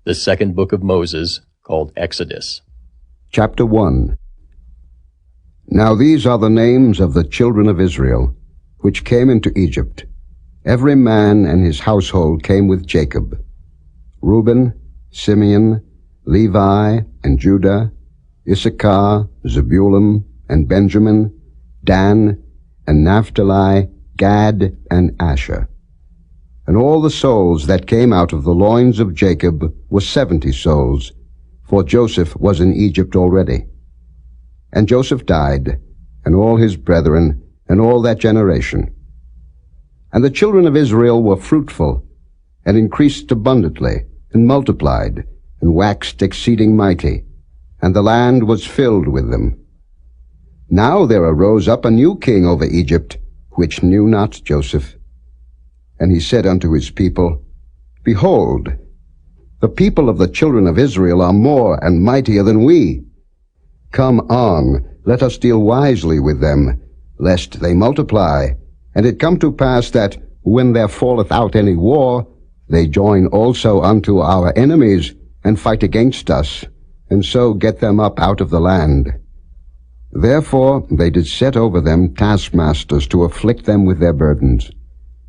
The second book of Moses, called Exodus. Chapter 1. Now these are the names of the children of Israel, which came into Egypt. Every man and his household came with Jacob: Reuben, Simeon, Levi, and Judah, Issachar, Zebulun, and Benjamin, Dan, and Naphtali, Gad, and Asher. And all the souls that came out of the loins of Jacob were 70 souls, for Joseph was in Egypt already. And Joseph died, and all his brethren, and all that generation. And the children of Israel were fruitful, and increased abundantly, and multiplied, and waxed exceeding mighty, and the land was filled with them. Now there arose up a new king over Egypt, which knew not Joseph. And he said unto his people, Behold, the people of the children of Israel are more and mightier than we. Come on, let us deal wisely with them, lest they multiply. And it come to pass that, when there falleth out any war, they join also unto our enemies, and fight against us, and so get them up out of the land. Therefore they did set over them taskmasters to afflict them with their burdens.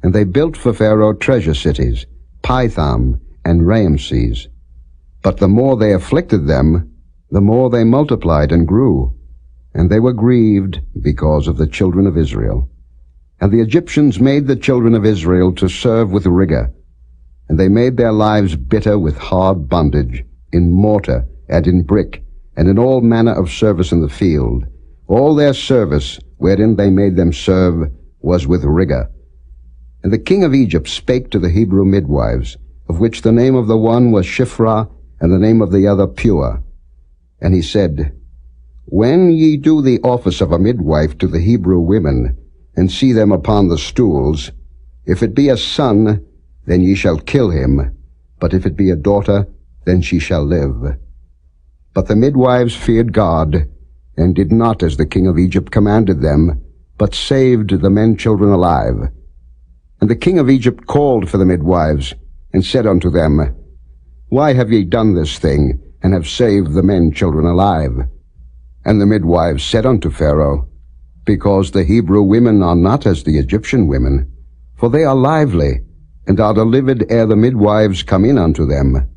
And they built for Pharaoh treasure cities, Pithom and Raamses. But the more they afflicted them, the more they multiplied and grew. And they were grieved because of the children of Israel. And the Egyptians made the children of Israel to serve with rigor. And they made their lives bitter with hard bondage, in mortar and in brick, and in all manner of service in the field. All their service, wherein they made them serve, was with rigor. And the king of Egypt spake to the Hebrew midwives, of which the name of the one was Shiphrah, and the name of the other Pua. And he said, When ye do the office of a midwife to the Hebrew women, and see them upon the stools, if it be a son, then ye shall kill him, but if it be a daughter, then she shall live. But the midwives feared God, and did not as the king of Egypt commanded them, but saved the men children alive. And the king of Egypt called for the midwives, and said unto them, Why have ye done this thing, and have saved the men children alive? And the midwives said unto Pharaoh, Because the Hebrew women are not as the Egyptian women, for they are lively, and are delivered ere the midwives come in unto them.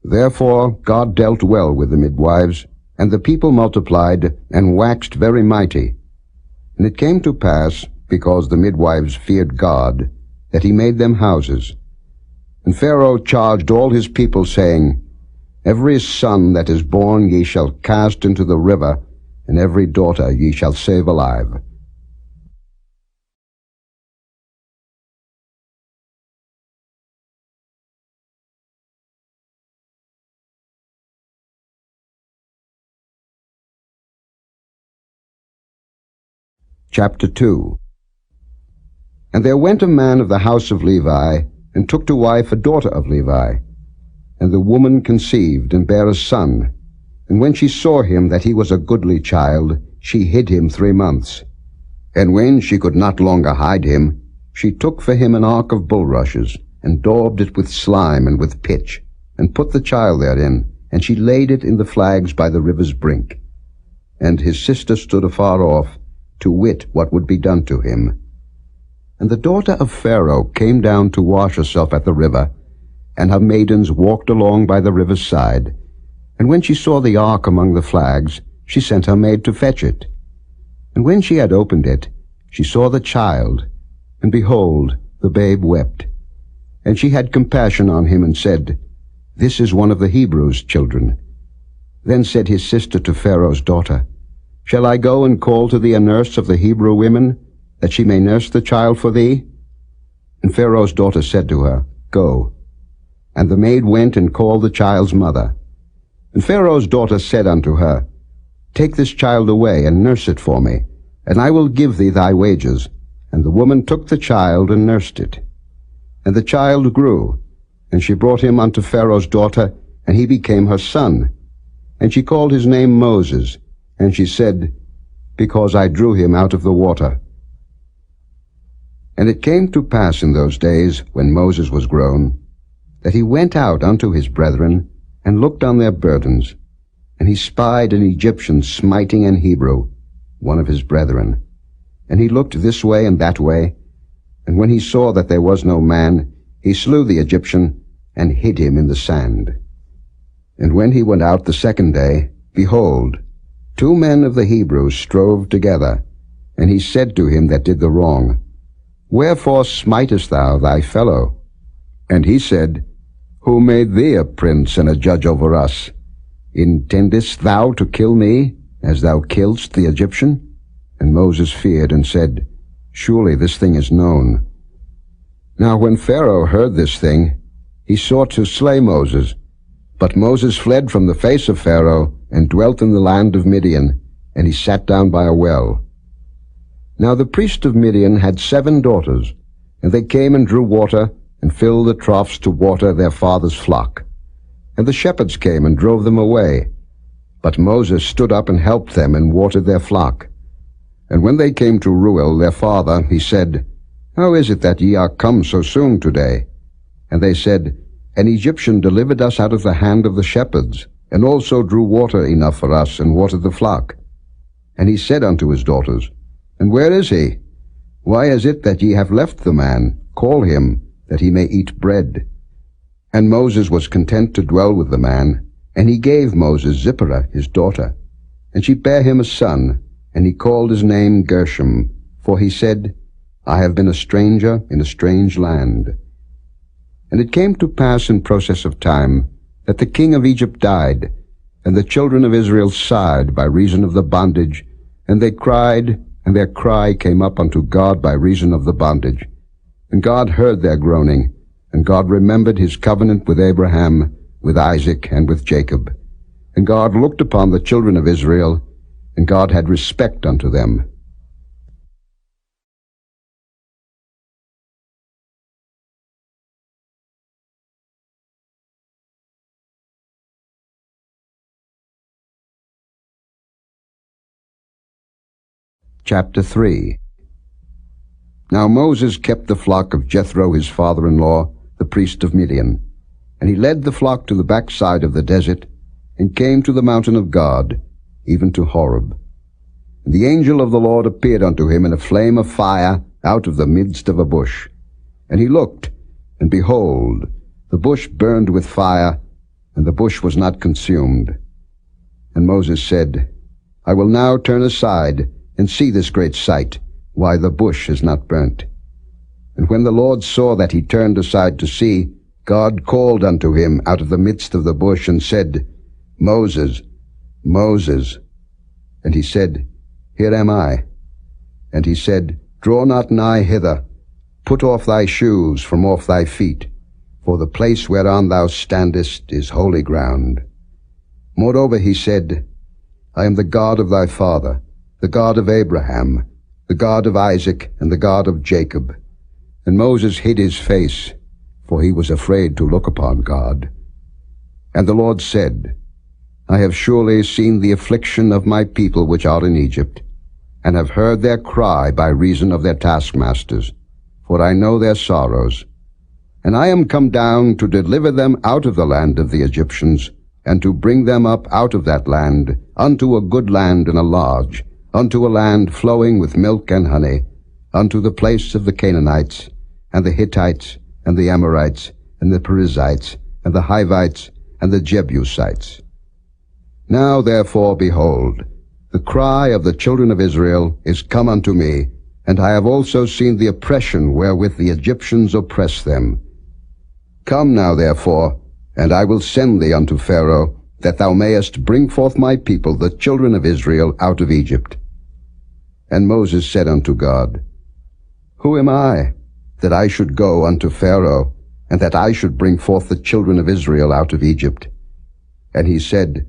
Therefore God dealt well with the midwives, and the people multiplied, and waxed very mighty. And it came to pass, because the midwives feared God, that he made them houses. And Pharaoh charged all his people, saying, Every son that is born ye shall cast into the river, and every daughter ye shall save alive. Chapter 2. And there went a man of the house of Levi, and took to wife a daughter of Levi. And the woman conceived, and bare a son. And when she saw him that he was a goodly child, she hid him 3 months. And when she could not longer hide him, she took for him an ark of bulrushes, and daubed it with slime and with pitch, and put the child therein, and she laid it in the flags by the river's brink. And his sister stood afar off, to wit what would be done to him. And the daughter of Pharaoh came down to wash herself at the river, and her maidens walked along by the river's side. And when she saw the ark among the flags, she sent her maid to fetch it. And when she had opened it, she saw the child, and behold, the babe wept. And she had compassion on him, and said, This is one of the Hebrews' children. Then said his sister to Pharaoh's daughter, Shall I go and call to thee a nurse of the Hebrew women, that she may nurse the child for thee? And Pharaoh's daughter said to her, Go. And the maid went and called the child's mother. And Pharaoh's daughter said unto her, Take this child away, and nurse it for me, and I will give thee thy wages. And the woman took the child, and nursed it. And the child grew, and she brought him unto Pharaoh's daughter, and he became her son. And she called his name Moses, and she said, Because I drew him out of the water. And it came to pass in those days, when Moses was grown, that he went out unto his brethren, and looked on their burdens. And he spied an Egyptian smiting an Hebrew, one of his brethren. And he looked this way and that way, and when he saw that there was no man, he slew the Egyptian, and hid him in the sand. And when he went out the second day, behold, 2 men of the Hebrews strove together. And he said to him that did the wrong, Wherefore smitest thou thy fellow? And he said, Who made thee a prince and a judge over us? Intendest thou to kill me, as thou killedst the Egyptian? And Moses feared and said, Surely this thing is known. Now when Pharaoh heard this thing, he sought to slay Moses. But Moses fled from the face of Pharaoh, and dwelt in the land of Midian, and he sat down by a well. Now the priest of Midian had 7 daughters, and they came and drew water, and filled the troughs to water their father's flock. And the shepherds came and drove them away. But Moses stood up and helped them, and watered their flock. And when they came to Reuel their father, he said, How is it that ye are come so soon today? And they said, An Egyptian delivered us out of the hand of the shepherds, and also drew water enough for us, and watered the flock. And he said unto his daughters, And where is he? Why is it that ye have left the man? Call him, that he may eat bread. And Moses was content to dwell with the man, and he gave Moses Zipporah his daughter. And she bare him a son, and he called his name Gershom, for he said, I have been a stranger in a strange land. And it came to pass in process of time, that the king of Egypt died, and the children of Israel sighed by reason of the bondage, and they cried, and their cry came up unto God by reason of the bondage. And God heard their groaning, and God remembered his covenant with Abraham, with Isaac, and with Jacob. And God looked upon the children of Israel, and God had respect unto them. Chapter 3. Now Moses kept the flock of Jethro his father-in-law, the priest of Midian. And he led the flock to the backside of the desert, and came to the mountain of God, even to Horeb. And the angel of the Lord appeared unto him in a flame of fire out of the midst of a bush. And he looked, and behold, the bush burned with fire, and the bush was not consumed. And Moses said, I will now turn aside, and see this great sight, why the bush is not burnt. And when the Lord saw that he turned aside to see, God called unto him out of the midst of the bush, and said, Moses, Moses. And he said, Here am I. And he said, Draw not nigh hither. Put off thy shoes from off thy feet, for the place whereon thou standest is holy ground. Moreover he said, I am the God of thy father, the God of Abraham, the God of Isaac, and the God of Jacob. And Moses hid his face, for he was afraid to look upon God. And the Lord said, I have surely seen the affliction of my people which are in Egypt, and have heard their cry by reason of their taskmasters, for I know their sorrows. And I am come down to deliver them out of the land of the Egyptians, and to bring them up out of that land unto a good land and a large, unto a land flowing with milk and honey, unto the place of the Canaanites, and the Hittites, and the Amorites, and the Perizzites, and the Hivites, and the Jebusites. Now therefore, behold, the cry of the children of Israel is come unto me, and I have also seen the oppression wherewith the Egyptians oppress them. Come now therefore, and I will send thee unto Pharaoh, that thou mayest bring forth my people, the children of Israel, out of Egypt. And Moses said unto God, Who am I, that I should go unto Pharaoh, and that I should bring forth the children of Israel out of Egypt? And he said,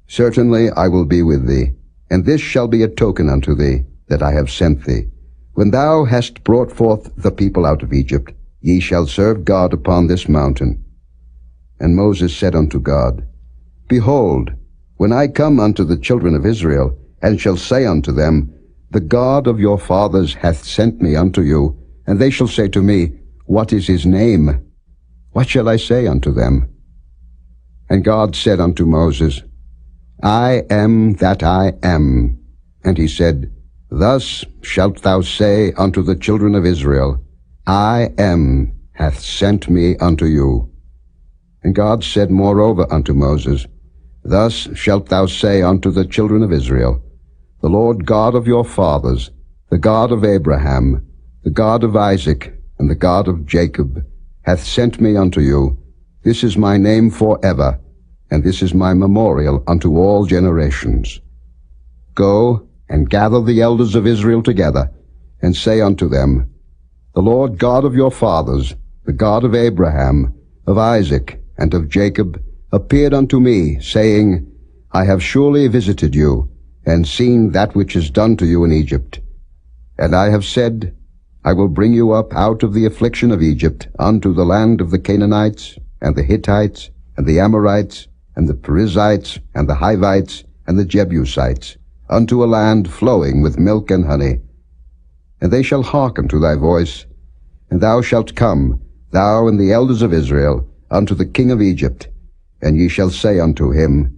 Certainly I will be with thee, and this shall be a token unto thee, that I have sent thee. When thou hast brought forth the people out of Egypt, ye shall serve God upon this mountain. And Moses said unto God, Behold, when I come unto the children of Israel, and shall say unto them, The God of your fathers hath sent me unto you, and they shall say to me, What is his name? What shall I say unto them? And God said unto Moses, I am that I am. And he said, Thus shalt thou say unto the children of Israel, I am hath sent me unto you. And God said moreover unto Moses, Thus shalt thou say unto the children of Israel, The Lord God of your fathers, the God of Abraham, the God of Isaac, and the God of Jacob, hath sent me unto you. This is my name forever, and this is my memorial unto all generations. Go and gather the elders of Israel together, and say unto them, The Lord God of your fathers, the God of Abraham, of Isaac, and of Jacob, appeared unto me, saying, I have surely visited you, and seen that which is done to you in Egypt. And I have said, I will bring you up out of the affliction of Egypt unto the land of the Canaanites, and the Hittites, and the Amorites, and the Perizzites, and the Hivites, and the Jebusites, unto a land flowing with milk and honey. And they shall hearken to thy voice, and thou shalt come, thou and the elders of Israel, unto the king of Egypt, and ye shall say unto him,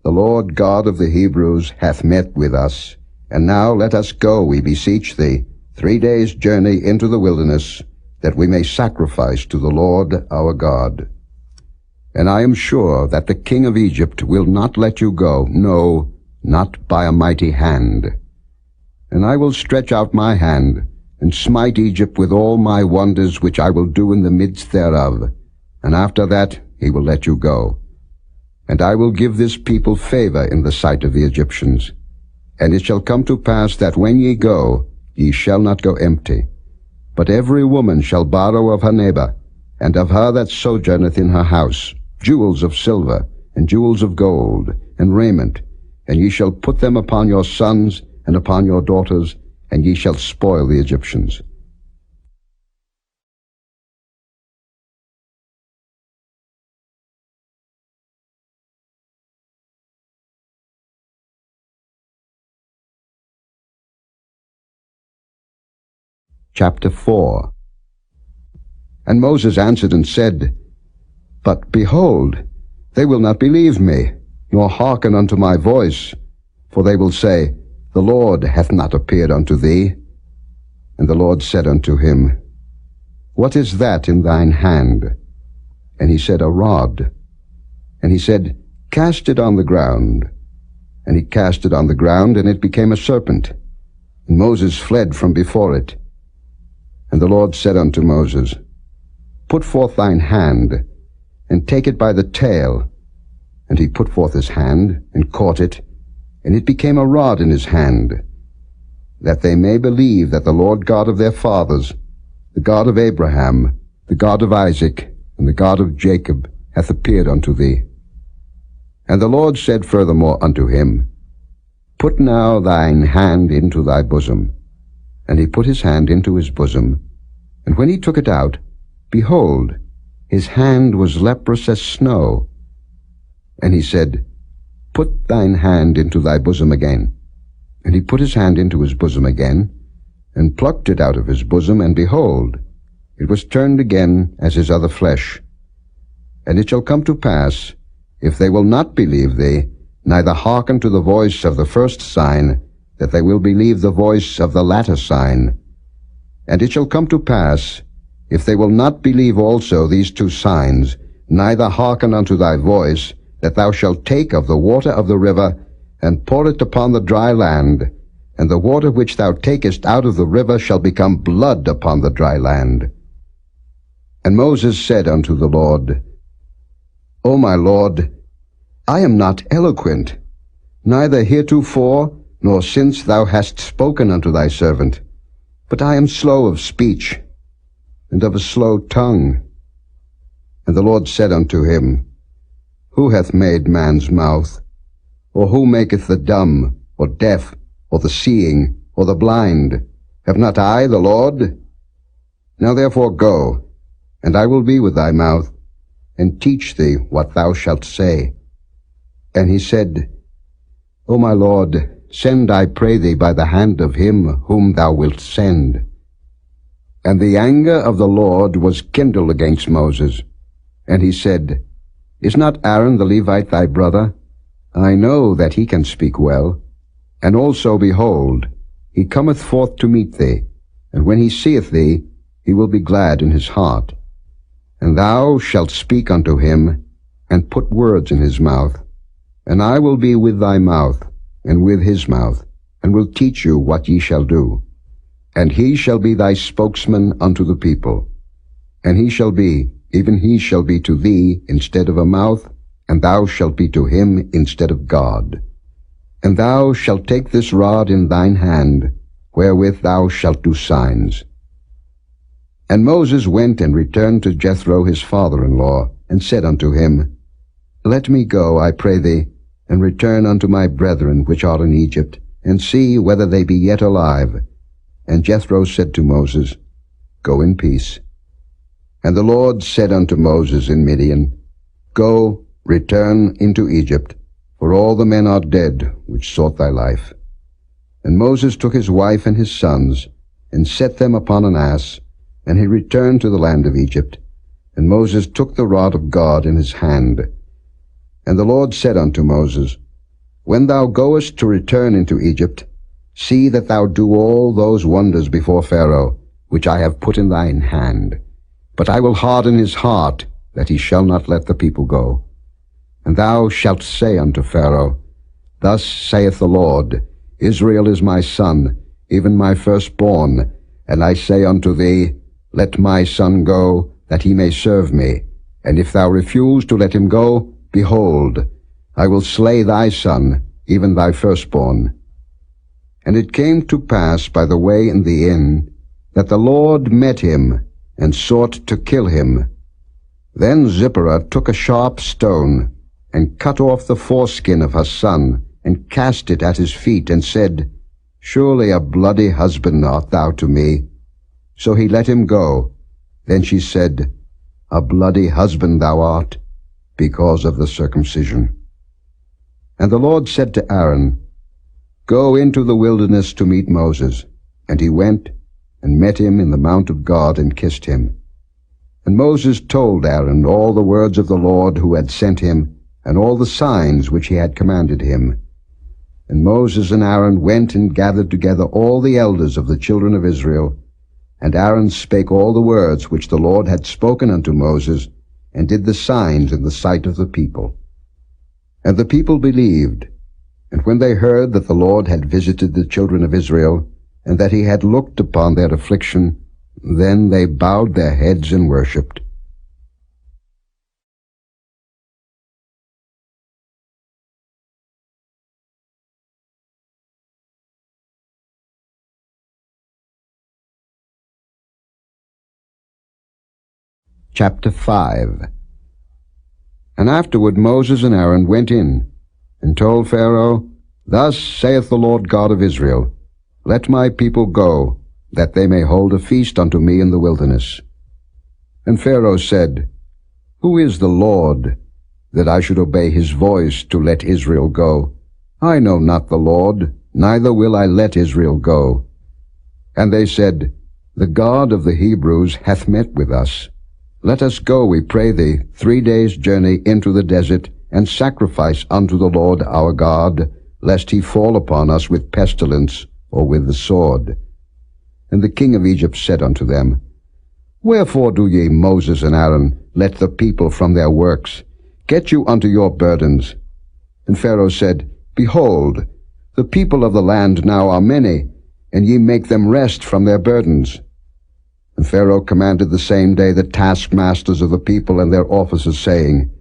The Lord God of the Hebrews hath met with us, and now let us go, we beseech thee, 3 days' journey into the wilderness, that we may sacrifice to the Lord our God. And I am sure that the king of Egypt will not let you go, no, not by a mighty hand. And I will stretch out my hand, and smite Egypt with all my wonders which I will do in the midst thereof, and after that he will let you go. And I will give this people favor in the sight of the Egyptians. And it shall come to pass that when ye go, ye shall not go empty. But every woman shall borrow of her neighbor, and of her that sojourneth in her house, jewels of silver, and jewels of gold, and raiment, and ye shall put them upon your sons and upon your daughters, and ye shall spoil the Egyptians. Chapter 4. And Moses answered and said, But behold, they will not believe me, nor hearken unto my voice, for they will say, The Lord hath not appeared unto thee. And the Lord said unto him, What is that in thine hand? And he said, A rod. And he said, Cast it on the ground. And he cast it on the ground, and it became a serpent. And Moses fled from before it. And the Lord said unto Moses, Put forth thine hand, and take it by the tail. And he put forth his hand, and caught it, and it became a rod in his hand, that they may believe that the Lord God of their fathers, the God of Abraham, the God of Isaac, and the God of Jacob, hath appeared unto thee. And the Lord said furthermore unto him, Put now thine hand into thy bosom. And he put his hand into his bosom, and when he took it out, behold, his hand was leprous as snow. And he said, Put thine hand into thy bosom again. And he put his hand into his bosom again, and plucked it out of his bosom, and behold, it was turned again as his other flesh. And it shall come to pass, if they will not believe thee, neither hearken to the voice of the first sign, that they will believe the voice of the latter sign. And it shall come to pass, if they will not believe also these 2 signs, neither hearken unto thy voice, that thou shalt take of the water of the river, and pour it upon the dry land, and the water which thou takest out of the river shall become blood upon the dry land. And Moses said unto the Lord, O my Lord, I am not eloquent, neither heretofore, nor since thou hast spoken unto thy servant, but I am slow of speech, and of a slow tongue. And the Lord said unto him, Who hath made man's mouth? Or who maketh the dumb, or deaf, or the seeing, or the blind? Have not I the Lord? Now therefore go, and I will be with thy mouth, and teach thee what thou shalt say. And he said, O my Lord, send, I pray thee, by the hand of him whom thou wilt send. And the anger of the Lord was kindled against Moses, And he said, Is not Aaron the Levite thy brother? I know that he can speak well. And also, behold, he cometh forth to meet thee, and when he seeth thee, he will be glad in his heart. And thou shalt speak unto him, and put words in his mouth. And I will be with thy mouth, and with his mouth, and will teach you what ye shall do. And he shall be thy spokesman unto the people. And he shall be, even he shall be to thee instead of a mouth, and thou shalt be to him instead of God. And thou shalt take this rod in thine hand, wherewith thou shalt do signs. And Moses went and returned to Jethro his father-in-law, and said unto him, Let me go, I pray thee, and return unto my brethren which are in Egypt, and see whether they be yet alive. And Jethro said to Moses, Go in peace. And the Lord said unto Moses in Midian, Go, return into Egypt, for all the men are dead which sought thy life. And Moses took his wife and his sons, and set them upon an ass, and he returned to the land of Egypt. And Moses took the rod of God in his hand. And the Lord said unto Moses, When thou goest to return into Egypt, see that thou do all those wonders before Pharaoh, which I have put in thine hand. But I will harden his heart, that he shall not let the people go. And thou shalt say unto Pharaoh, Thus saith the Lord, Israel is my son, even my firstborn. And I say unto thee, Let my son go, that he may serve me. And if thou refuse to let him go, behold, I will slay thy son, even thy firstborn. And it came to pass by the way in the inn, that the Lord met him, and sought to kill him. Then Zipporah took a sharp stone, and cut off the foreskin of her son, and cast it at his feet, and said, Surely a bloody husband art thou to me. So he let him go. Then she said, A bloody husband thou art, because of the circumcision. And the Lord said to Aaron, Go into the wilderness to meet Moses. And he went, and met him in the mount of God, and kissed him. And Moses told Aaron all the words of the Lord who had sent him, and all the signs which he had commanded him. And Moses and Aaron went and gathered together all the elders of the children of Israel. And Aaron spake all the words which the Lord had spoken unto Moses, and did the signs in the sight of the people. And the people believed. And when they heard that the Lord had visited the children of Israel, and that he had looked upon their affliction, then they bowed their heads and worshipped. Chapter 5. And afterward Moses and Aaron went in, and told Pharaoh, Thus saith the Lord God of Israel, Let my people go, that they may hold a feast unto me in the wilderness. And Pharaoh said, Who is the Lord, that I should obey his voice to let Israel go? I know not the Lord, neither will I let Israel go. And they said, The God of the Hebrews hath met with us. Let us go, we pray thee, 3 days' journey into the desert, and sacrifice unto the Lord our God, lest he fall upon us with pestilence, or with the sword. And the king of Egypt said unto them, Wherefore do ye, Moses and Aaron, let the people from their works? Get you unto your burdens. And Pharaoh said, Behold, the people of the land now are many, and ye make them rest from their burdens. And Pharaoh commanded the same day the taskmasters of the people and their officers, saying,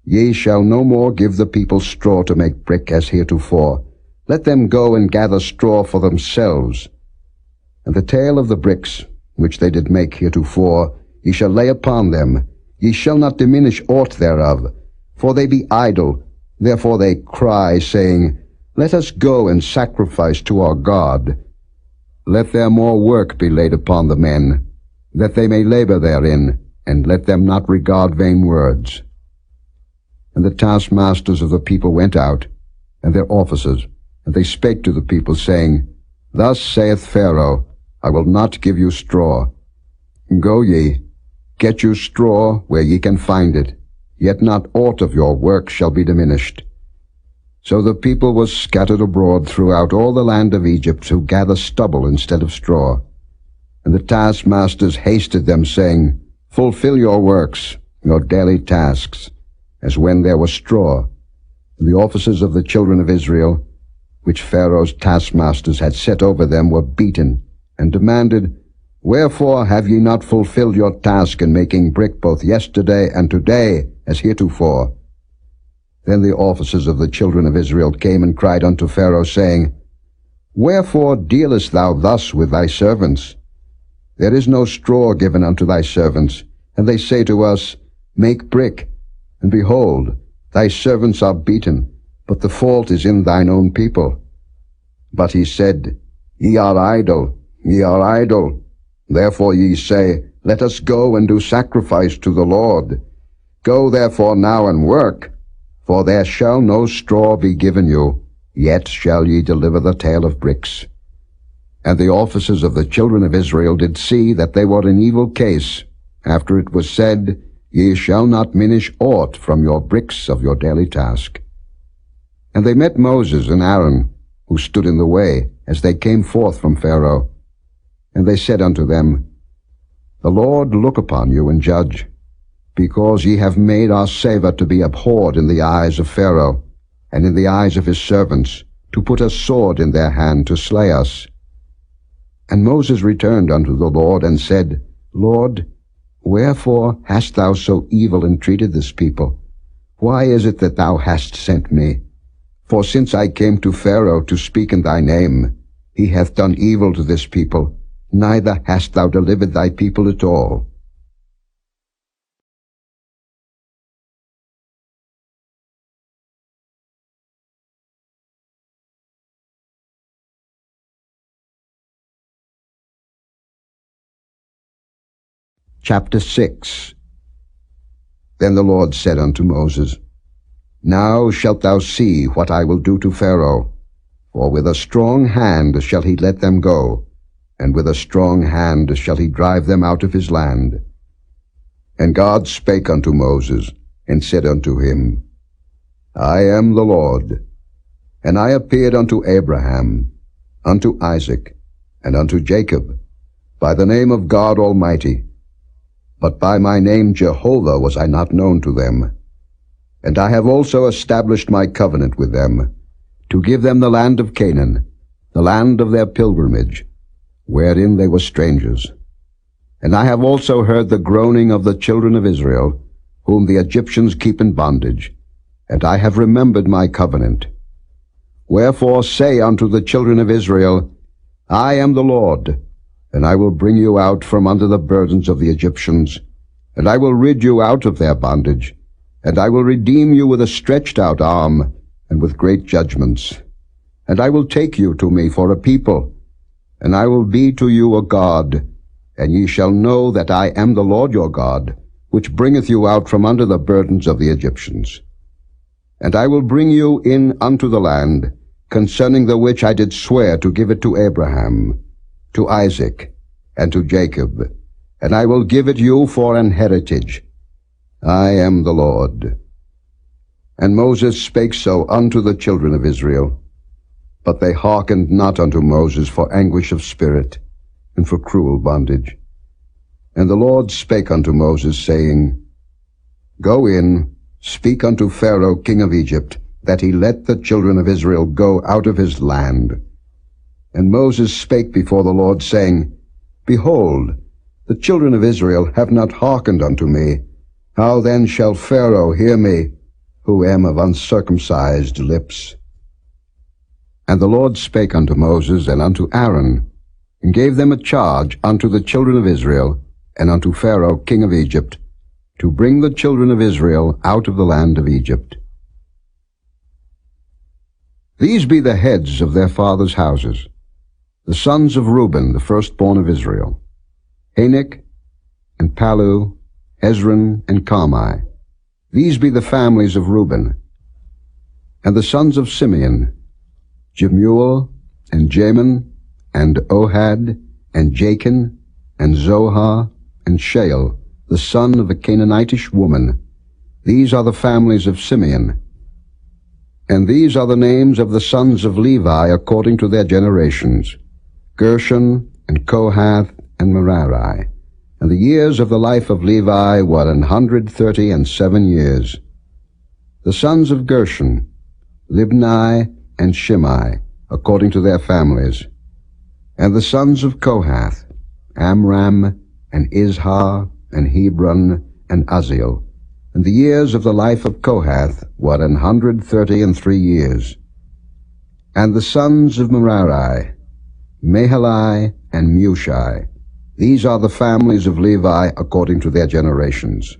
Ye shall no more give the people straw to make brick as heretofore. Let them go and gather straw for themselves. And the tale of the bricks, which they did make heretofore, ye shall lay upon them. Ye shall not diminish aught thereof, for they be idle. Therefore they cry, saying, Let us go and sacrifice to our God. Let their more work be laid upon the men, that they may labor therein, and let them not regard vain words. And the taskmasters of the people went out, and their officers, and they spake to the people, saying, Thus saith Pharaoh, I will not give you straw. Go ye, Get you straw where ye can find it, yet not aught of your work shall be diminished. So the people was scattered abroad throughout all the land of Egypt, who gather stubble instead of straw. And the taskmasters hasted them, saying, Fulfill your works, your daily tasks, as when there was straw. And the officers of the children of Israel, which Pharaoh's taskmasters had set over them, were beaten, and demanded, Wherefore have ye not fulfilled your task in making brick both yesterday and today, as heretofore? Then the officers of the children of Israel came and cried unto Pharaoh, saying, Wherefore dealest thou thus with thy servants? There is no straw given unto thy servants. And they say to us, Make brick. And behold, thy servants are beaten, but the fault is in thine own people. But he said, Ye are idle, ye are idle. Therefore ye say, Let us go and do sacrifice to the Lord. Go therefore now and work, for there shall no straw be given you, yet shall ye deliver the tale of bricks. And the officers of the children of Israel did see that they were in evil case, after it was said, Ye shall not minish aught from your bricks of your daily task. And they met Moses and Aaron, who stood in the way, as they came forth from Pharaoh. And they said unto them, The Lord look upon you and judge, because ye have made our savour to be abhorred in the eyes of Pharaoh, and in the eyes of his servants, to put a sword in their hand to slay us. And Moses returned unto the Lord, and said, Lord, wherefore hast thou so evil entreated this people? Why is it that thou hast sent me? For since I came to Pharaoh to speak in thy name, he hath done evil to this people, neither hast thou delivered thy people at all. Chapter 6. Then the Lord said unto Moses, Now shalt thou see what I will do to Pharaoh, for with a strong hand shall he let them go, and with a strong hand shall he drive them out of his land. And God spake unto Moses, and said unto him, I am the Lord. And I appeared unto Abraham, unto Isaac, and unto Jacob, by the name of God Almighty. But by my name Jehovah was I not known to them. And I have also established my covenant with them, to give them the land of Canaan, the land of their pilgrimage, wherein they were strangers. And I have also heard the groaning of the children of Israel, whom the Egyptians keep in bondage, and I have remembered my covenant. Wherefore say unto the children of Israel, I am the Lord, and I will bring you out from under the burdens of the Egyptians, and I will rid you out of their bondage, and I will redeem you with a stretched out arm, and with great judgments. And I will take you to me for a people, and I will be to you a God, and ye shall know that I am the Lord your God, which bringeth you out from under the burdens of the Egyptians. And I will bring you in unto the land, concerning the which I did swear to give it to Abraham, to Isaac, and to Jacob, and I will give it you for an heritage. I am the Lord. And Moses spake so unto the children of Israel, but they hearkened not unto Moses for anguish of spirit, and for cruel bondage. And the Lord spake unto Moses, saying, Go in, speak unto Pharaoh king of Egypt, that he let the children of Israel go out of his land. And Moses spake before the Lord, saying, Behold, the children of Israel have not hearkened unto me. How then shall Pharaoh hear me, who am of uncircumcised lips? And the Lord spake unto Moses and unto Aaron, and gave them a charge unto the children of Israel, and unto Pharaoh king of Egypt, to bring the children of Israel out of the land of Egypt. These be the heads of their fathers' houses, the sons of Reuben, the firstborn of Israel, Anak, and Palu, Hezron, and Carmi. These be the families of Reuben. And the sons of Simeon, Jemuel, and Jamin, and Ohad, and Jachin, and Zohar, and Shael, the son of a Canaanitish woman. These are the families of Simeon. And these are the names of the sons of Levi according to their generations, Gershon, and Kohath, and Merari. And the years of the life of Levi were 137 years. The sons of Gershon, Libni and Shimei, according to their families. And the sons of Kohath, Amram, and Izhar, and Hebron, and Uzziel. And the years of the life of Kohath were 133 years. And the sons of Merari, Mahali, and Mushi. These are the families of Levi according to their generations.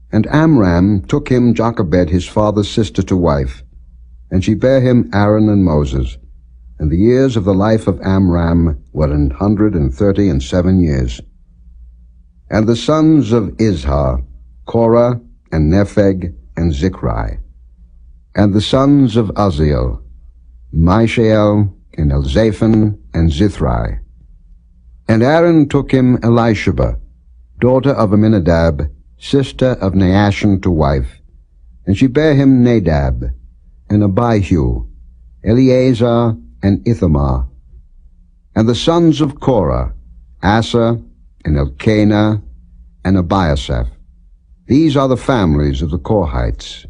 And Amram took him Jochebed his father's sister to wife, and she bare him Aaron and Moses. And the years of the life of Amram were 137 years. And the sons of Izhar, Korah, and Nepheg, and Zichri. And the sons of Uzziel, Mishael, and Elzaphan, and Zithri. And Aaron took him Elisheba, daughter of Aminadab, sister of Naashon, to wife. And she bare him Nadab, and Abihu, Eleazar, and Ithamar. And the sons of Korah, Asa, and Elkanah, and Abiasaph. These are the families of the Korhites.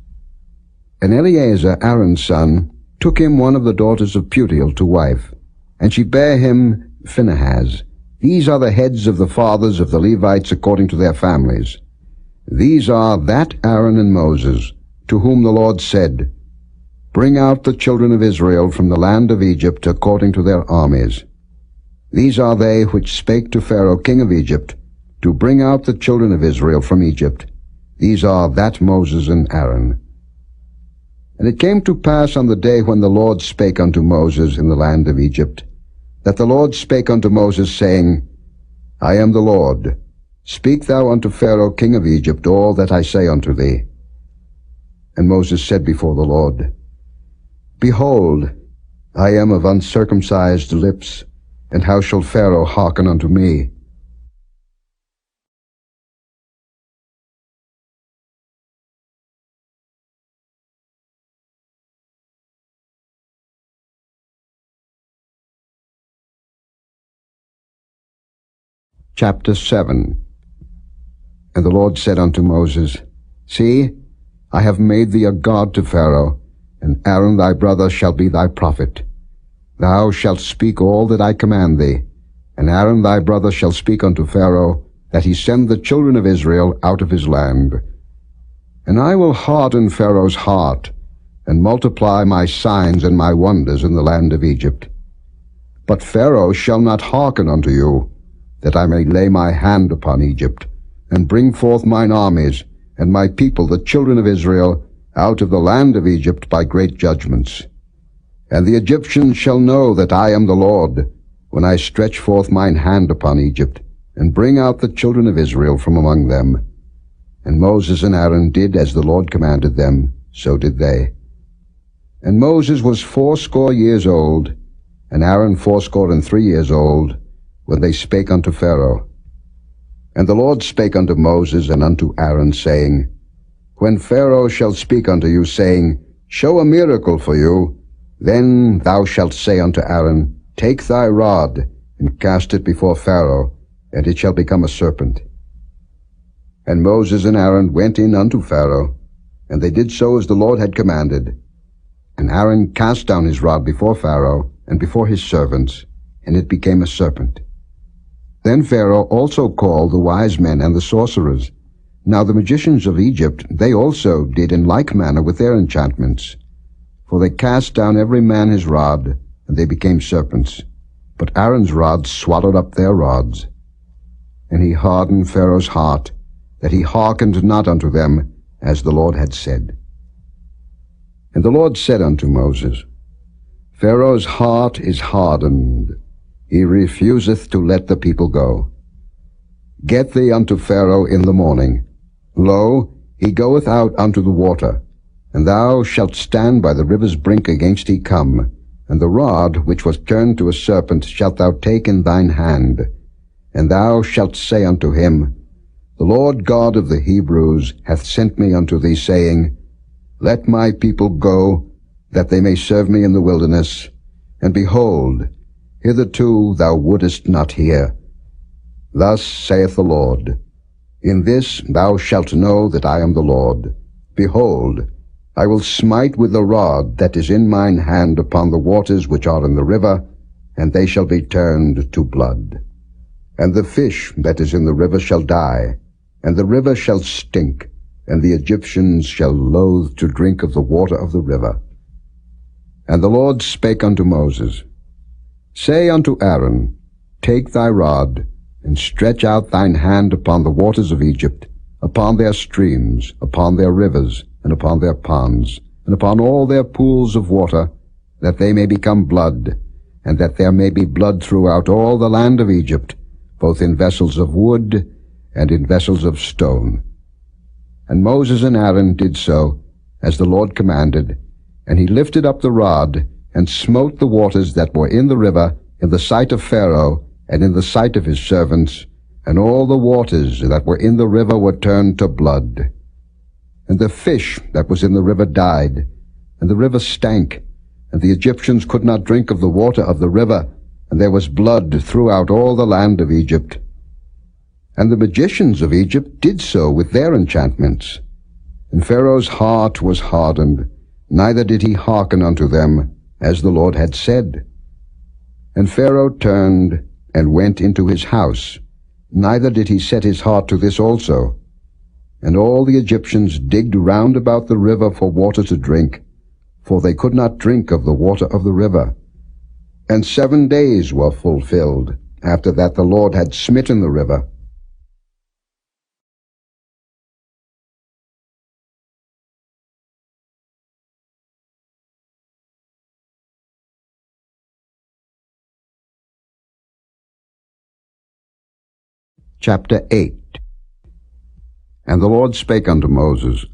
And Eleazar, Aaron's son, took him one of the daughters of Putiel to wife, and she bare him Phinehas. These are the heads of the fathers of the Levites according to their families. These are that Aaron and Moses, to whom the Lord said, Bring out the children of Israel from the land of Egypt according to their armies. These are they which spake to Pharaoh king of Egypt, to bring out the children of Israel from Egypt. These are that Moses and Aaron. And it came to pass on the day when the Lord spake unto Moses in the land of Egypt, that the Lord spake unto Moses, saying, I am the Lord. Speak thou unto Pharaoh king of Egypt all that I say unto thee. And Moses said before the Lord, Behold, I am of uncircumcised lips, and how shall Pharaoh hearken unto me? Chapter 7. And the Lord said unto Moses, See, I have made thee a god to Pharaoh, and Aaron thy brother shall be thy prophet. Thou shalt speak all that I command thee, and Aaron thy brother shall speak unto Pharaoh, that he send the children of Israel out of his land. And I will harden Pharaoh's heart, and multiply my signs and my wonders in the land of Egypt. But Pharaoh shall not hearken unto you, that I may lay my hand upon Egypt, and bring forth mine armies, and my people the children of Israel, out of the land of Egypt by great judgments. And the Egyptians shall know that I am the Lord, when I stretch forth mine hand upon Egypt, and bring out the children of Israel from among them. And Moses and Aaron did as the Lord commanded them, so did they. And Moses was 80 years old, and Aaron 83 years old, when they spake unto Pharaoh. And the Lord spake unto Moses and unto Aaron, saying, When Pharaoh shall speak unto you, saying, Show a miracle for you, then thou shalt say unto Aaron, Take thy rod, and cast it before Pharaoh, and it shall become a serpent. And Moses and Aaron went in unto Pharaoh, and they did so as the Lord had commanded. And Aaron cast down his rod before Pharaoh, and before his servants, and it became a serpent. Then Pharaoh also called the wise men and the sorcerers. Now the magicians of Egypt, they also did in like manner with their enchantments. For they cast down every man his rod, and they became serpents. But Aaron's rod swallowed up their rods. And he hardened Pharaoh's heart, that he hearkened not unto them, as the Lord had said. And the Lord said unto Moses, Pharaoh's heart is hardened. He refuseth to let the people go. Get thee unto Pharaoh in the morning. Lo, he goeth out unto the water, and thou shalt stand by the river's brink against he come, and the rod which was turned to a serpent shalt thou take in thine hand, and thou shalt say unto him, The Lord God of the Hebrews hath sent me unto thee, saying, Let my people go, that they may serve me in the wilderness. And behold, hitherto thou wouldest not hear. Thus saith the Lord, In this thou shalt know that I am the Lord. Behold, I will smite with the rod that is in mine hand upon the waters which are in the river, and they shall be turned to blood. And the fish that is in the river shall die, and the river shall stink, and the Egyptians shall loathe to drink of the water of the river. And the Lord spake unto Moses, Say unto Aaron, Take thy rod, and stretch out thine hand upon the waters of Egypt, upon their streams, upon their rivers, and upon their ponds, and upon all their pools of water, that they may become blood, and that there may be blood throughout all the land of Egypt, both in vessels of wood and in vessels of stone. And Moses and Aaron did so, as the Lord commanded, and he lifted up the rod, and smote the waters that were in the river, in the sight of Pharaoh, and in the sight of his servants, and all the waters that were in the river were turned to blood. And the fish that was in the river died, and the river stank, and the Egyptians could not drink of the water of the river, and there was blood throughout all the land of Egypt. And the magicians of Egypt did so with their enchantments. And Pharaoh's heart was hardened, neither did he hearken unto them, as the Lord had said. And Pharaoh turned and went into his house, neither did he set his heart to this also. And all the Egyptians digged round about the river for water to drink, for they could not drink of the water of the river. And 7 days were fulfilled, after that the Lord had smitten the river. Chapter 8. And the Lord spake unto Moses,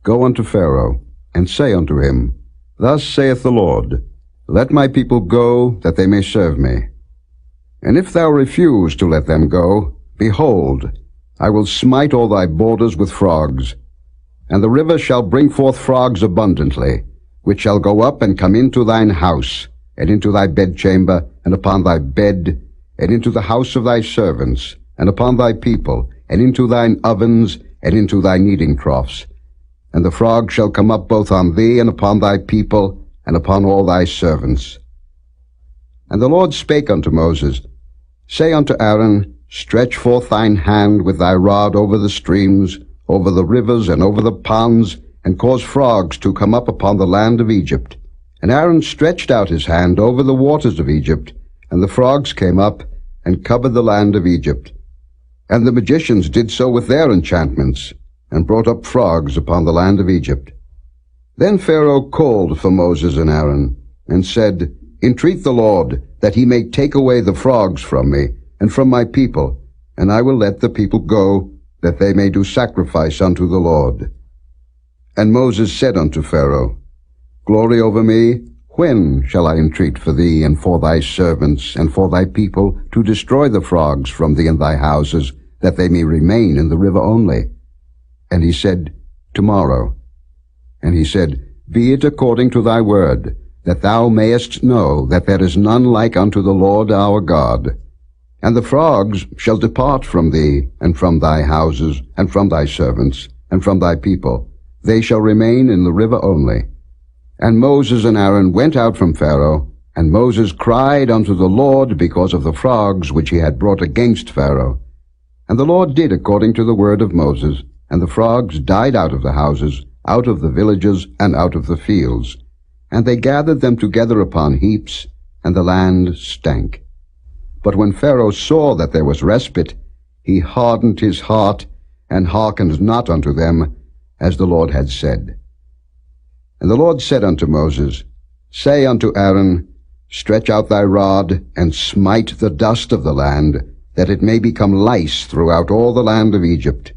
Go unto Pharaoh, and say unto him, Thus saith the Lord, Let my people go, that they may serve me. And if thou refuse to let them go, behold, I will smite all thy borders with frogs. And the river shall bring forth frogs abundantly, which shall go up and come into thine house, and into thy bedchamber, and upon thy bed, and into the house of thy servants, and upon thy people, and into thine ovens, and into thy kneading troughs. And the frog shall come up both on thee, and upon thy people, and upon all thy servants. And the Lord spake unto Moses, Say unto Aaron, Stretch forth thine hand with thy rod over the streams, over the rivers, and over the ponds, and cause frogs to come up upon the land of Egypt. And Aaron stretched out his hand over the waters of Egypt, and the frogs came up, and covered the land of Egypt. And the magicians did so with their enchantments, and brought up frogs upon the land of Egypt. Then Pharaoh called for Moses and Aaron, and said, Entreat the Lord, that he may take away the frogs from me, and from my people, and I will let the people go, that they may do sacrifice unto the Lord. And Moses said unto Pharaoh, Glory over me, when shall I entreat for thee, and for thy servants, and for thy people, to destroy the frogs from thee and thy houses, that they may remain in the river only? And he said, Tomorrow. And he said, Be it according to thy word, that thou mayest know that there is none like unto the Lord our God. And the frogs shall depart from thee, and from thy houses, and from thy servants, and from thy people. They shall remain in the river only. And Moses and Aaron went out from Pharaoh, and Moses cried unto the Lord because of the frogs which he had brought against Pharaoh. And the Lord did according to the word of Moses, and the frogs died out of the houses, out of the villages, and out of the fields. And they gathered them together upon heaps, and the land stank. But when Pharaoh saw that there was respite, he hardened his heart, and hearkened not unto them, as the Lord had said. And the Lord said unto Moses, Say unto Aaron, Stretch out thy rod, and smite the dust of the land, that it may become lice throughout all the land of Egypt.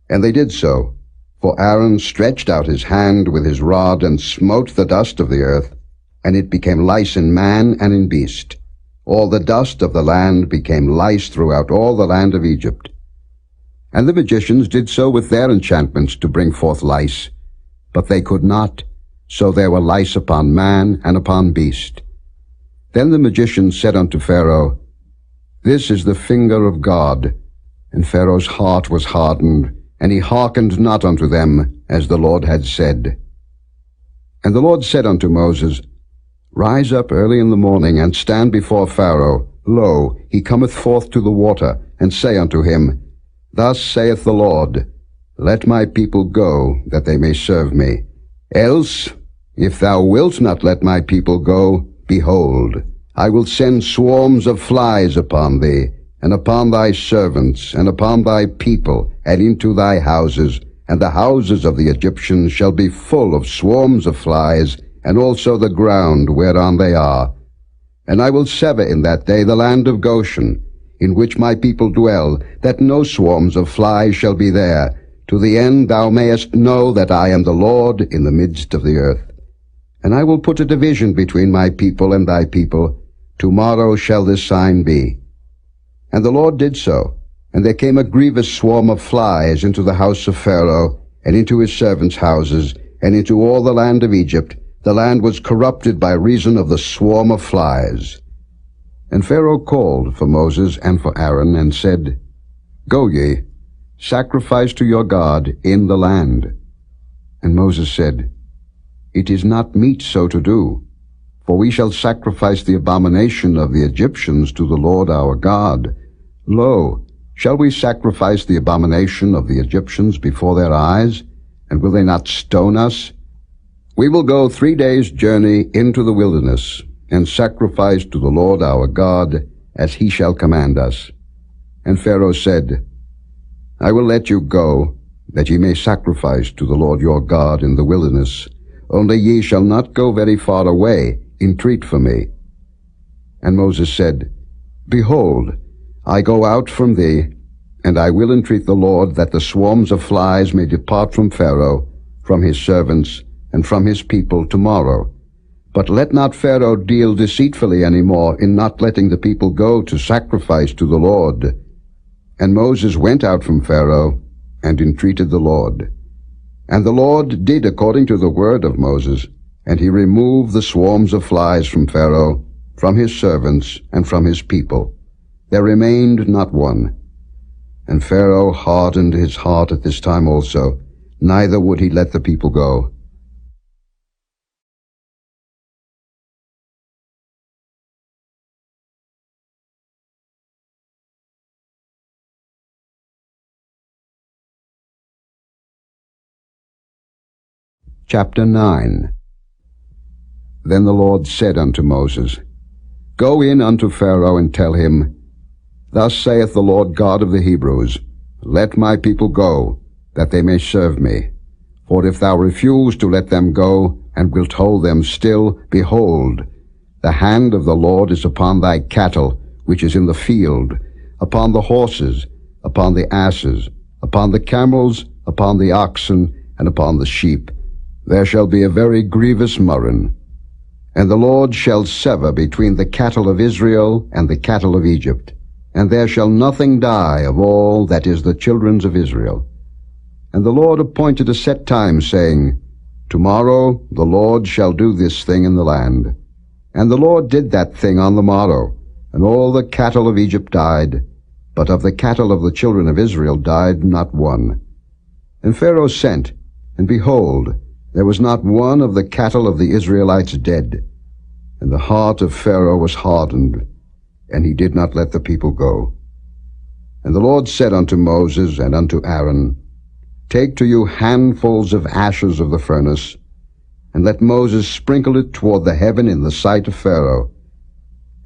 And they did so, for Aaron stretched out his hand with his rod, and smote the dust of the earth, and it became lice in man and in beast. All the dust of the land became lice throughout all the land of Egypt. And the magicians did so with their enchantments to bring forth lice. But they could not, so there were lice upon man and upon beast. Then the magicians said unto Pharaoh, This is the finger of God. And Pharaoh's heart was hardened, and he hearkened not unto them, as the Lord had said. And the Lord said unto Moses, Rise up early in the morning, and stand before Pharaoh. Lo, he cometh forth to the water, and say unto him, Thus saith the Lord, Let my people go, that they may serve me. Else, if thou wilt not let my people go, behold, I will send swarms of flies upon thee, and upon thy servants, and upon thy people, and into thy houses, and the houses of the Egyptians shall be full of swarms of flies, and also the ground whereon they are. And I will sever in that day the land of Goshen, in which my people dwell, that no swarms of flies shall be there, to the end thou mayest know that I am the Lord in the midst of the earth. And I will put a division between my people and thy people. Tomorrow shall this sign be. And the Lord did so. And there came a grievous swarm of flies into the house of Pharaoh, and into his servants' houses, and into all the land of Egypt. The land was corrupted by reason of the swarm of flies. And Pharaoh called for Moses and for Aaron, and said, Go ye, sacrifice to your God in the land. And Moses said, It is not meet so to do, for we shall sacrifice the abomination of the Egyptians to the Lord our God. Lo, shall we sacrifice the abomination of the Egyptians before their eyes? And will they not stone us? We will go 3 days' journey into the wilderness, and sacrifice to the Lord our God, as he shall command us. And Pharaoh said, I will let you go, that ye may sacrifice to the Lord your God in the wilderness. Only ye shall not go very far away, entreat for me. And Moses said, Behold, I go out from thee, and I will entreat the Lord that the swarms of flies may depart from Pharaoh, from his servants, and from his people tomorrow. But let not Pharaoh deal deceitfully any more in not letting the people go to sacrifice to the Lord. And Moses went out from Pharaoh, and entreated the Lord. And the Lord did according to the word of Moses, and he removed the swarms of flies from Pharaoh, from his servants, and from his people. There remained not one. And Pharaoh hardened his heart at this time also, neither would he let the people go. Chapter 9. Then the Lord said unto Moses, Go in unto Pharaoh, and tell him, Thus saith the Lord God of the Hebrews, Let my people go, that they may serve me. For if thou refuse to let them go, and wilt hold them still, behold, the hand of the Lord is upon thy cattle, which is in the field, upon the horses, upon the asses, upon the camels, upon the oxen, and upon the sheep. There shall be a very grievous murrain. And the Lord shall sever between the cattle of Israel and the cattle of Egypt, and there shall nothing die of all that is the children's of Israel. And the Lord appointed a set time, saying, Tomorrow the Lord shall do this thing in the land. And the Lord did that thing on the morrow, and all the cattle of Egypt died, but of the cattle of the children of Israel died not one. And Pharaoh sent, and behold, there was not one of the cattle of the Israelites dead. And the heart of Pharaoh was hardened, and he did not let the people go. And the Lord said unto Moses and unto Aaron, Take to you handfuls of ashes of the furnace, and let Moses sprinkle it toward the heaven in the sight of Pharaoh.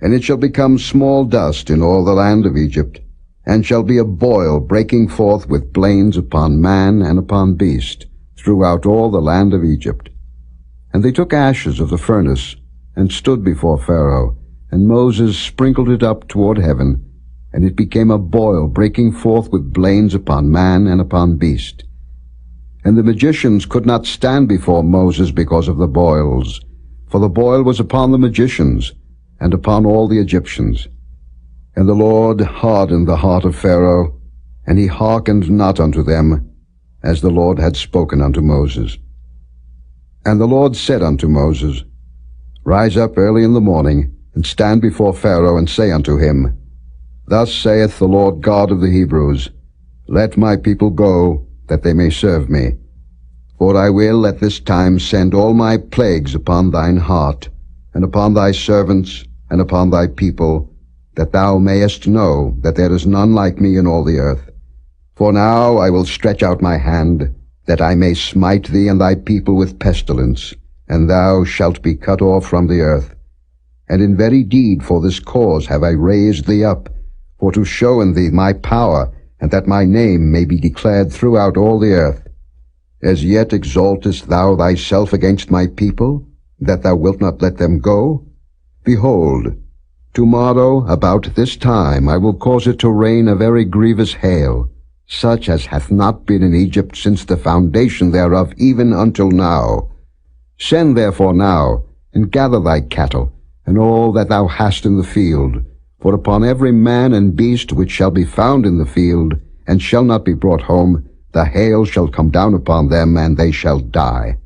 And it shall become small dust in all the land of Egypt, and shall be a boil breaking forth with blains upon man and upon beast, throughout all the land of Egypt. And they took ashes of the furnace, and stood before Pharaoh, and Moses sprinkled it up toward heaven, and it became a boil breaking forth with blains upon man and upon beast. And the magicians could not stand before Moses because of the boils, for the boil was upon the magicians, and upon all the Egyptians. And the Lord hardened the heart of Pharaoh, And he hearkened not unto them, as the Lord had spoken unto Moses. And the Lord said unto Moses, Rise up early in the morning, and stand before Pharaoh, and say unto him, Thus saith the Lord God of the Hebrews, Let my people go, that they may serve me. For I will at this time send all my plagues upon thine heart, and upon thy servants, and upon thy people, that thou mayest know that there is none like me in all the earth. For now I will stretch out my hand, that I may smite thee and thy people with pestilence, and thou shalt be cut off from the earth. And in very deed for this cause have I raised thee up, for to show in thee my power, and that my name may be declared throughout all the earth. As yet exaltest thou thyself against my people, that thou wilt not let them go? Behold, tomorrow about this time I will cause it to rain a very grievous hail, such as hath not been in Egypt since the foundation thereof even until now. Send therefore now, and gather thy cattle, and all that thou hast in the field, for upon every man and beast which shall be found in the field, and shall not be brought home, the hail shall come down upon them, and they shall die.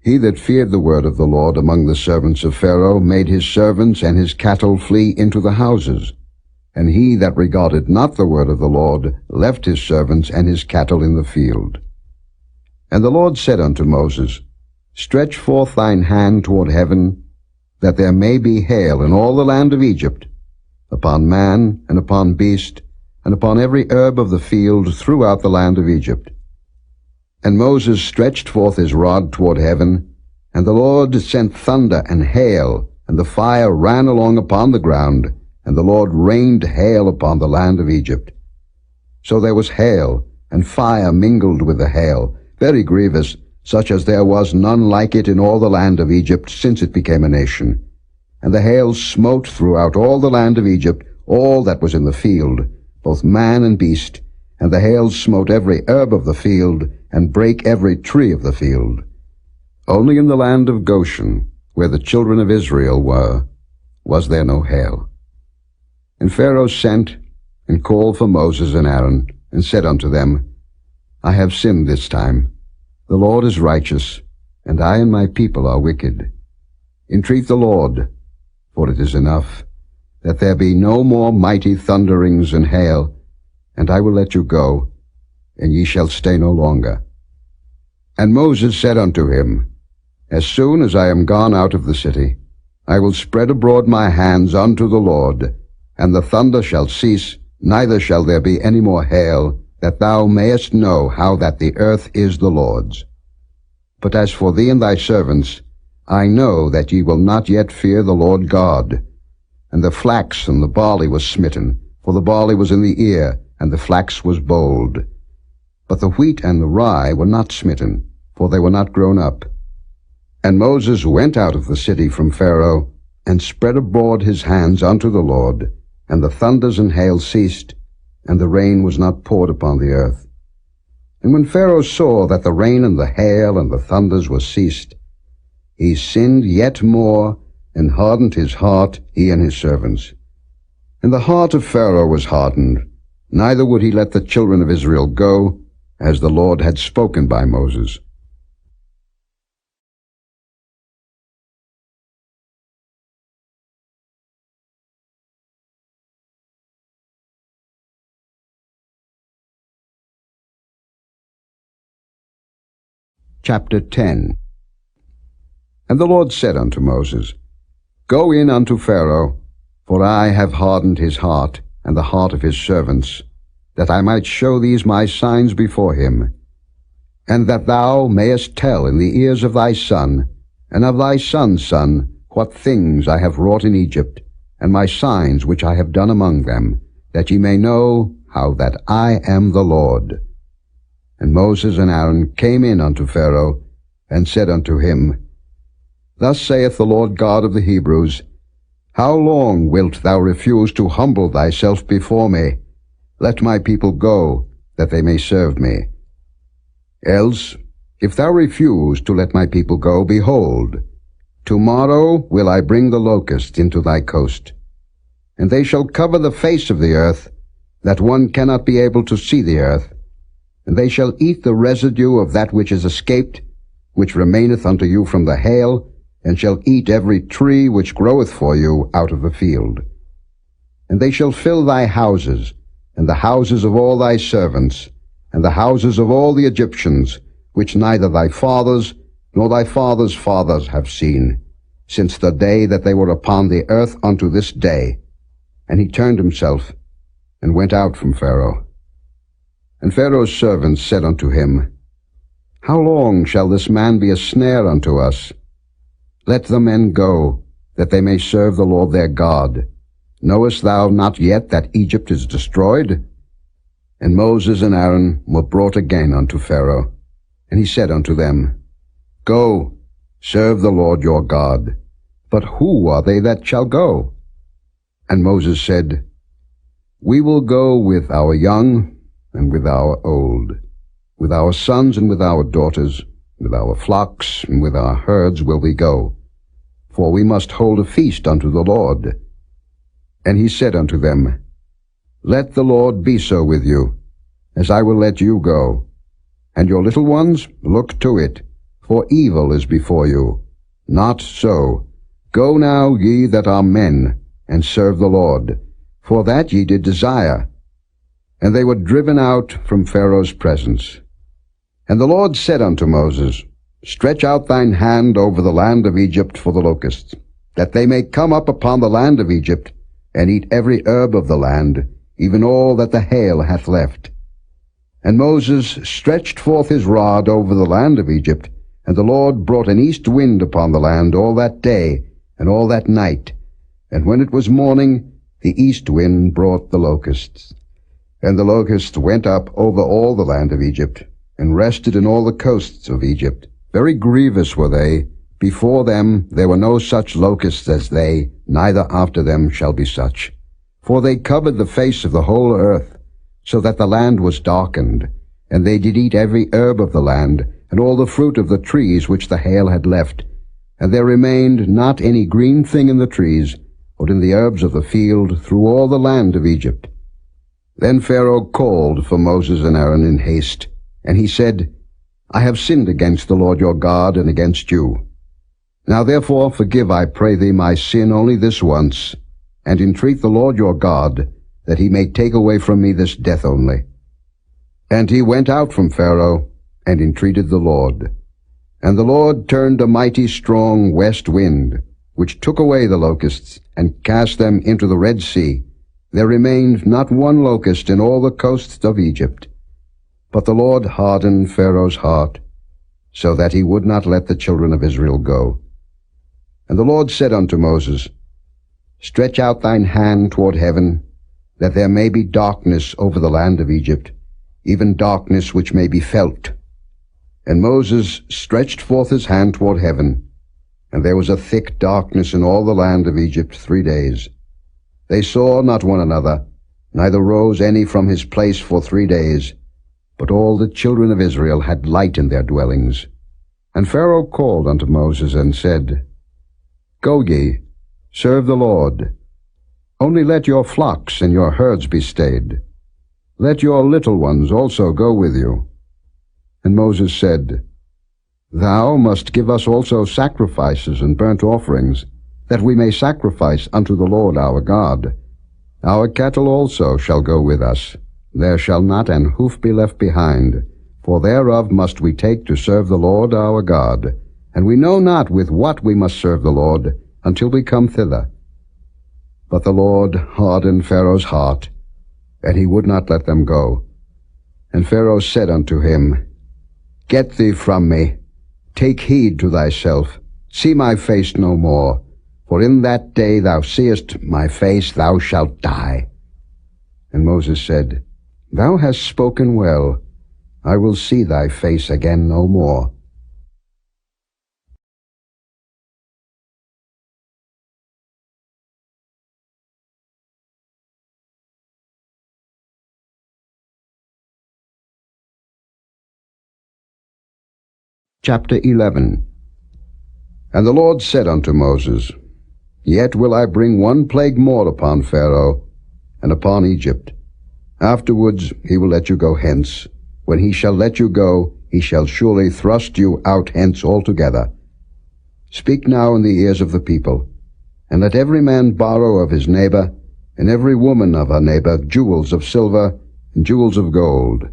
He that feared the word of the Lord among the servants of Pharaoh made his servants and his cattle flee into the houses. And he that regarded not the word of the Lord left his servants and his cattle in the field. And the Lord said unto Moses, Stretch forth thine hand toward heaven, that there may be hail in all the land of Egypt, upon man, and upon beast, and upon every herb of the field throughout the land of Egypt. And Moses stretched forth his rod toward heaven, and the Lord sent thunder and hail, and the fire ran along upon the ground, and the Lord rained hail upon the land of Egypt. So there was hail, and fire mingled with the hail, very grievous, such as there was none like it in all the land of Egypt since it became a nation. And the hail smote throughout all the land of Egypt all that was in the field, both man and beast, and the hail smote every herb of the field, and brake every tree of the field. Only in the land of Goshen, where the children of Israel were, was there no hail. And Pharaoh sent, and called for Moses and Aaron, and said unto them, I have sinned this time. The Lord is righteous, and I and my people are wicked. Entreat the Lord, for it is enough, that there be no more mighty thunderings and hail, and I will let you go, and ye shall stay no longer. And Moses said unto him, As soon as I am gone out of the city, I will spread abroad my hands unto the Lord, and the thunder shall cease, neither shall there be any more hail, that thou mayest know how that the earth is the Lord's. But as for thee and thy servants, I know that ye will not yet fear the Lord God. And the flax and the barley was smitten, for the barley was in the ear, and the flax was bold. But the wheat and the rye were not smitten, for they were not grown up. And Moses went out of the city from Pharaoh, and spread abroad his hands unto the Lord, and the thunders and hail ceased, and the rain was not poured upon the earth. And when Pharaoh saw that the rain and the hail and the thunders were ceased, he sinned yet more, and hardened his heart, he and his servants. And the heart of Pharaoh was hardened, neither would he let the children of Israel go, as the Lord had spoken by Moses. Chapter 10. And the Lord said unto Moses, Go in unto Pharaoh, for I have hardened his heart, and the heart of his servants, that I might show these my signs before him, and that thou mayest tell in the ears of thy son, and of thy son's son, what things I have wrought in Egypt, and my signs which I have done among them, that ye may know how that I am the Lord. And Moses and Aaron came in unto Pharaoh, and said unto him, Thus saith the Lord God of the Hebrews, How long wilt thou refuse to humble thyself before me? Let my people go, that they may serve me. Else, if thou refuse to let my people go, behold, tomorrow will I bring the locusts into thy coast, and they shall cover the face of the earth, that one cannot be able to see the earth. And they shall eat the residue of that which is escaped, which remaineth unto you from the hail, and shall eat every tree which groweth for you out of the field. And they shall fill thy houses, and the houses of all thy servants, and the houses of all the Egyptians, which neither thy fathers nor thy fathers' fathers have seen, since the day that they were upon the earth unto this day. And he turned himself, and went out from Pharaoh. And Pharaoh's servants said unto him, How long shall this man be a snare unto us? Let the men go, that they may serve the Lord their God. Knowest thou not yet that Egypt is destroyed? And Moses and Aaron were brought again unto Pharaoh. And he said unto them, Go, serve the Lord your God. But who are they that shall go? And Moses said, We will go with our young and with our old, with our sons and with our daughters, with our flocks and with our herds will we go, for we must hold a feast unto the Lord. And he said unto them, Let the Lord be so with you, as I will let you go. And your little ones, look to it, for evil is before you. Not so. Go now, ye that are men, and serve the Lord, for that ye did desire. And they were driven out from Pharaoh's presence. And the Lord said unto Moses, Stretch out thine hand over the land of Egypt for the locusts, that they may come up upon the land of Egypt, and eat every herb of the land, even all that the hail hath left. And Moses stretched forth his rod over the land of Egypt, and the Lord brought an east wind upon the land all that day and all that night. And when it was morning, the east wind brought the locusts. And the locusts went up over all the land of Egypt, and rested in all the coasts of Egypt. Very grievous were they. Before them there were no such locusts as they, neither after them shall be such. For they covered the face of the whole earth, so that the land was darkened. And they did eat every herb of the land, and all the fruit of the trees which the hail had left. And there remained not any green thing in the trees, or in the herbs of the field, through all the land of Egypt. Then Pharaoh called for Moses and Aaron in haste, and he said, I have sinned against the Lord your God, and against you. Now therefore forgive, I pray thee, my sin only this once, and entreat the Lord your God, that he may take away from me this death only. And he went out from Pharaoh, and entreated the Lord. And the Lord turned a mighty strong west wind, which took away the locusts, and cast them into the Red Sea. There remained not one locust in all the coasts of Egypt. But the Lord hardened Pharaoh's heart, so that he would not let the children of Israel go. And the Lord said unto Moses, Stretch out thine hand toward heaven, that there may be darkness over the land of Egypt, even darkness which may be felt. And Moses stretched forth his hand toward heaven, and there was a thick darkness in all the land of Egypt 3 days. They saw not one another, neither rose any from his place for 3 days. But all the children of Israel had light in their dwellings. And Pharaoh called unto Moses, and said, Go ye, serve the Lord. Only let your flocks and your herds be stayed. Let your little ones also go with you. And Moses said, Thou must give us also sacrifices and burnt offerings, that we may sacrifice unto the Lord our God. Our cattle also shall go with us. There shall not an hoof be left behind, for thereof must we take to serve the Lord our God. And we know not with what we must serve the Lord, until we come thither. But the Lord hardened Pharaoh's heart, and he would not let them go. And Pharaoh said unto him, Get thee from me, take heed to thyself, see my face no more, for in that day thou seest my face, thou shalt die. And Moses said, Thou hast spoken well. I will see thy face again no more. Chapter 11. And the Lord said unto Moses, Yet will I bring one plague more upon Pharaoh, and upon Egypt, Afterwards he will let you go hence. When he shall let you go, he shall surely thrust you out hence altogether. Speak now in the ears of the people, and let every man borrow of his neighbor, and every woman of her neighbor, jewels of silver and jewels of gold.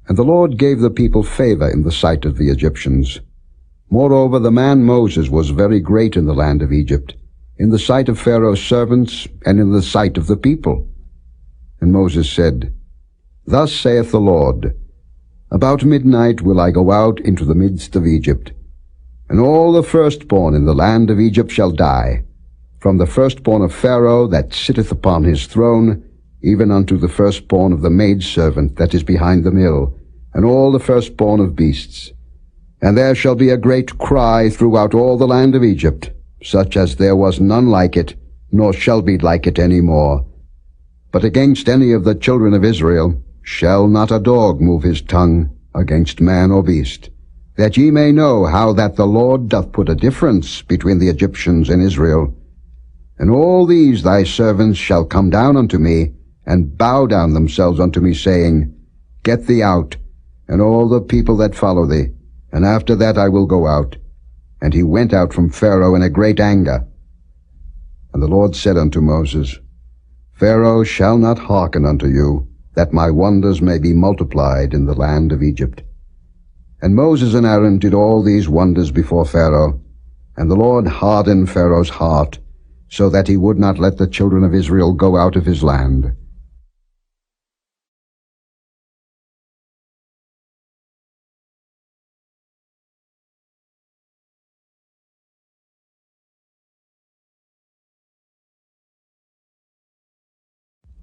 And the Lord gave the people favor in the sight of the Egyptians. Moreover, the man Moses was very great in the land of Egypt, in the sight of Pharaoh's servants, and in the sight of the people. And Moses said, Thus saith the Lord, About midnight will I go out into the midst of Egypt, and all the firstborn in the land of Egypt shall die, from the firstborn of Pharaoh that sitteth upon his throne, even unto the firstborn of the maidservant that is behind the mill, and all the firstborn of beasts. And there shall be a great cry throughout all the land of Egypt, such as there was none like it, nor shall be like it any more. But against any of the children of Israel shall not a dog move his tongue against man or beast, that ye may know how that the Lord doth put a difference between the Egyptians and Israel. And all these thy servants shall come down unto me, and bow down themselves unto me, saying, Get thee out, and all the people that follow thee, and after that I will go out. And he went out from Pharaoh in a great anger. And the Lord said unto Moses, Pharaoh shall not hearken unto you, that my wonders may be multiplied in the land of Egypt. And Moses and Aaron did all these wonders before Pharaoh, and the Lord hardened Pharaoh's heart, so that he would not let the children of Israel go out of his land.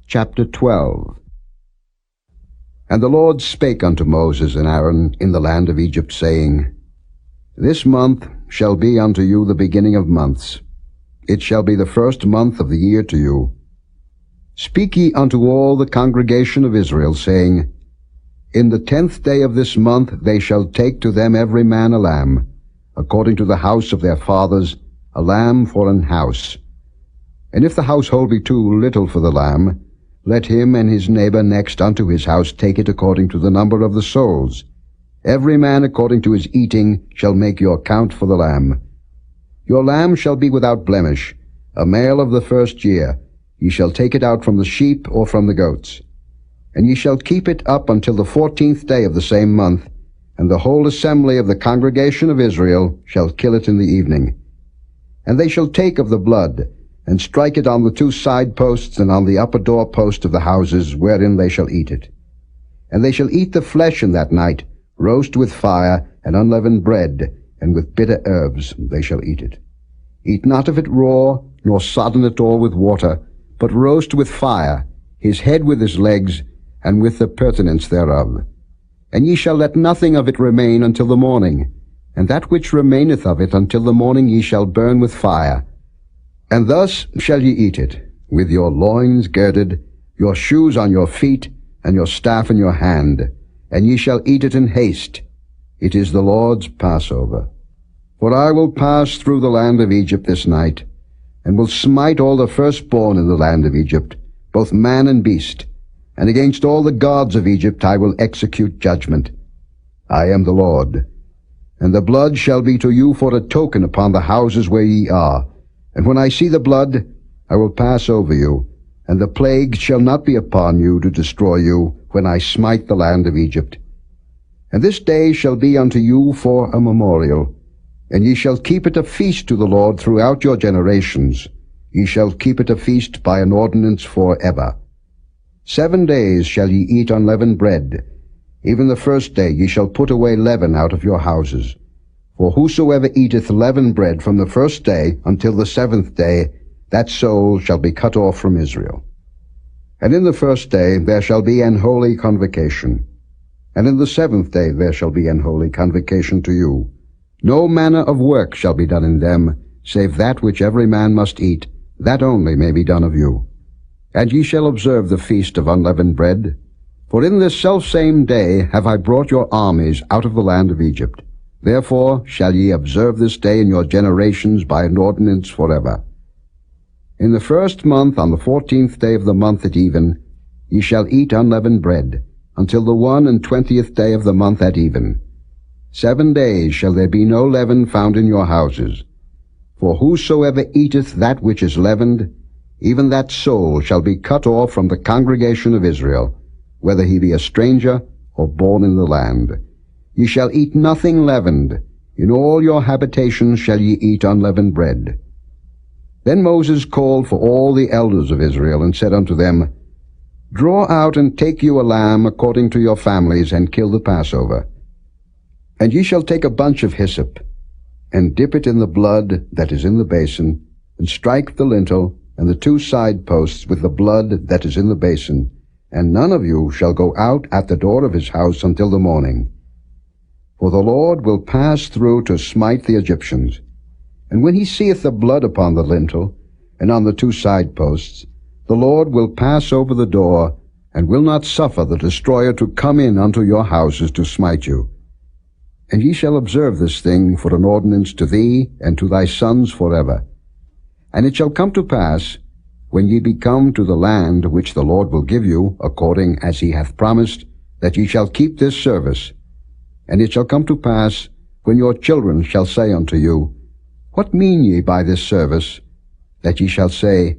Chapter 12. And the Lord spake unto Moses and Aaron in the land of Egypt, saying, This month shall be unto you the beginning of months. It shall be the first month of the year to you. Speak ye unto all the congregation of Israel, saying, In the 10th day of this month they shall take to them every man a lamb, according to the house of their fathers, a lamb for an house. And if the household be too little for the lamb, let him and his neighbor next unto his house take it according to the number of the souls. Every man according to his eating shall make your count for the lamb. Your lamb shall be without blemish, a male of the first year. Ye shall take it out from the sheep or from the goats. And ye shall keep it up until the 14th day of the same month, and the whole assembly of the congregation of Israel shall kill it in the evening. And they shall take of the blood, and strike it on the 2 side posts and on the upper door post of the houses wherein they shall eat it. And they shall eat the flesh in that night, roast with fire, and unleavened bread, and with bitter herbs they shall eat it. Eat not of it raw, nor sodden it all with water, but roast with fire, his head with his legs, and with the purtenance thereof. And ye shall let nothing of it remain until the morning, and that which remaineth of it until the morning ye shall burn with fire. And thus shall ye eat it, with your loins girded, your shoes on your feet, and your staff in your hand, and ye shall eat it in haste. It is the Lord's Passover. For I will pass through the land of Egypt this night, and will smite all the firstborn in the land of Egypt, both man and beast, and against all the gods of Egypt I will execute judgment. I am the Lord. And the blood shall be to you for a token upon the houses where ye are. And when I see the blood, I will pass over you, and the plague shall not be upon you to destroy you when I smite the land of Egypt. And this day shall be unto you for a memorial, and ye shall keep it a feast to the Lord throughout your generations. Ye shall keep it a feast by an ordinance forever. 7 days shall ye eat unleavened bread. Even the first day ye shall put away leaven out of your houses. For whosoever eateth leavened bread from the first day until the 7th day, that soul shall be cut off from Israel. And in the first day there shall be an holy convocation. And in the 7th day there shall be an holy convocation to you. No manner of work shall be done in them, save that which every man must eat, that only may be done of you. And ye shall observe the feast of unleavened bread. For in this selfsame day have I brought your armies out of the land of Egypt. Therefore shall ye observe this day in your generations by an ordinance forever. In the 1st month, on the 14th day of the month at even, ye shall eat unleavened bread, until the 21st day of the month at even. 7 days shall there be no leaven found in your houses. For whosoever eateth that which is leavened, even that soul shall be cut off from the congregation of Israel, whether he be a stranger or born in the land. Ye shall eat nothing leavened. In all your habitations shall ye eat unleavened bread. Then Moses called for all the elders of Israel, and said unto them, Draw out and take you a lamb according to your families, and kill the Passover. And ye shall take a bunch of hyssop, and dip it in the blood that is in the basin, and strike the lintel and the 2 side posts with the blood that is in the basin, and none of you shall go out at the door of his house until the morning. For the Lord will pass through to smite the Egyptians. And when he seeth the blood upon the lintel, and on the 2 side posts, the Lord will pass over the door, and will not suffer the destroyer to come in unto your houses to smite you. And ye shall observe this thing for an ordinance to thee and to thy sons forever. And it shall come to pass, when ye be come to the land which the Lord will give you, according as he hath promised, that ye shall keep this service. And it shall come to pass, when your children shall say unto you, What mean ye by this service? That ye shall say,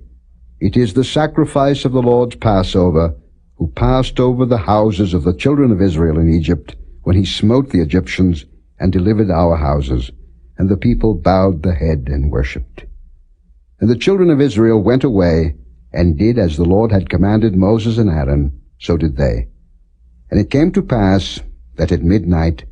It is the sacrifice of the Lord's Passover, who passed over the houses of the children of Israel in Egypt, when he smote the Egyptians, and delivered our houses. And the people bowed the head and worshipped. And the children of Israel went away, and did as the Lord had commanded Moses and Aaron, so did they. And it came to pass, that at midnight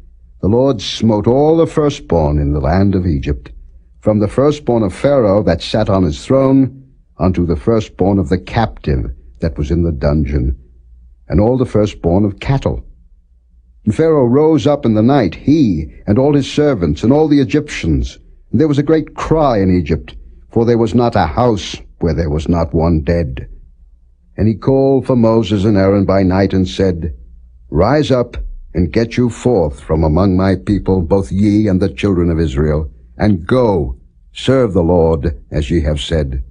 the Lord smote all the firstborn in the land of Egypt, from the firstborn of Pharaoh that sat on his throne, unto the firstborn of the captive that was in the dungeon, and all the firstborn of cattle. And Pharaoh rose up in the night, he and all his servants, and all the Egyptians. And there was a great cry in Egypt, for there was not a house where there was not one dead. And he called for Moses and Aaron by night, and said, Rise up, and get you forth from among my people, both ye and the children of Israel, and go, serve the Lord, as ye have said.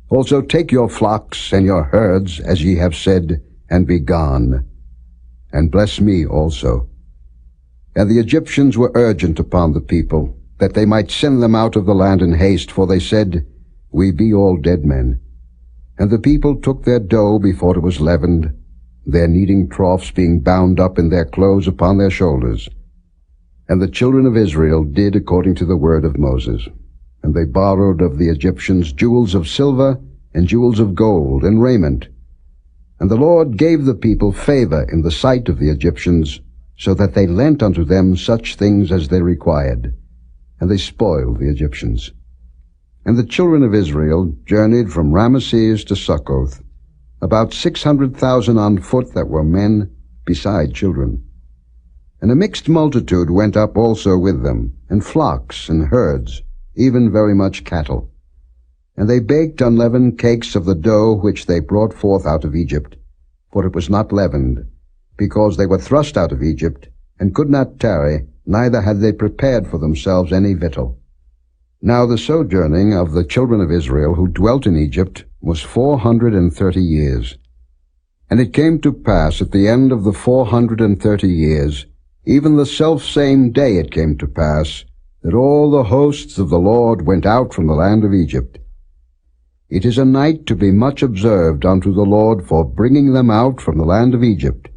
Also take your flocks and your herds, as ye have said, and be gone. And bless me also. And the Egyptians were urgent upon the people, that they might send them out of the land in haste, for they said, We be all dead men. And the people took their dough before it was leavened, their kneading troughs being bound up in their clothes upon their shoulders. And the children of Israel did according to the word of Moses. And they borrowed of the Egyptians jewels of silver, and jewels of gold, and raiment. And the Lord gave the people favor in the sight of the Egyptians, so that they lent unto them such things as they required. And they spoiled the Egyptians. And the children of Israel journeyed from Ramesses to Succoth, about 600,000 on foot that were men, beside children. And a mixed multitude went up also with them, and flocks and herds, even very much cattle. And they baked unleavened cakes of the dough which they brought forth out of Egypt, for it was not leavened, because they were thrust out of Egypt, and could not tarry, neither had they prepared for themselves any victual. Now the sojourning of the children of Israel who dwelt in Egypt was 430 years. And it came to pass at the end of the 430 years, even the selfsame day it came to pass, that all the hosts of the Lord went out from the land of Egypt. It is a night to be much observed unto the Lord for bringing them out from the land of Egypt.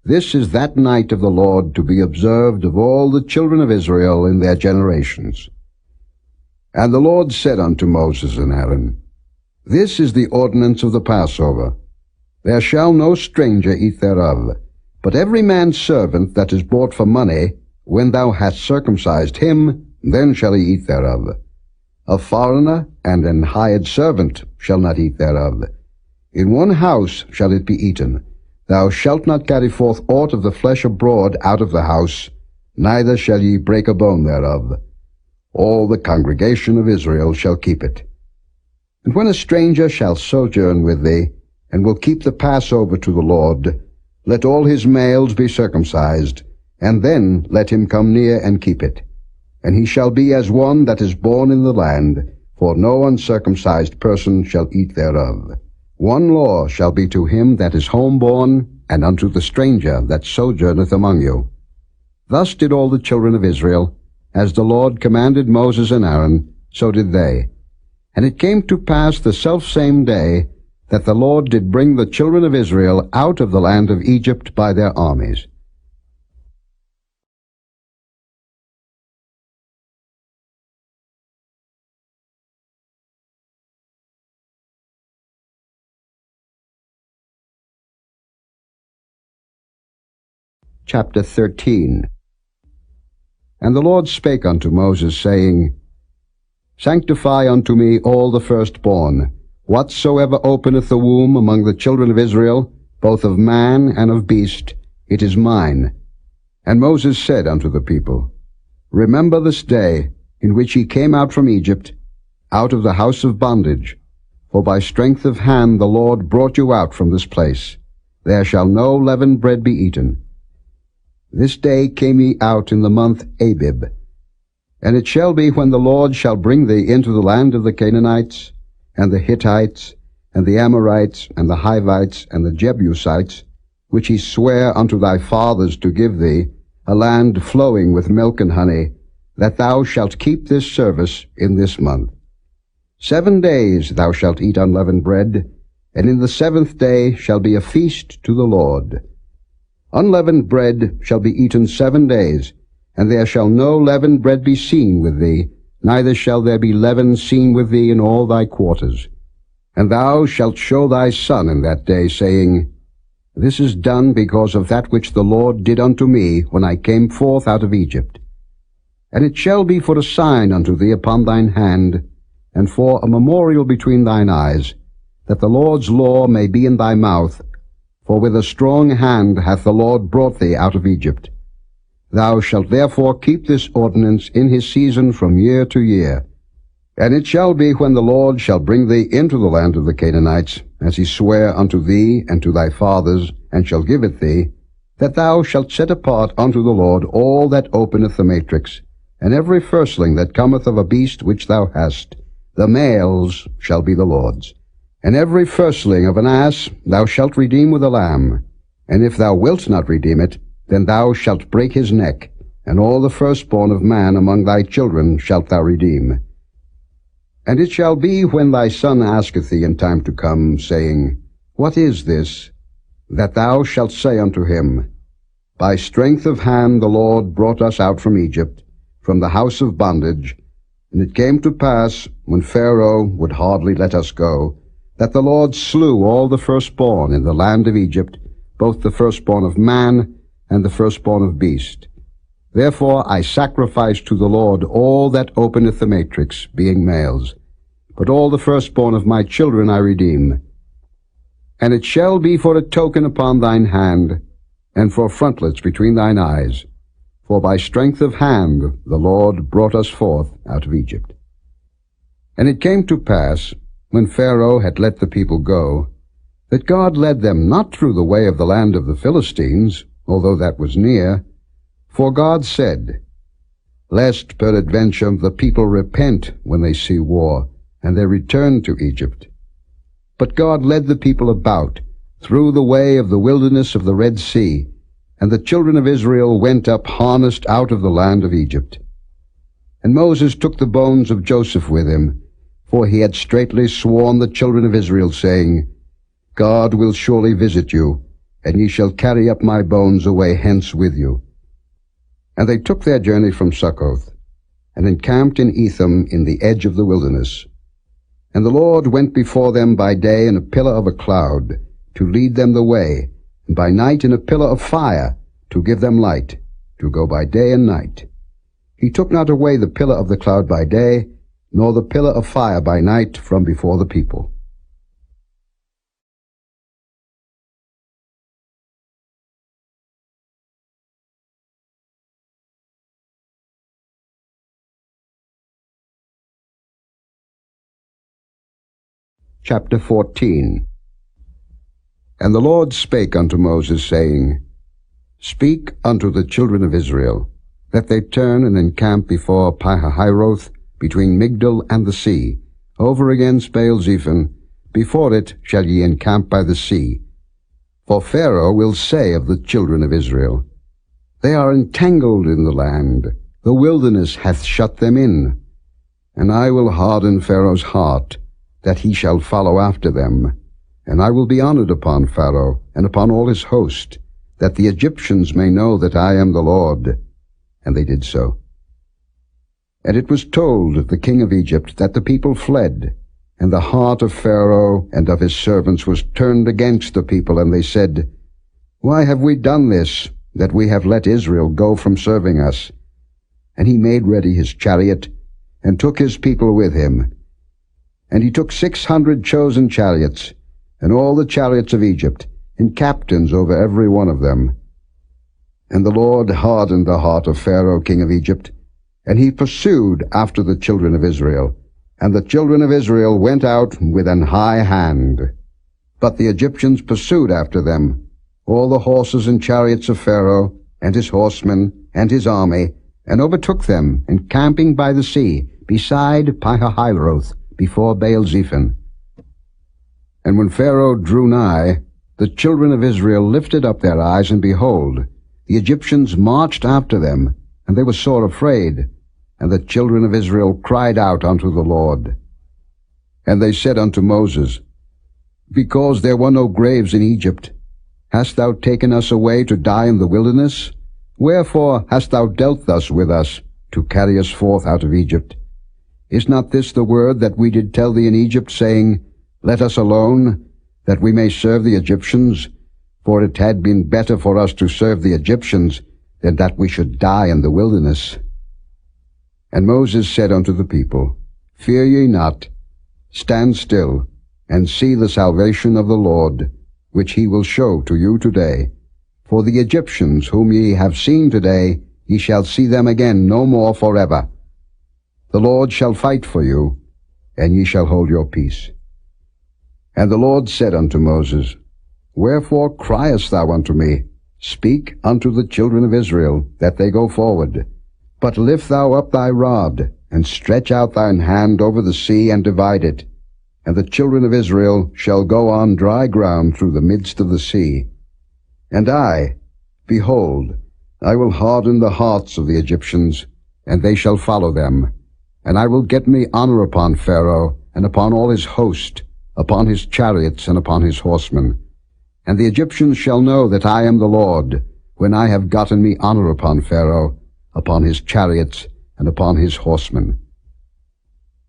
This is that night of the Lord to be observed of all the children of Israel in their generations. And the Lord said unto Moses and Aaron, This is the ordinance of the Passover. There shall no stranger eat thereof, but every man's servant that is bought for money, when thou hast circumcised him, then shall he eat thereof. A foreigner and an hired servant shall not eat thereof. In one house shall it be eaten. Thou shalt not carry forth aught of the flesh abroad out of the house, neither shall ye break a bone thereof. All the congregation of Israel shall keep it. And when a stranger shall sojourn with thee, and will keep the Passover to the Lord, let all his males be circumcised, and then let him come near and keep it. And he shall be as one that is born in the land, for no uncircumcised person shall eat thereof. One law shall be to him that is homeborn, and unto the stranger that sojourneth among you. Thus did all the children of Israel, as the Lord commanded Moses and Aaron, so did they. And it came to pass the selfsame day, that the Lord did bring the children of Israel out of the land of Egypt by their armies. Chapter 13. And the Lord spake unto Moses, saying, Sanctify unto me all the firstborn, whatsoever openeth the womb among the children of Israel, both of man and of beast, it is mine. And Moses said unto the people, Remember this day, in which ye came out from Egypt, out of the house of bondage, for by strength of hand the Lord brought you out from this place. There shall no leavened bread be eaten. This day came ye out in the month Abib. And it shall be, when the Lord shall bring thee into the land of the Canaanites, and the Hittites, and the Amorites, and the Hivites, and the Jebusites, which he sware unto thy fathers to give thee, a land flowing with milk and honey, that thou shalt keep this service in this month. 7 days thou shalt eat unleavened bread, and in the 7th day shall be a feast to the Lord. Unleavened bread shall be eaten 7 days, and there shall no leavened bread be seen with thee, neither shall there be leaven seen with thee in all thy quarters. And thou shalt show thy son in that day, saying, This is done because of that which the Lord did unto me when I came forth out of Egypt. And it shall be for a sign unto thee upon thine hand, and for a memorial between thine eyes, that the Lord's law may be in thy mouth, for with a strong hand hath the Lord brought thee out of Egypt. Thou shalt therefore keep this ordinance in his season from year to year. And it shall be, when the Lord shall bring thee into the land of the Canaanites, as he sware unto thee and to thy fathers, and shall give it thee, that thou shalt set apart unto the Lord all that openeth the matrix, and every firstling that cometh of a beast which thou hast, the males shall be the Lord's. And every firstling of an ass thou shalt redeem with a lamb. And if thou wilt not redeem it, then thou shalt break his neck, and all the firstborn of man among thy children shalt thou redeem. And it shall be, when thy son asketh thee in time to come, saying, What is this? That thou shalt say unto him, By strength of hand the Lord brought us out from Egypt, from the house of bondage. And it came to pass, when Pharaoh would hardly let us go, that the Lord slew all the firstborn in the land of Egypt, both the firstborn of man and the firstborn of beast. Therefore I sacrifice to the Lord all that openeth the matrix, being males. But all the firstborn of my children I redeem. And it shall be for a token upon thine hand, and for frontlets between thine eyes. For by strength of hand the Lord brought us forth out of Egypt. And it came to pass, when Pharaoh had let the people go, that God led them not through the way of the land of the Philistines, although that was near. For God said, Lest peradventure the people repent when they see war, and they return to Egypt. But God led the people about through the way of the wilderness of the Red Sea, and the children of Israel went up harnessed out of the land of Egypt. And Moses took the bones of Joseph with him, for he had straitly sworn the children of Israel, saying, God will surely visit you, and ye shall carry up my bones away hence with you. And they took their journey from Succoth, and encamped in Etham in the edge of the wilderness. And the Lord went before them by day in a pillar of a cloud, to lead them the way, and by night in a pillar of fire, to give them light, to go by day and night. He took not away the pillar of the cloud by day, nor the pillar of fire by night from before the people. Chapter 14. And the Lord spake unto Moses, saying, Speak unto the children of Israel, that they turn and encamp before Pihahiroth, between Migdol and the sea, over against Baal-zephon, before it shall ye encamp by the sea. For Pharaoh will say of the children of Israel, They are entangled in the land, the wilderness hath shut them in. And I will harden Pharaoh's heart, that he shall follow after them. And I will be honored upon Pharaoh, and upon all his host, that the Egyptians may know that I am the Lord. And they did so. And it was told the king of Egypt that the people fled, and the heart of Pharaoh and of his servants was turned against the people, and they said, Why have we done this, that we have let Israel go from serving us? And he made ready his chariot, and took his people with him. And he took 600 chosen chariots, and all the chariots of Egypt, and captains over every one of them. And the Lord hardened the heart of Pharaoh king of Egypt, and he pursued after the children of Israel. And the children of Israel went out with an high hand. But the Egyptians pursued after them, all the horses and chariots of Pharaoh, and his horsemen, and his army, and overtook them, encamping by the sea, beside Pihahiroth, before Baal-zephon. And when Pharaoh drew nigh, the children of Israel lifted up their eyes, and behold, the Egyptians marched after them, and they were sore afraid. And the children of Israel cried out unto the Lord. And they said unto Moses, Because there were no graves in Egypt, hast thou taken us away to die in the wilderness? Wherefore hast thou dealt thus with us, to carry us forth out of Egypt? Is not this the word that we did tell thee in Egypt, saying, Let us alone, that we may serve the Egyptians? For it had been better for us to serve the Egyptians, than that we should die in the wilderness. And Moses said unto the people, Fear ye not, stand still, and see the salvation of the Lord, which he will show to you today. For the Egyptians whom ye have seen today, ye shall see them again no more forever. The Lord shall fight for you, and ye shall hold your peace. And the Lord said unto Moses, Wherefore criest thou unto me? Speak unto the children of Israel, that they go forward. But lift thou up thy rod, and stretch out thine hand over the sea, and divide it. And the children of Israel shall go on dry ground through the midst of the sea. And I, behold, I will harden the hearts of the Egyptians, and they shall follow them. And I will get me honor upon Pharaoh, and upon all his host, upon his chariots, and upon his horsemen. And the Egyptians shall know that I am the Lord, when I have gotten me honor upon Pharaoh, upon his chariots, and upon his horsemen.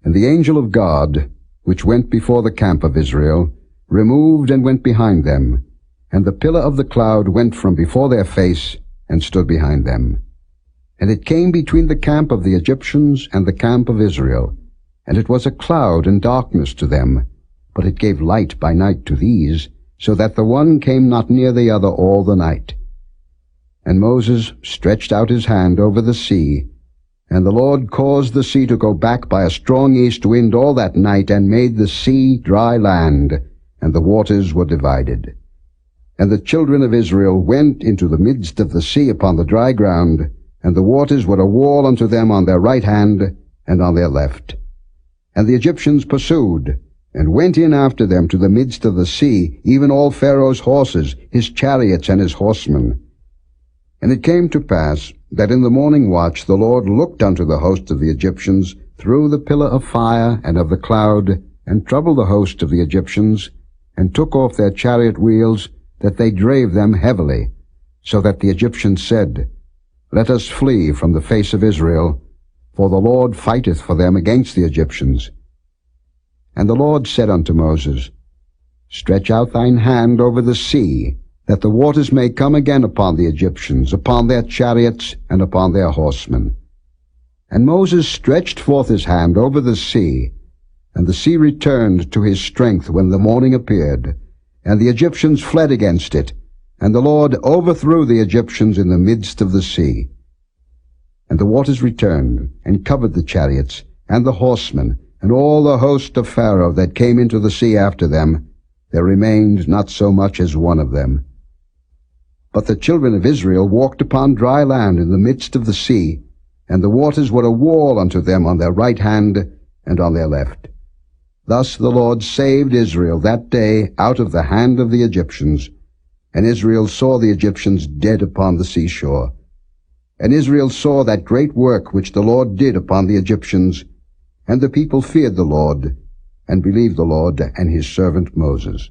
And the angel of God, which went before the camp of Israel, removed and went behind them, and the pillar of the cloud went from before their face, and stood behind them. And it came between the camp of the Egyptians and the camp of Israel, and it was a cloud and darkness to them, but it gave light by night to these, so that the one came not near the other all the night. And Moses stretched out his hand over the sea, and the Lord caused the sea to go back by a strong east wind all that night, and made the sea dry land, and the waters were divided. And the children of Israel went into the midst of the sea upon the dry ground, and the waters were a wall unto them on their right hand and on their left. And the Egyptians pursued, and went in after them to the midst of the sea, even all Pharaoh's horses, his chariots, and his horsemen. And it came to pass that in the morning watch the Lord looked unto the host of the Egyptians through the pillar of fire and of the cloud, and troubled the host of the Egyptians, and took off their chariot wheels, that they drave them heavily, so that the Egyptians said, Let us flee from the face of Israel, for the Lord fighteth for them against the Egyptians. And the Lord said unto Moses, Stretch out thine hand over the sea, that the waters may come again upon the Egyptians, upon their chariots, and upon their horsemen. And Moses stretched forth his hand over the sea, and the sea returned to his strength when the morning appeared, and the Egyptians fled against it, and the Lord overthrew the Egyptians in the midst of the sea. And the waters returned, and covered the chariots, and the horsemen, and all the host of Pharaoh that came into the sea after them. There remained not so much as one of them. But the children of Israel walked upon dry land in the midst of the sea, and the waters were a wall unto them on their right hand and on their left. Thus the Lord saved Israel that day out of the hand of the Egyptians, and Israel saw the Egyptians dead upon the seashore. And Israel saw that great work which the Lord did upon the Egyptians, and the people feared the Lord, and believed the Lord and his servant Moses.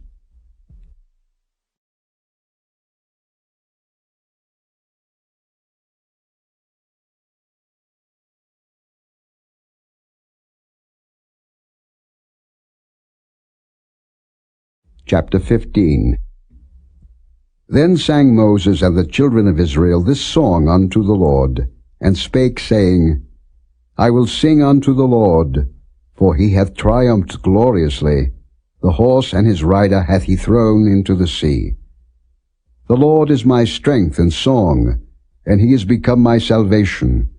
Chapter 15. Then sang Moses and the children of Israel this song unto the Lord, and spake, saying, I will sing unto the Lord, for he hath triumphed gloriously. The horse and his rider hath he thrown into the sea. The Lord is my strength and song, and he is become my salvation.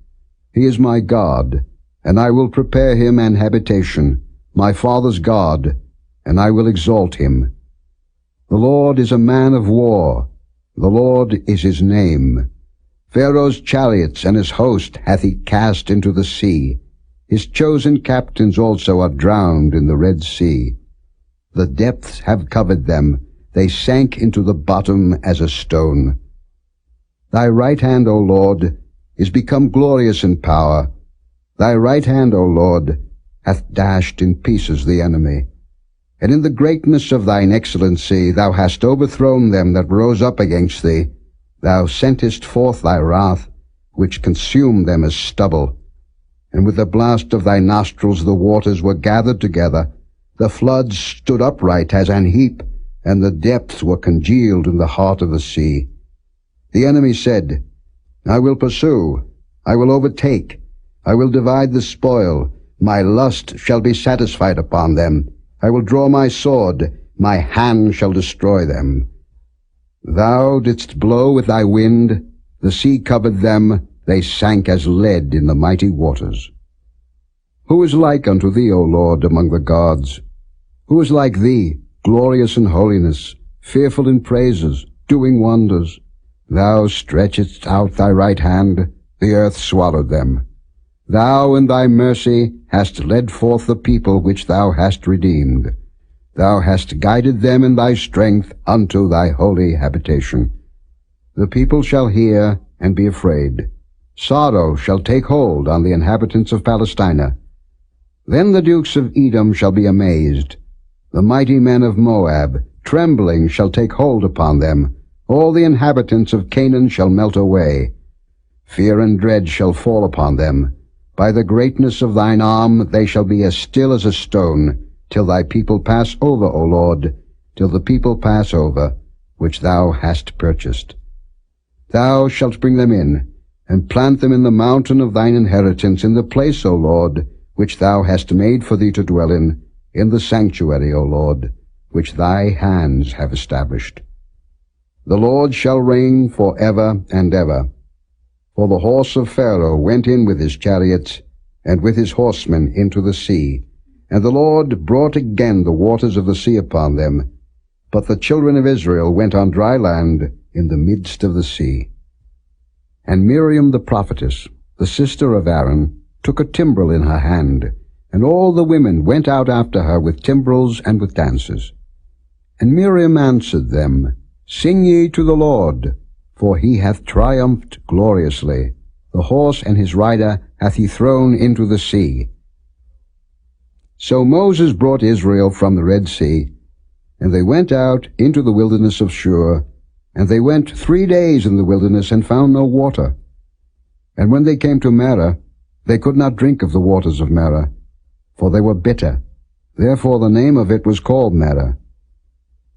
He is my God, and I will prepare him an habitation, my father's God, and I will exalt him. The Lord is a man of war. The Lord is his name. Pharaoh's chariots and his host hath he cast into the sea. His chosen captains also are drowned in the Red Sea. The depths have covered them. They sank into the bottom as a stone. Thy right hand, O Lord, is become glorious in power. Thy right hand, O Lord, hath dashed in pieces the enemy. And in the greatness of thine excellency thou hast overthrown them that rose up against thee. Thou sentest forth thy wrath, which consumed them as stubble. And with the blast of thy nostrils the waters were gathered together. The floods stood upright as an heap, and the depths were congealed in the heart of the sea. The enemy said, I will pursue, I will overtake, I will divide the spoil, my lust shall be satisfied upon them. I will draw my sword, my hand shall destroy them. Thou didst blow with thy wind, the sea covered them, they sank as lead in the mighty waters. Who is like unto thee, O Lord, among the gods? Who is like thee, glorious in holiness, fearful in praises, doing wonders? Thou stretchedst out thy right hand, the earth swallowed them. Thou in thy mercy hast led forth the people which thou hast redeemed. Thou hast guided them in thy strength unto thy holy habitation. The people shall hear and be afraid. Sorrow shall take hold on the inhabitants of Palestina. Then the dukes of Edom shall be amazed. The mighty men of Moab, trembling, shall take hold upon them. All the inhabitants of Canaan shall melt away. Fear and dread shall fall upon them. By the greatness of thine arm they shall be as still as a stone, till thy people pass over, O Lord, till the people pass over, which thou hast purchased. Thou shalt bring them in, and plant them in the mountain of thine inheritance, in the place, O Lord, which thou hast made for thee to dwell in the sanctuary, O Lord, which thy hands have established. The Lord shall reign for ever and ever. For the horse of Pharaoh went in with his chariots, and with his horsemen into the sea. And the Lord brought again the waters of the sea upon them. But the children of Israel went on dry land in the midst of the sea. And Miriam the prophetess, the sister of Aaron, took a timbrel in her hand, and all the women went out after her with timbrels and with dances. And Miriam answered them, Sing ye to the Lord, for he hath triumphed gloriously. The horse and his rider hath he thrown into the sea. So Moses brought Israel from the Red Sea, and they went out into the wilderness of Shur, and they went 3 days in the wilderness and found no water. And when they came to Marah, they could not drink of the waters of Marah, for they were bitter. Therefore the name of it was called Marah.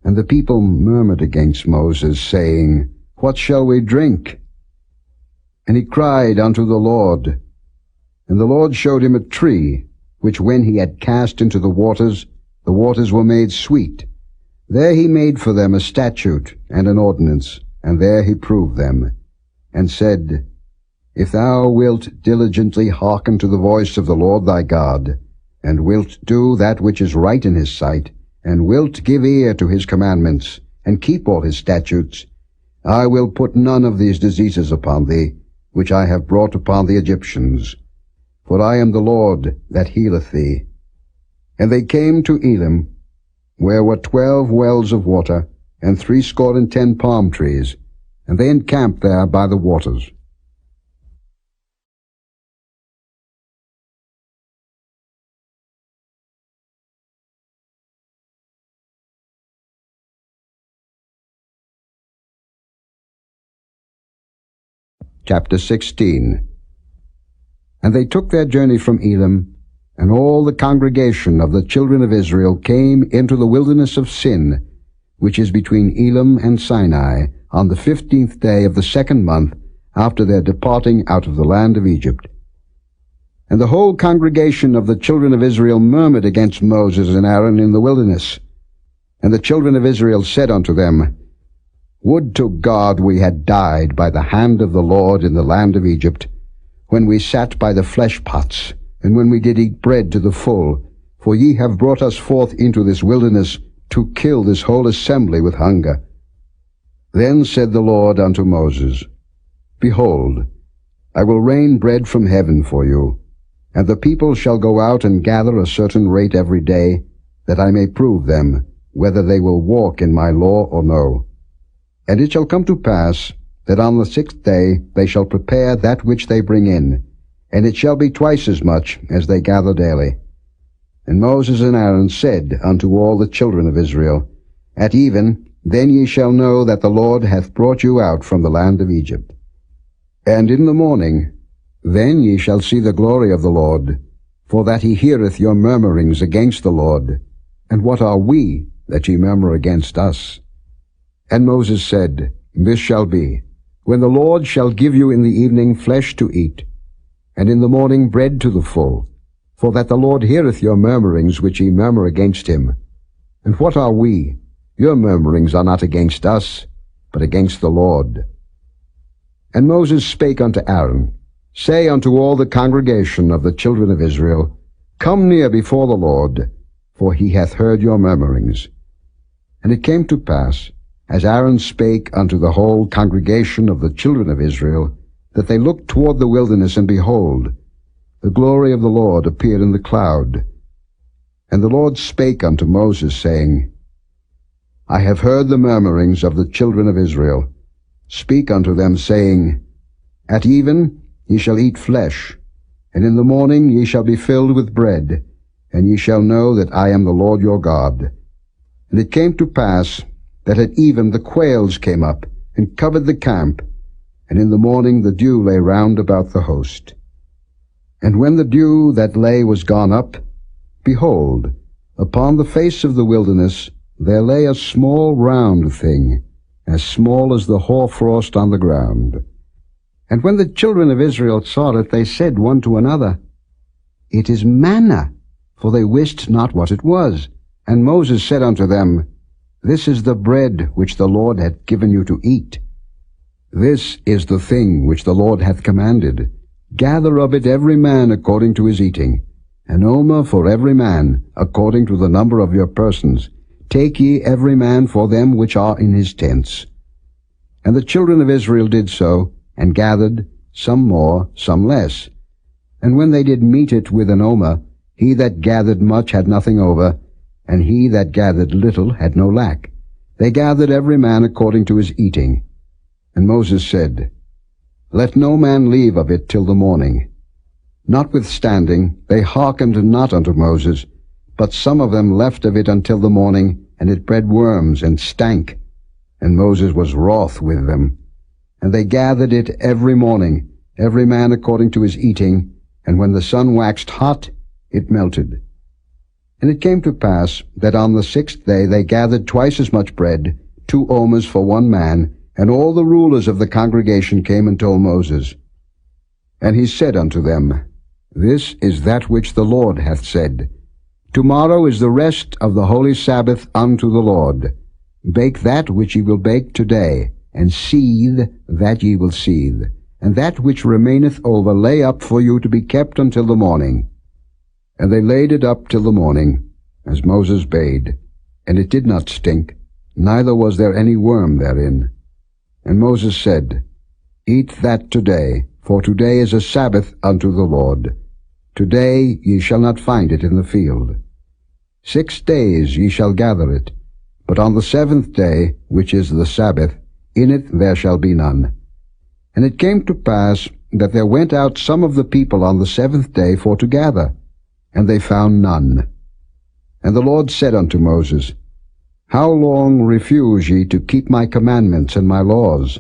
And the people murmured against Moses, saying, What shall we drink? And he cried unto the Lord. And the Lord showed him a tree, which when he had cast into the waters were made sweet. There he made for them a statute and an ordinance, and there he proved them, and said, If thou wilt diligently hearken to the voice of the Lord thy God, and wilt do that which is right in his sight, and wilt give ear to his commandments, and keep all his statutes, I will put none of these diseases upon thee, which I have brought upon the Egyptians. For I am the Lord that healeth thee. And they came to Elim, where were 12 wells of water, and 70 palm trees, and they encamped there by the waters. Chapter 16. And they took their journey from Elim, and all the congregation of the children of Israel came into the wilderness of Sin, which is between Elim and Sinai, on the 15th day of the 2nd month after their departing out of the land of Egypt. And the whole congregation of the children of Israel murmured against Moses and Aaron in the wilderness. And the children of Israel said unto them, Would to God we had died by the hand of the Lord in the land of Egypt, when we sat by the flesh pots, and when we did eat bread to the full, for ye have brought us forth into this wilderness to kill this whole assembly with hunger. Then said the Lord unto Moses, Behold, I will rain bread from heaven for you, and the people shall go out and gather a certain rate every day, that I may prove them, whether they will walk in my law or no. And it shall come to pass, that on the 6th day they shall prepare that which they bring in, and it shall be twice as much as they gather daily. And Moses and Aaron said unto all the children of Israel, At even, then ye shall know that the Lord hath brought you out from the land of Egypt. And in the morning, then ye shall see the glory of the Lord, for that he heareth your murmurings against the Lord. And what are we, that ye murmur against us? And Moses said, This shall be, when the Lord shall give you in the evening flesh to eat, and in the morning bread to the full, for that the Lord heareth your murmurings which ye murmur against him. And what are we? Your murmurings are not against us, but against the Lord. And Moses spake unto Aaron, Say unto all the congregation of the children of Israel, Come near before the Lord, for he hath heard your murmurings. And it came to pass, as Aaron spake unto the whole congregation of the children of Israel, that they looked toward the wilderness, and behold, the glory of the Lord appeared in the cloud. And the Lord spake unto Moses, saying, I have heard the murmurings of the children of Israel. Speak unto them, saying, At even ye shall eat flesh, and in the morning ye shall be filled with bread, and ye shall know that I am the Lord your God. And it came to pass, that at even the quails came up, and covered the camp, and in the morning the dew lay round about the host. And when the dew that lay was gone up, behold, upon the face of the wilderness there lay a small round thing, as small as the hoarfrost on the ground. And when the children of Israel saw it, they said one to another, It is manna, for they wist not what it was. And Moses said unto them, This is the bread which the Lord hath given you to eat. This is the thing which the Lord hath commanded. Gather of it every man according to his eating, an omer for every man, according to the number of your persons. Take ye every man for them which are in his tents. And the children of Israel did so, and gathered, some more, some less. And when they did meet it with an omer, he that gathered much had nothing over, and he that gathered little had no lack. They gathered every man according to his eating. And Moses said, Let no man leave of it till the morning. Notwithstanding, they hearkened not unto Moses, but some of them left of it until the morning, and it bred worms, and stank. And Moses was wroth with them. And they gathered it every morning, every man according to his eating, and when the sun waxed hot, it melted. And it came to pass that on the 6th day they gathered twice as much bread, 2 omers for one man, and all the rulers of the congregation came and told Moses. And he said unto them, This is that which the Lord hath said. Tomorrow is the rest of the holy Sabbath unto the Lord. Bake that which ye will bake today, and seethe that ye will seethe, and that which remaineth over lay up for you to be kept until the morning. And they laid it up till the morning, as Moses bade, and it did not stink, neither was there any worm therein. And Moses said, Eat that today, for today is a Sabbath unto the Lord. Today ye shall not find it in the field. 6 days ye shall gather it, but on the 7th day, which is the Sabbath, in it there shall be none. And it came to pass that there went out some of the people on the 7th day for to gather, and they found none. And the Lord said unto Moses, How long refuse ye to keep my commandments and my laws?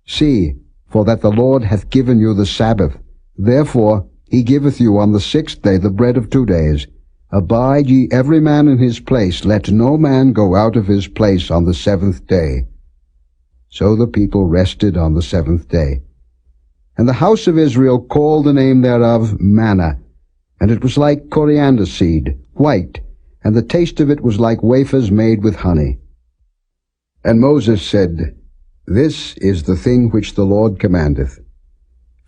See, for that the Lord hath given you the Sabbath, therefore he giveth you on the 6th day the bread of 2 days. Abide ye every man in his place, let no man go out of his place on the 7th day. So the people rested on the 7th day. And the house of Israel called the name thereof manna, and it was like coriander seed, white, and the taste of it was like wafers made with honey. And Moses said, This is the thing which the Lord commandeth.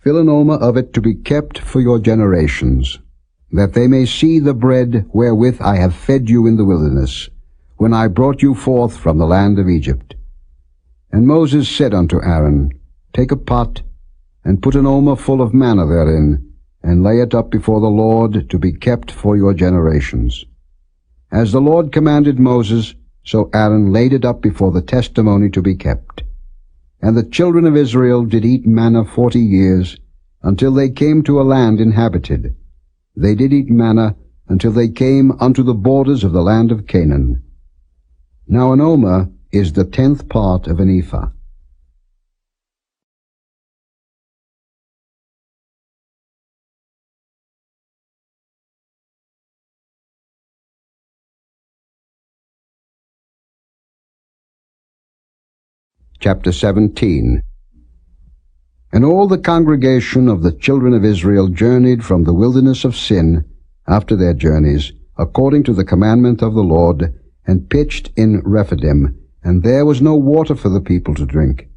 Fill an omer of it to be kept for your generations, that they may see the bread wherewith I have fed you in the wilderness, when I brought you forth from the land of Egypt. And Moses said unto Aaron, Take a pot, and put an omer full of manna therein, and lay it up before the Lord to be kept for your generations. As the Lord commanded Moses, so Aaron laid it up before the testimony to be kept. And the children of Israel did eat manna 40 years, until they came to a land inhabited. They did eat manna until they came unto the borders of the land of Canaan. Now an omer is the 10th part of an ephah. Chapter 17. And all the congregation of the children of Israel journeyed from the wilderness of Sin after their journeys, according to the commandment of the Lord, and pitched in Rephidim, and there was no water for the people to drink.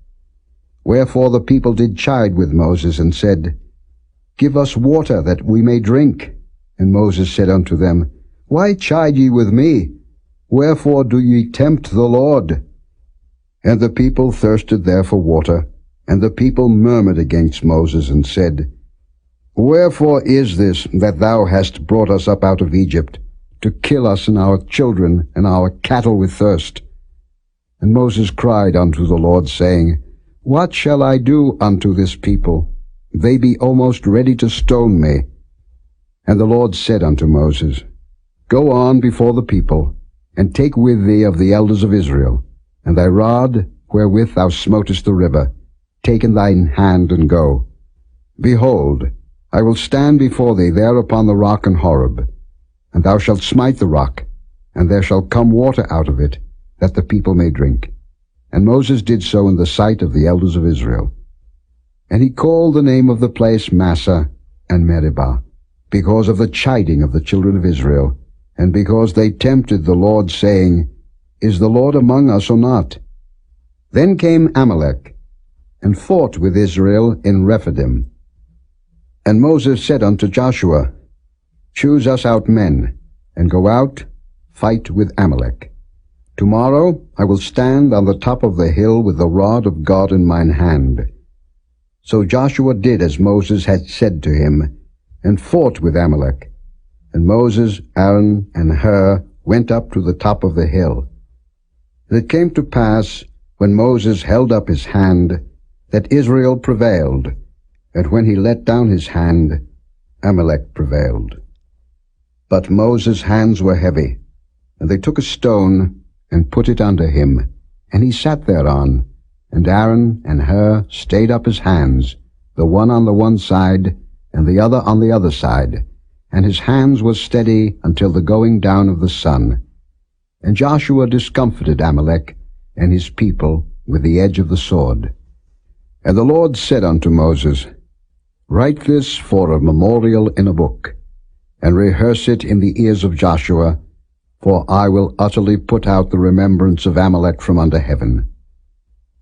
Wherefore the people did chide with Moses, and said, Give us water, that we may drink. And Moses said unto them, Why chide ye with me? Wherefore do ye tempt the Lord? And the people thirsted there for water, and the people murmured against Moses, and said, Wherefore is this that thou hast brought us up out of Egypt, to kill us and our children and our cattle with thirst? And Moses cried unto the Lord, saying, What shall I do unto this people? They be almost ready to stone me. And the Lord said unto Moses, Go on before the people, and take with thee of the elders of Israel, and thy rod wherewith thou smotest the river, take in thine hand, and go. Behold, I will stand before thee there upon the rock in Horeb, and thou shalt smite the rock, and there shall come water out of it, that the people may drink. And Moses did so in the sight of the elders of Israel. And he called the name of the place Massah and Meribah, because of the chiding of the children of Israel, and because they tempted the Lord, saying, Is the Lord among us or not? Then came Amalek, and fought with Israel in Rephidim. And Moses said unto Joshua, Choose us out men, and go out, fight with Amalek. Tomorrow I will stand on the top of the hill with the rod of God in mine hand. So Joshua did as Moses had said to him, and fought with Amalek. And Moses, Aaron, and Hur went up to the top of the hill. And it came to pass, when Moses held up his hand, that Israel prevailed, and when he let down his hand, Amalek prevailed. But Moses' hands were heavy, and they took a stone, and put it under him, and he sat thereon, and Aaron and Hur stayed up his hands, the one on the one side, and the other on the other side, and his hands were steady until the going down of the sun. And Joshua discomfited Amalek and his people with the edge of the sword. And the Lord said unto Moses, Write this for a memorial in a book, and rehearse it in the ears of Joshua, for I will utterly put out the remembrance of Amalek from under heaven.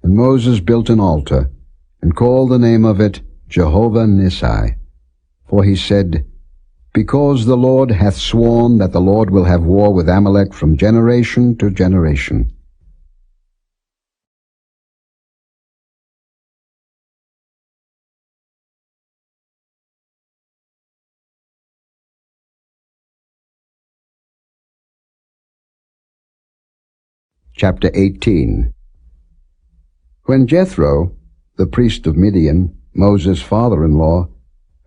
And Moses built an altar, and called the name of it Jehovah Nissi. For he said, Because the Lord hath sworn that the Lord will have war with Amalek from generation to generation. Chapter 18. When Jethro, the priest of Midian, Moses' father-in-law,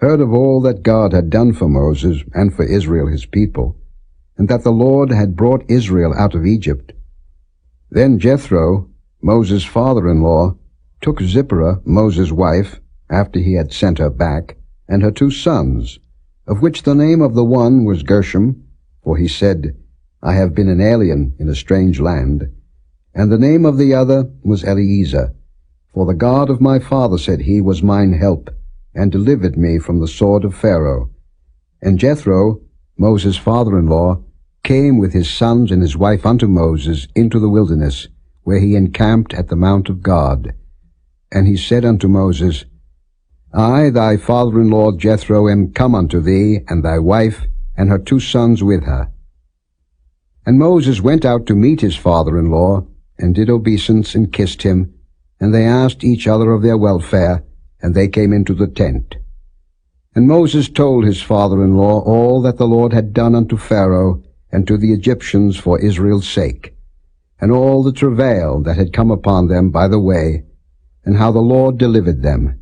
heard of all that God had done for Moses and for Israel his people, and that the Lord had brought Israel out of Egypt, then Jethro, Moses' father-in-law, took Zipporah, Moses' wife, after he had sent her back, and her 2 sons, of which the name of the one was Gershom, for he said, I have been an alien in a strange land, and the name of the other was Eliezer, for the God of my father, said he, was mine help, and delivered me from the sword of Pharaoh. And Jethro, Moses' father-in-law, came with his sons and his wife unto Moses into the wilderness, where he encamped at the mount of God. And he said unto Moses, I, thy father-in-law Jethro, am come unto thee, and thy wife, and her 2 sons with her. And Moses went out to meet his father-in-law, and did obeisance, and kissed him, and they asked each other of their welfare, and they came into the tent. And Moses told his father-in-law all that the Lord had done unto Pharaoh and to the Egyptians for Israel's sake, and all the travail that had come upon them by the way, and how the Lord delivered them.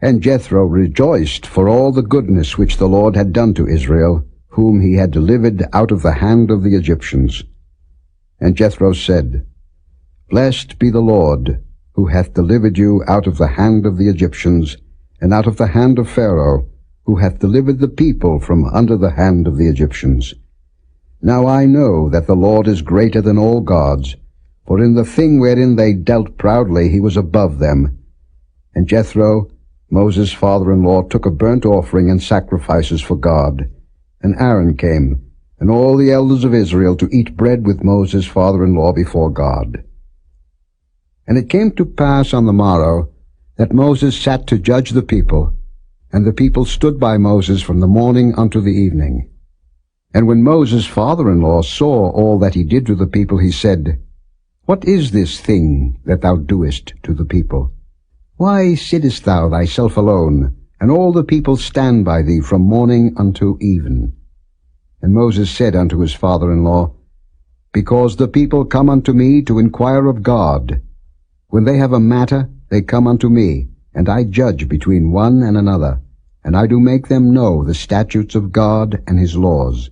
And Jethro rejoiced for all the goodness which the Lord had done to Israel, whom he had delivered out of the hand of the Egyptians. And Jethro said, Blessed be the Lord, who hath delivered you out of the hand of the Egyptians, and out of the hand of Pharaoh, who hath delivered the people from under the hand of the Egyptians. Now I know that the Lord is greater than all gods, for in the thing wherein they dealt proudly he was above them. And Jethro, Moses' father-in-law, took a burnt offering and sacrifices for God. And Aaron came, and all the elders of Israel, to eat bread with Moses' father-in-law before God. And it came to pass on the morrow that Moses sat to judge the people, and the people stood by Moses from the morning unto the evening. And when Moses' father-in-law saw all that he did to the people, he said, What is this thing that thou doest to the people? Why sittest thou thyself alone, and all the people stand by thee from morning unto even? And Moses said unto his father-in-law, Because the people come unto me to inquire of God. When they have a matter, they come unto me, and I judge between one and another, and I do make them know the statutes of God and his laws.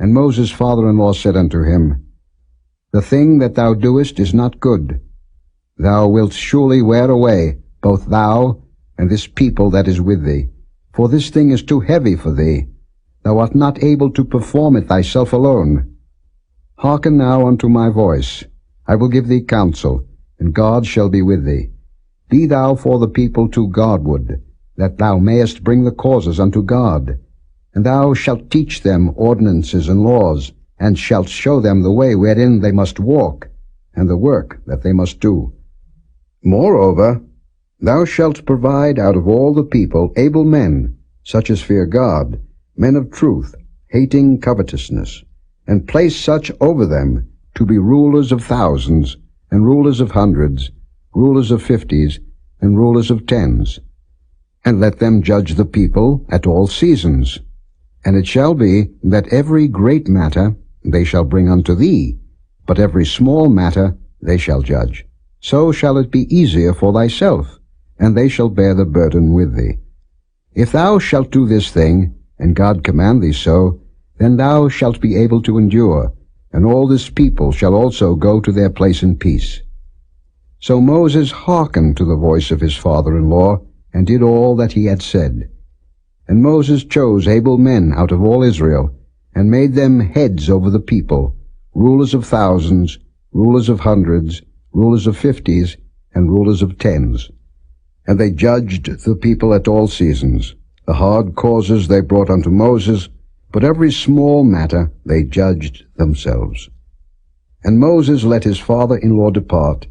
And Moses' father-in-law said unto him, The thing that thou doest is not good. Thou wilt surely wear away, both thou and this people that is with thee, for this thing is too heavy for thee. Thou art not able to perform it thyself alone. Hearken now unto my voice. I will give thee counsel, and God shall be with thee. Be thou for the people too Godward, that thou mayest bring the causes unto God. And thou shalt teach them ordinances and laws, and shalt show them the way wherein they must walk, and the work that they must do. Moreover, thou shalt provide out of all the people able men, such as fear God, men of truth, hating covetousness, and place such over them to be rulers of thousands, and rulers of hundreds, rulers of 50s, and rulers of 10s. And let them judge the people at all seasons. And it shall be that every great matter they shall bring unto thee, but every small matter they shall judge. So shall it be easier for thyself, and they shall bear the burden with thee. If thou shalt do this thing, and God command thee so, then thou shalt be able to endure, and all this people shall also go to their place in peace. So Moses hearkened to the voice of his father-in-law, and did all that he had said. And Moses chose able men out of all Israel, and made them heads over the people, rulers of thousands, rulers of hundreds, rulers of 50s, and rulers of 10s. And they judged the people at all seasons. The hard causes they brought unto Moses, but every small matter they judged themselves. And Moses let his father-in-law depart,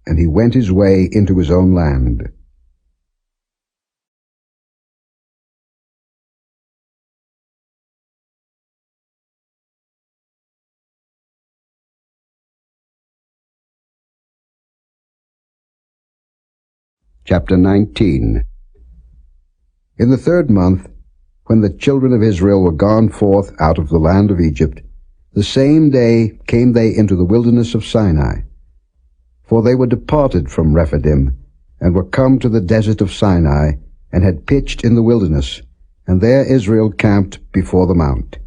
and he went his way into his own land. Chapter 19. In the 3rd month, when the children of Israel were gone forth out of the land of Egypt, The same day came they into the wilderness of Sinai. For they were departed from Rephidim, and were come to the desert of Sinai, and had pitched in the wilderness, and there Israel camped before the mount.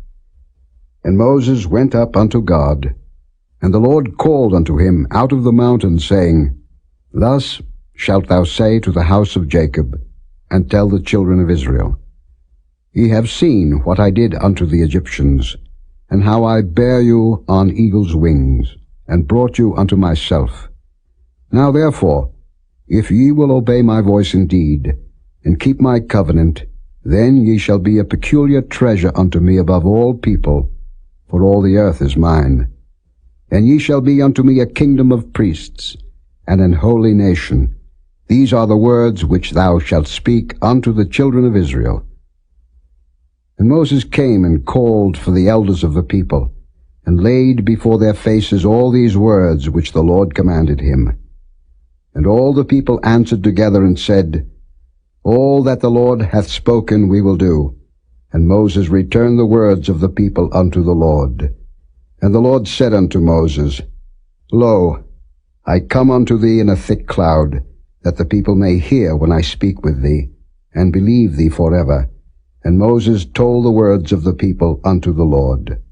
And Moses went up unto God, and the Lord called unto him out of the mountain, saying, Thus shalt thou say to the house of Jacob, and tell the children of Israel, Ye have seen what I did unto the Egyptians, and how I bare you on eagle's wings, and brought you unto myself. Now therefore, if ye will obey my voice indeed, and keep my covenant, then ye shall be a peculiar treasure unto me above all people, for all the earth is mine. And ye shall be unto me a kingdom of priests, and an holy nation. These are the words which thou shalt speak unto the children of Israel. And Moses came and called for the elders of the people, and laid before their faces all these words which the Lord commanded him. And all the people answered together and said, All that the Lord hath spoken we will do. And Moses returned the words of the people unto the Lord. And the Lord said unto Moses, Lo, I come unto thee in a thick cloud, that the people may hear when I speak with thee, and believe thee forever. And Moses told the words of the people unto the Lord.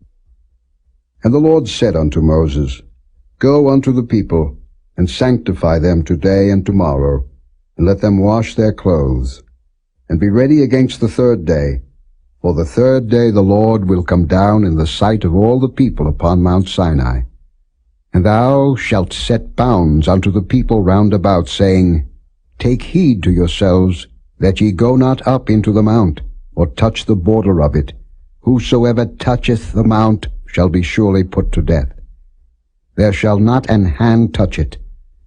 And the Lord said unto Moses, Go unto the people, and sanctify them today and tomorrow, and let them wash their clothes, and be ready against the third day. For the third day the Lord will come down in the sight of all the people upon Mount Sinai. And thou shalt set bounds unto the people round about, saying, Take heed to yourselves, that ye go not up into the mount, or touch the border of it. Whosoever toucheth the mount shall be surely put to death. There shall not an hand touch it,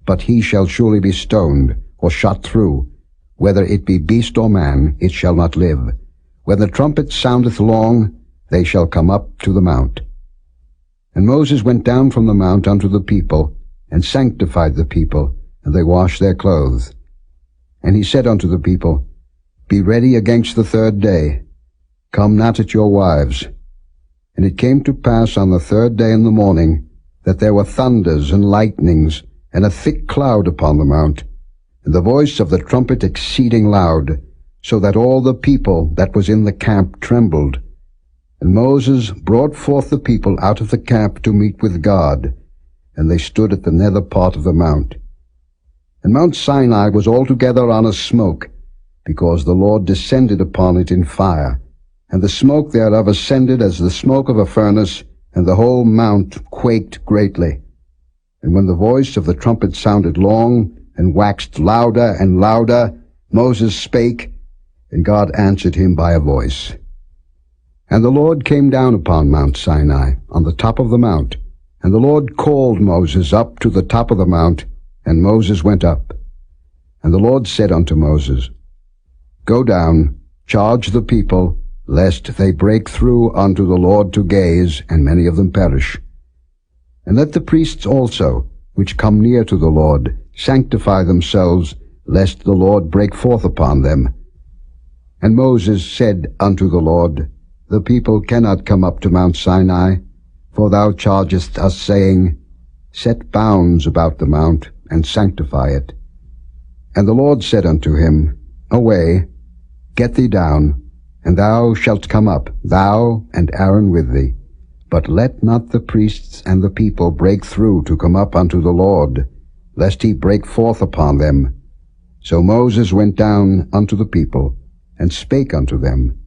but he shall surely be stoned, or shot through. Whether it be beast or man, it shall not live. When the trumpet soundeth long, they shall come up to the mount. And Moses went down from the mount unto the people, and sanctified the people, and they washed their clothes. And he said unto the people, Be ready against the third day. Come not at your wives. And it came to pass on the third day in the morning, that there were thunders and lightnings, and a thick cloud upon the mount, and the voice of the trumpet exceeding loud, so that all the people that was in the camp trembled. And Moses brought forth the people out of the camp to meet with God, and they stood at the nether part of the mount. And Mount Sinai was altogether on a smoke, because the Lord descended upon it in fire, and the smoke thereof ascended as the smoke of a furnace, and the whole mount quaked greatly. And when the voice of the trumpet sounded long, and waxed louder and louder, Moses spake, and God answered him by a voice. And the Lord came down upon Mount Sinai, on the top of the mount, and the Lord called Moses up to the top of the mount, and Moses went up. And the Lord said unto Moses, Go down, charge the people, lest they break through unto the Lord to gaze, and many of them perish. And let the priests also, which come near to the Lord, sanctify themselves, lest the Lord break forth upon them. And Moses said unto the Lord, The people cannot come up to Mount Sinai, for thou chargest us, saying, Set bounds about the mount, and sanctify it. And the Lord said unto him, Away, get thee down, and thou shalt come up, thou and Aaron with thee. But let not the priests and the people break through to come up unto the Lord, lest he break forth upon them. So Moses went down unto the people, and spake unto them.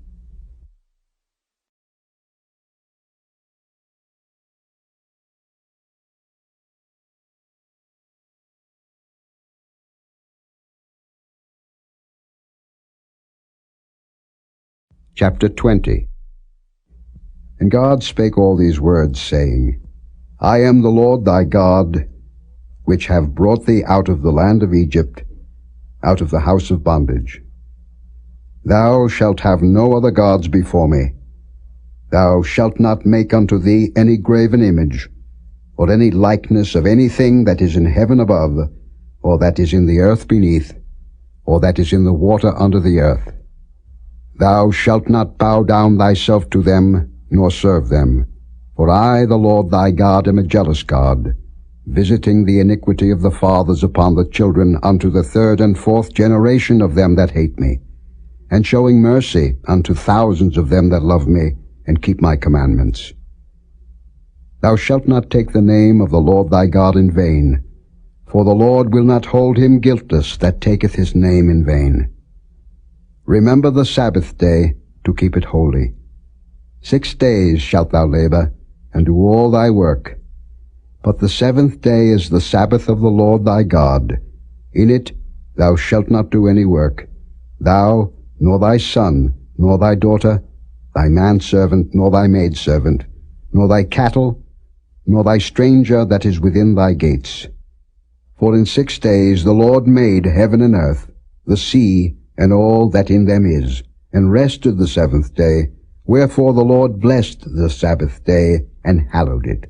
Chapter 20. And God spake all these words, saying, I am the Lord thy God, which have brought thee out of the land of Egypt, out of the house of bondage. Thou shalt have no other gods before me. Thou shalt not make unto thee any graven image, or any likeness of anything that is in heaven above, or that is in the earth beneath, or that is in the water under the earth. Thou shalt not bow down thyself to them, nor serve them. For I, the Lord thy God, am a jealous God, visiting the iniquity of the fathers upon the children unto the third and fourth generation of them that hate me, and showing mercy unto thousands of them that love me, and keep my commandments. Thou shalt not take the name of the Lord thy God in vain, for the Lord will not hold him guiltless that taketh his name in vain. Remember the Sabbath day to keep it holy. 6 days shalt thou labor, and do all thy work. But the 7th day is the Sabbath of the Lord thy God. In it thou shalt not do any work, thou, nor thy son, nor thy daughter, thy manservant, nor thy maidservant, nor thy cattle, nor thy stranger that is within thy gates. For in 6 days the Lord made heaven and earth, the sea, and all that in them is, and rested the 7th day. Wherefore the Lord blessed the Sabbath day, and hallowed it.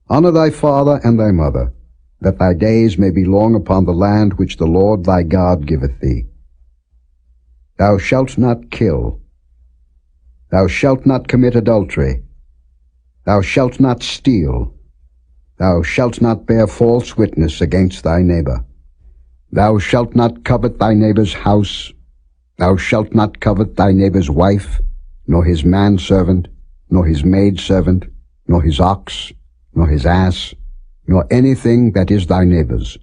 Honor thy father and thy mother, that thy days may be long upon the land which the Lord thy God giveth thee. Thou shalt not kill. Thou shalt not commit adultery. Thou shalt not steal. Thou shalt not bear false witness against thy neighbor. Thou shalt not covet thy neighbor's house. Thou shalt not covet thy neighbor's wife, nor his manservant, nor his maidservant, nor his ox, nor his ass, nor anything that is thy neighbor's.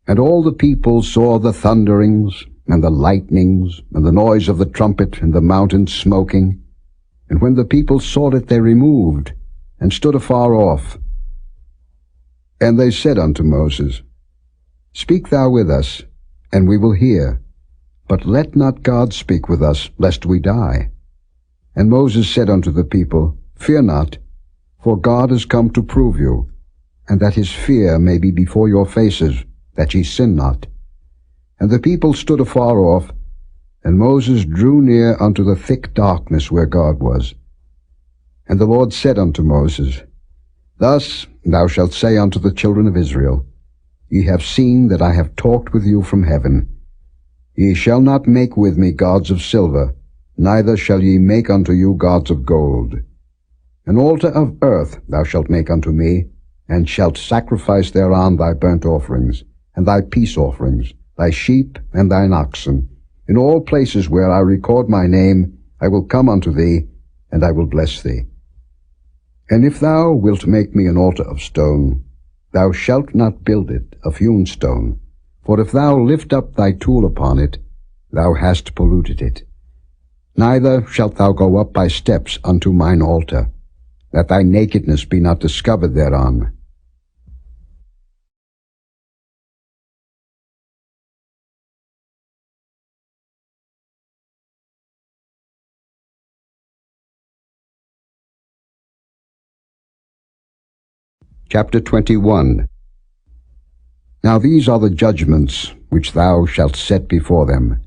And all the people saw the thunderings, and the lightnings, and the noise of the trumpet, and the mountain smoking. And when the people saw it, they removed, and stood afar off. And they said unto Moses, Speak thou with us, and we will hear. But let not God speak with us, lest we die. And Moses said unto the people, Fear not, for God is come to prove you, and that his fear may be before your faces, that ye sin not. And the people stood afar off, and Moses drew near unto the thick darkness where God was. And the Lord said unto Moses, Thus thou shalt say unto the children of Israel, Ye have seen that I have talked with you from heaven. Ye shall not make with me gods of silver, neither shall ye make unto you gods of gold. An altar of earth thou shalt make unto me, and shalt sacrifice thereon thy burnt offerings, and thy peace offerings, thy sheep and thine oxen. In all places where I record my name, I will come unto thee, and I will bless thee. And if thou wilt make me an altar of stone, thou shalt not build it of hewn stone, for if thou lift up thy tool upon it, thou hast polluted it. Neither shalt thou go up by steps unto mine altar, that thy nakedness be not discovered thereon. Chapter 21. Now these are the judgments which thou shalt set before them.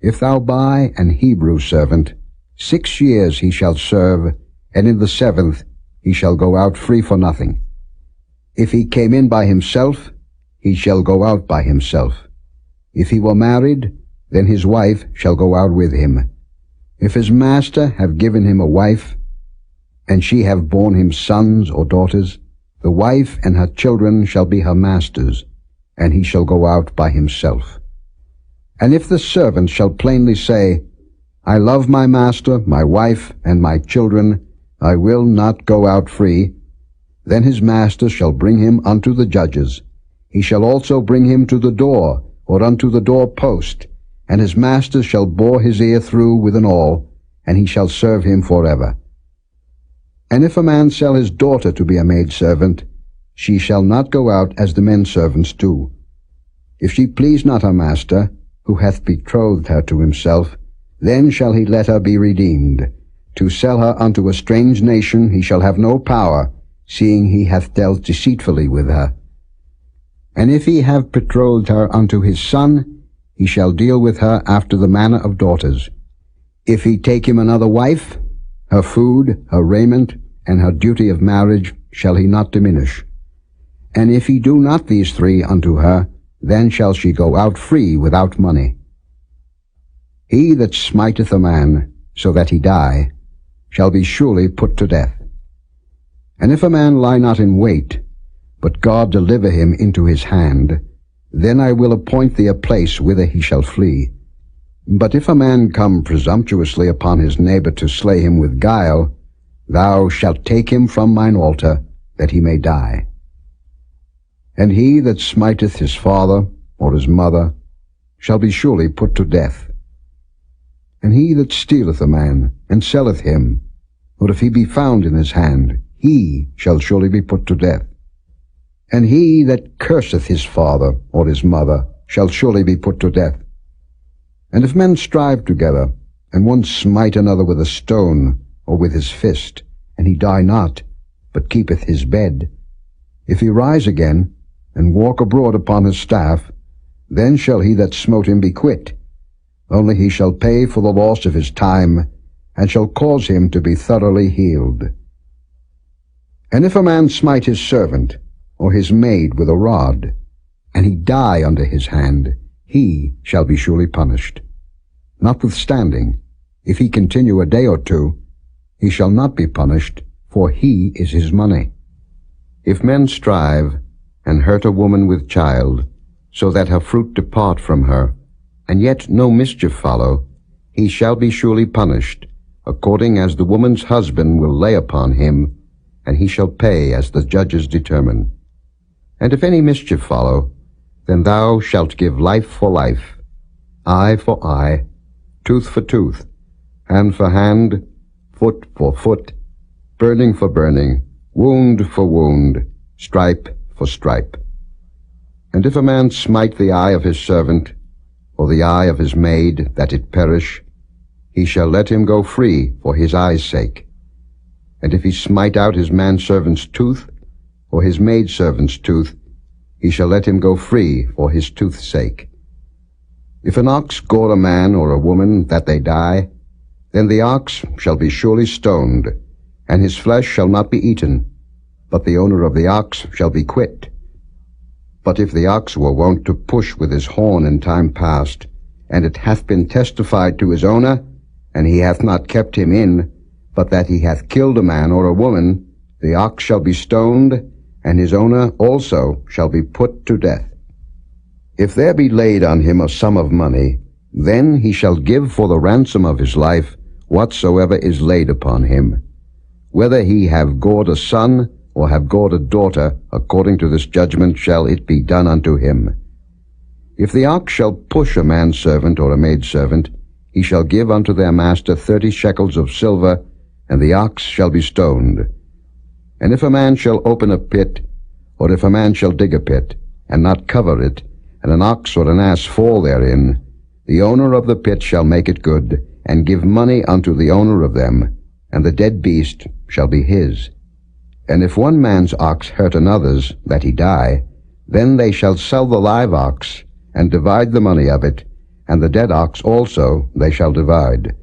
If thou buy an Hebrew servant, 6 years he shall serve, and in the 7th he shall go out free for nothing. If he came in by himself, he shall go out by himself. If he were married, then his wife shall go out with him. If his master have given him a wife, and she have borne him sons or daughters, the wife and her children shall be her master's, and he shall go out by himself. And if the servant shall plainly say, I love my master, my wife, and my children, I will not go out free, then his master shall bring him unto the judges. He shall also bring him to the door, or unto the door post, and his master shall bore his ear through with an awl, and he shall serve him forever. And if a man sell his daughter to be a maidservant, she shall not go out as the men servants do. If she please not her master, who hath betrothed her to himself, then shall he let her be redeemed. To sell her unto a strange nation he shall have no power, seeing he hath dealt deceitfully with her. And if he have betrothed her unto his son, he shall deal with her after the manner of daughters. If he take him another wife, her food, her raiment, and her duty of marriage shall he not diminish. And if he do not these 3 unto her, then shall she go out free without money. He that smiteth a man, so that he die, shall be surely put to death. And if a man lie not in wait, but God deliver him into his hand, then I will appoint thee a place whither he shall flee. But if a man come presumptuously upon his neighbor to slay him with guile, thou shalt take him from mine altar, that he may die. And he that smiteth his father or his mother shall be surely put to death. And he that stealeth a man, and selleth him, or if he be found in his hand, he shall surely be put to death. And he that curseth his father or his mother shall surely be put to death. And if men strive together, and one smite another with a stone, or with his fist, and he die not, but keepeth his bed, if he rise again, and walk abroad upon his staff, then shall he that smote him be quit. Only he shall pay for the loss of his time, and shall cause him to be thoroughly healed. And if a man smite his servant, or his maid with a rod, and he die under his hand, he shall be surely punished. Notwithstanding, if he continue a day or two, he shall not be punished, for he is his money. If men strive, and hurt a woman with child, so that her fruit depart from her, and yet no mischief follow, he shall be surely punished, according as the woman's husband will lay upon him, and he shall pay as the judges determine. And if any mischief follow, then thou shalt give life for life, eye for eye, tooth for tooth, hand for hand, foot for foot, burning for burning, wound for wound, stripe for stripe. And if a man smite the eye of his servant, or the eye of his maid, that it perish, he shall let him go free for his eye's sake. And if he smite out his manservant's tooth, or his maidservant's tooth, he shall let him go free for his tooth's sake. If an ox gore a man or a woman, that they die, then the ox shall be surely stoned, and his flesh shall not be eaten, but the owner of the ox shall be quit. But if the ox were wont to push with his horn in time past, and it hath been testified to his owner, and he hath not kept him in, but that he hath killed a man or a woman, the ox shall be stoned, and his owner also shall be put to death. If there be laid on him a sum of money, then he shall give for the ransom of his life whatsoever is laid upon him. Whether he have gored a son, or have gored a daughter, according to this judgment shall it be done unto him. If the ox shall push a manservant or a maidservant, he shall give unto their master 30 shekels of silver, and the ox shall be stoned. And if a man shall open a pit, or if a man shall dig a pit, and not cover it, and an ox or an ass fall therein, the owner of the pit shall make it good, and give money unto the owner of them, and the dead beast shall be his. And if one man's ox hurt another's, that he die, then they shall sell the live ox, and divide the money of it, and the dead ox also they shall divide.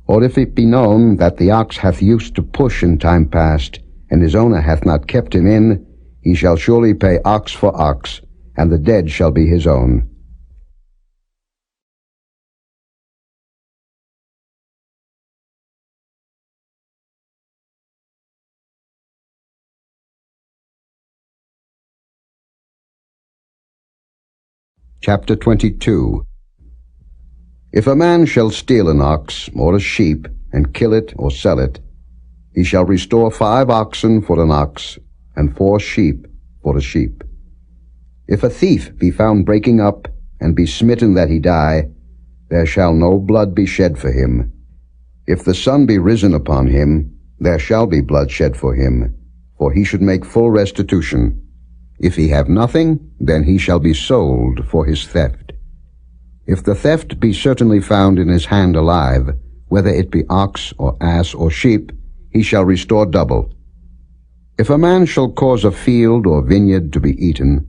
Or if it be known that the ox hath used to push in time past, and his owner hath not kept him in, he shall surely pay ox for ox, and the dead shall be his own. Chapter 22. If a man shall steal an ox or a sheep, and kill it or sell it, he shall restore 5 oxen for an ox, and 4 sheep for a sheep. If a thief be found breaking up, and be smitten that he die, there shall no blood be shed for him. If the sun be risen upon him, there shall be blood shed for him, for he should make full restitution. If he have nothing, then he shall be sold for his theft. If the theft be certainly found in his hand alive, whether it be ox or ass or sheep, he shall restore double. If a man shall cause a field or vineyard to be eaten,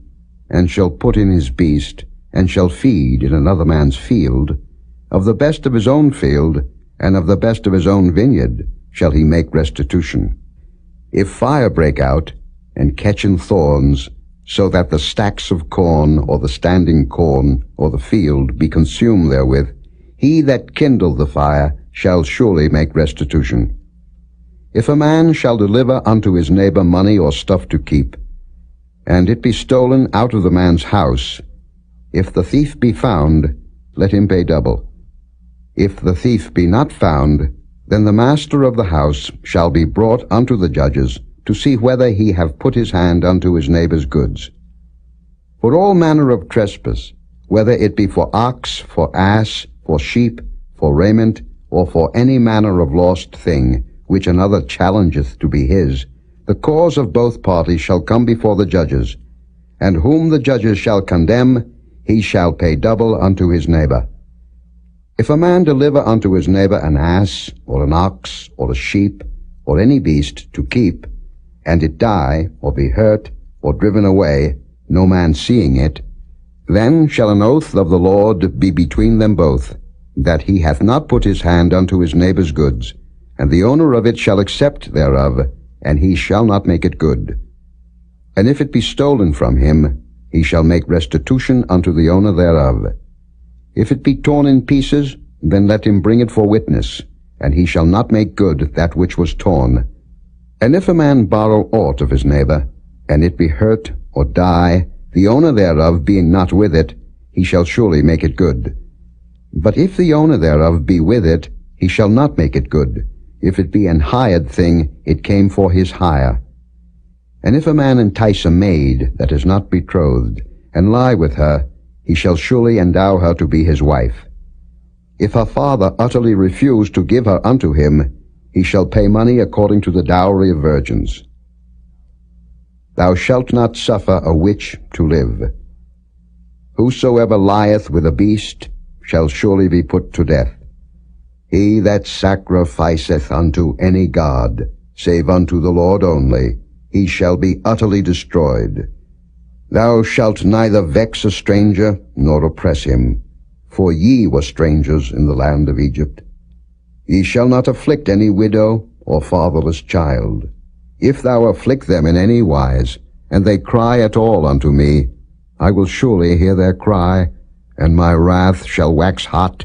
and shall put in his beast, and shall feed in another man's field, of the best of his own field, and of the best of his own vineyard, shall he make restitution. If fire break out, and catch in thorns, so that the stacks of corn, or the standing corn, or the field be consumed therewith, he that kindled the fire shall surely make restitution. If a man shall deliver unto his neighbor money or stuff to keep, and it be stolen out of the man's house, if the thief be found, let him pay double. If the thief be not found, then the master of the house shall be brought unto the judges, to see whether he have put his hand unto his neighbor's goods. For all manner of trespass, whether it be for ox, for ass, for sheep, for raiment, or for any manner of lost thing, which another challengeth to be his, the cause of both parties shall come before the judges, and whom the judges shall condemn, he shall pay double unto his neighbor. If a man deliver unto his neighbor an ass, or an ox, or a sheep, or any beast to keep, and it die, or be hurt, or driven away, no man seeing it, then shall an oath of the Lord be between them both, that he hath not put his hand unto his neighbor's goods, and the owner of it shall accept thereof, and he shall not make it good. And if it be stolen from him, he shall make restitution unto the owner thereof. If it be torn in pieces, then let him bring it for witness, and he shall not make good that which was torn. And if a man borrow aught of his neighbor, and it be hurt or die, the owner thereof being not with it, he shall surely make it good. But if the owner thereof be with it, he shall not make it good. If it be an hired thing, it came for his hire. And if a man entice a maid that is not betrothed, and lie with her, he shall surely endow her to be his wife. If her father utterly refuse to give her unto him, he shall pay money according to the dowry of virgins. Thou shalt not suffer a witch to live. Whosoever lieth with a beast shall surely be put to death. He that sacrificeth unto any god, save unto the Lord only, he shall be utterly destroyed. Thou shalt neither vex a stranger, nor oppress him, for ye were strangers in the land of Egypt. Ye shall not afflict any widow or fatherless child. If thou afflict them in any wise, and they cry at all unto me, I will surely hear their cry, and my wrath shall wax hot,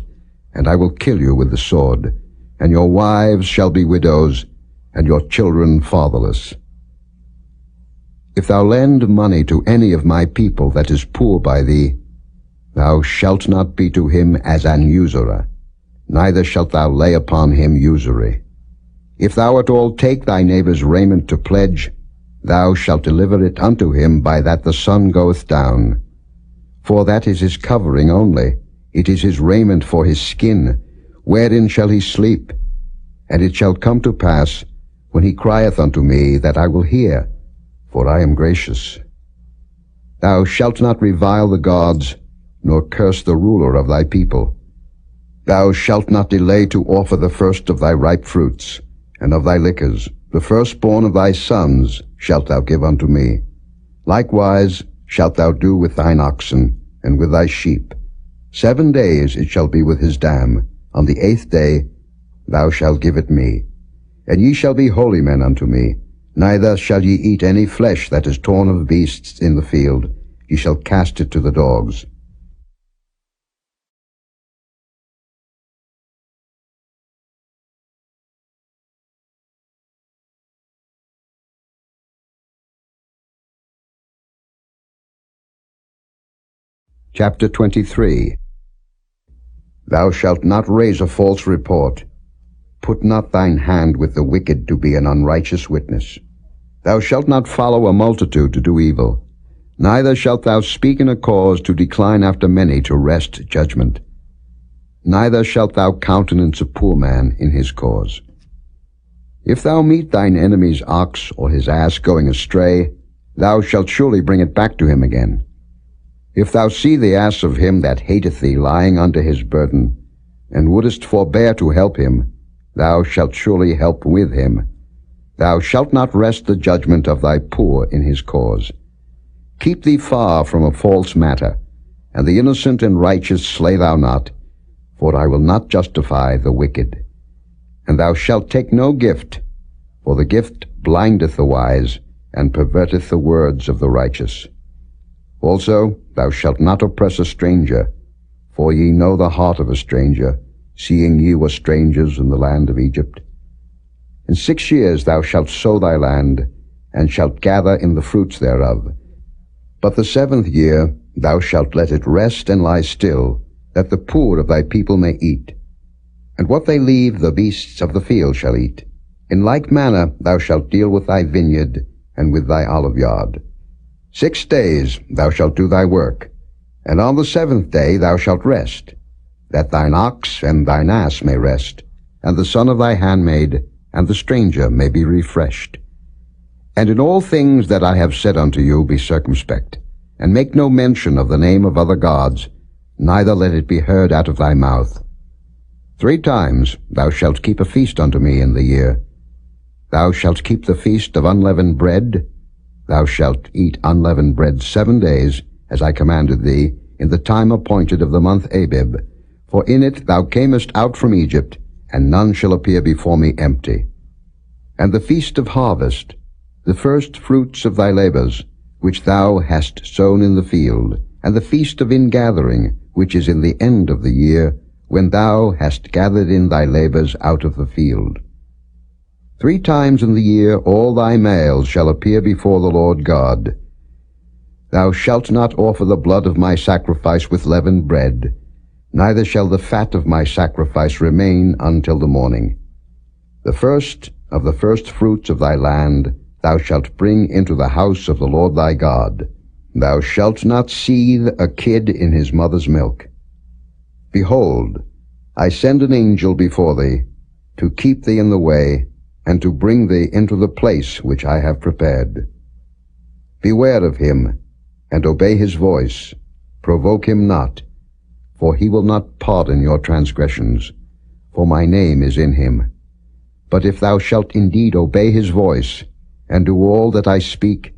and I will kill you with the sword, and your wives shall be widows, and your children fatherless. If thou lend money to any of my people that is poor by thee, thou shalt not be to him as an usurer, neither shalt thou lay upon him usury. If thou at all take thy neighbor's raiment to pledge, thou shalt deliver it unto him by that the sun goeth down. For that is his covering only, it is his raiment for his skin, wherein shall he sleep? And it shall come to pass, when he crieth unto me, that I will hear, for I am gracious. Thou shalt not revile the gods, nor curse the ruler of thy people. Thou shalt not delay to offer the first of thy ripe fruits, and of thy liquors, the firstborn of thy sons shalt thou give unto me. Likewise shalt thou do with thine oxen, and with thy sheep. 7 days it shall be with his dam. On the 8th day thou shalt give it me. And ye shall be holy men unto me. Neither shall ye eat any flesh that is torn of beasts in the field. Ye shall cast it to the dogs. Chapter 23. Thou shalt not raise a false report. Put not thine hand with the wicked to be an unrighteous witness. Thou shalt not follow a multitude to do evil. Neither shalt thou speak in a cause to decline after many to wrest judgment. Neither shalt thou countenance a poor man in his cause. If thou meet thine enemy's ox or his ass going astray, thou shalt surely bring it back to him again. If thou see the ass of him that hateth thee lying under his burden, and wouldest forbear to help him, thou shalt surely help with him. Thou shalt not wrest the judgment of thy poor in his cause. Keep thee far from a false matter, and the innocent and righteous slay thou not, for I will not justify the wicked. And thou shalt take no gift, for the gift blindeth the wise, and perverteth the words of the righteous. Also, thou shalt not oppress a stranger, for ye know the heart of a stranger, seeing ye were strangers in the land of Egypt. In 6 years thou shalt sow thy land, and shalt gather in the fruits thereof. But the 7th year thou shalt let it rest and lie still, that the poor of thy people may eat. And what they leave the beasts of the field shall eat. In like manner thou shalt deal with thy vineyard and with thy oliveyard. 6 days thou shalt do thy work, and on the 7th day thou shalt rest, that thine ox and thine ass may rest, and the son of thy handmaid and the stranger may be refreshed. And in all things that I have said unto you be circumspect, and make no mention of the name of other gods, neither let it be heard out of thy mouth. 3 times thou shalt keep a feast unto me in the year. Thou shalt keep the feast of unleavened bread. Thou shalt eat unleavened bread 7 days, as I commanded thee, in the time appointed of the month Abib. For in it thou camest out from Egypt, and none shall appear before me empty. And the feast of harvest, the first fruits of thy labors, which thou hast sown in the field, and the feast of ingathering, which is in the end of the year, when thou hast gathered in thy labors out of the field. 3 times in the year all thy males shall appear before the Lord God. Thou shalt not offer the blood of my sacrifice with leavened bread, neither shall the fat of my sacrifice remain until the morning. The first of the first fruits of thy land thou shalt bring into the house of the Lord thy God. Thou shalt not seethe a kid in his mother's milk. Behold, I send an angel before thee, to keep thee in the way, and to bring thee into the place which I have prepared. Beware of him, and obey his voice. Provoke him not, for he will not pardon your transgressions, for my name is in him. But if thou shalt indeed obey his voice, and do all that I speak,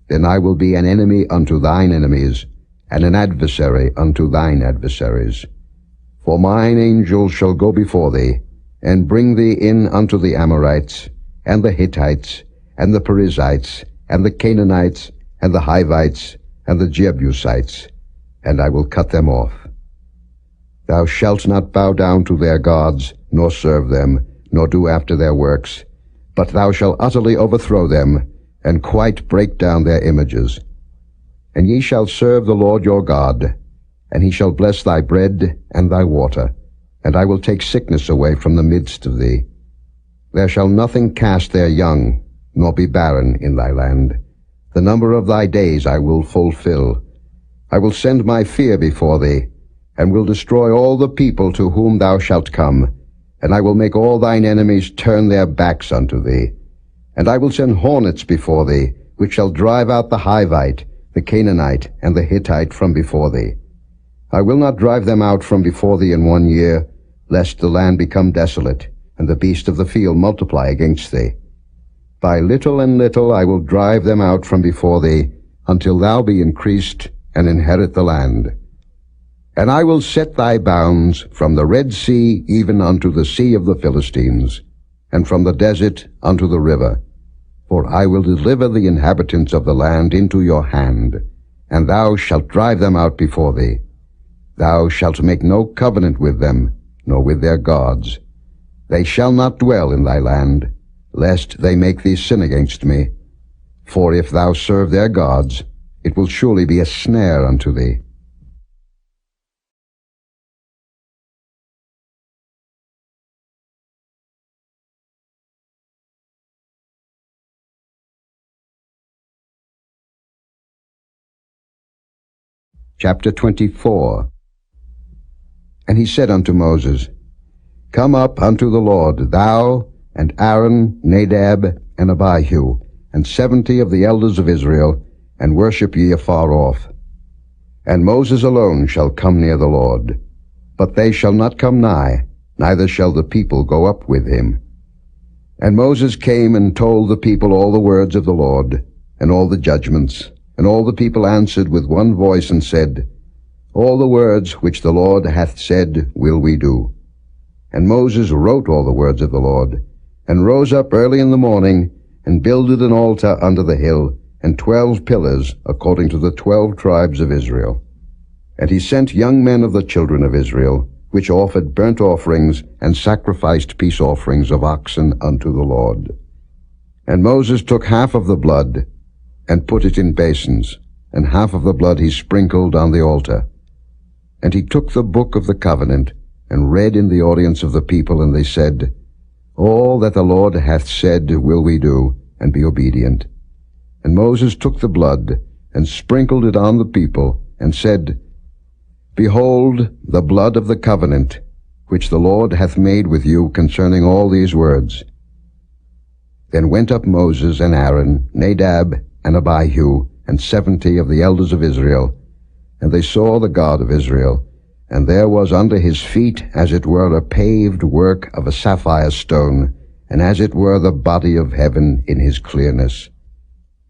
then I will be an enemy unto thine enemies, and an adversary unto thine adversaries. For mine angel shall go before thee, and bring thee in unto the Amorites, and the Hittites, and the Perizzites, and the Canaanites, and the Hivites, and the Jebusites, and I will cut them off. Thou shalt not bow down to their gods, nor serve them, nor do after their works, but thou shalt utterly overthrow them, and quite break down their images. And ye shall serve the Lord your God, and he shall bless thy bread and thy water, and I will take sickness away from the midst of thee. There shall nothing cast their young, nor be barren in thy land. The number of thy days I will fulfill. I will send my fear before thee, and will destroy all the people to whom thou shalt come, and I will make all thine enemies turn their backs unto thee. And I will send hornets before thee, which shall drive out the Hivite, the Canaanite, and the Hittite from before thee. I will not drive them out from before thee in 1 year, lest the land become desolate, and the beast of the field multiply against thee. By little and little I will drive them out from before thee, until thou be increased, and inherit the land. And I will set thy bounds from the Red Sea even unto the sea of the Philistines, and from the desert unto the river. For I will deliver the inhabitants of the land into your hand, and thou shalt drive them out before thee. Thou shalt make no covenant with them, nor with their gods. They shall not dwell in thy land, lest they make thee sin against me. For if thou serve their gods, it will surely be a snare unto thee. Chapter 24. And he said unto Moses, Come up unto the Lord, thou, and Aaron, Nadab, and Abihu, and 70 of the elders of Israel, and worship ye afar off. And Moses alone shall come near the Lord, but they shall not come nigh, neither shall the people go up with him. And Moses came and told the people all the words of the Lord, and all the judgments. And all the people answered with one voice and said, All the words which the Lord hath said will we do. And Moses wrote all the words of the Lord, and rose up early in the morning, and builded an altar under the hill, and 12 pillars, according to the 12 tribes of Israel. And he sent young men of the children of Israel, which offered burnt offerings and sacrificed peace offerings of oxen unto the Lord. And Moses took half of the blood, and put it in basins, and half of the blood he sprinkled on the altar. And he took the book of the covenant, and read in the audience of the people, and they said, All that the Lord hath said will we do, and be obedient. And Moses took the blood, and sprinkled it on the people, and said, Behold the blood of the covenant, which the Lord hath made with you concerning all these words. Then went up Moses and Aaron, Nadab and Abihu, and 70 of the elders of Israel, and they saw the God of Israel, and there was under his feet as it were a paved work of a sapphire stone, and as it were the body of heaven in his clearness.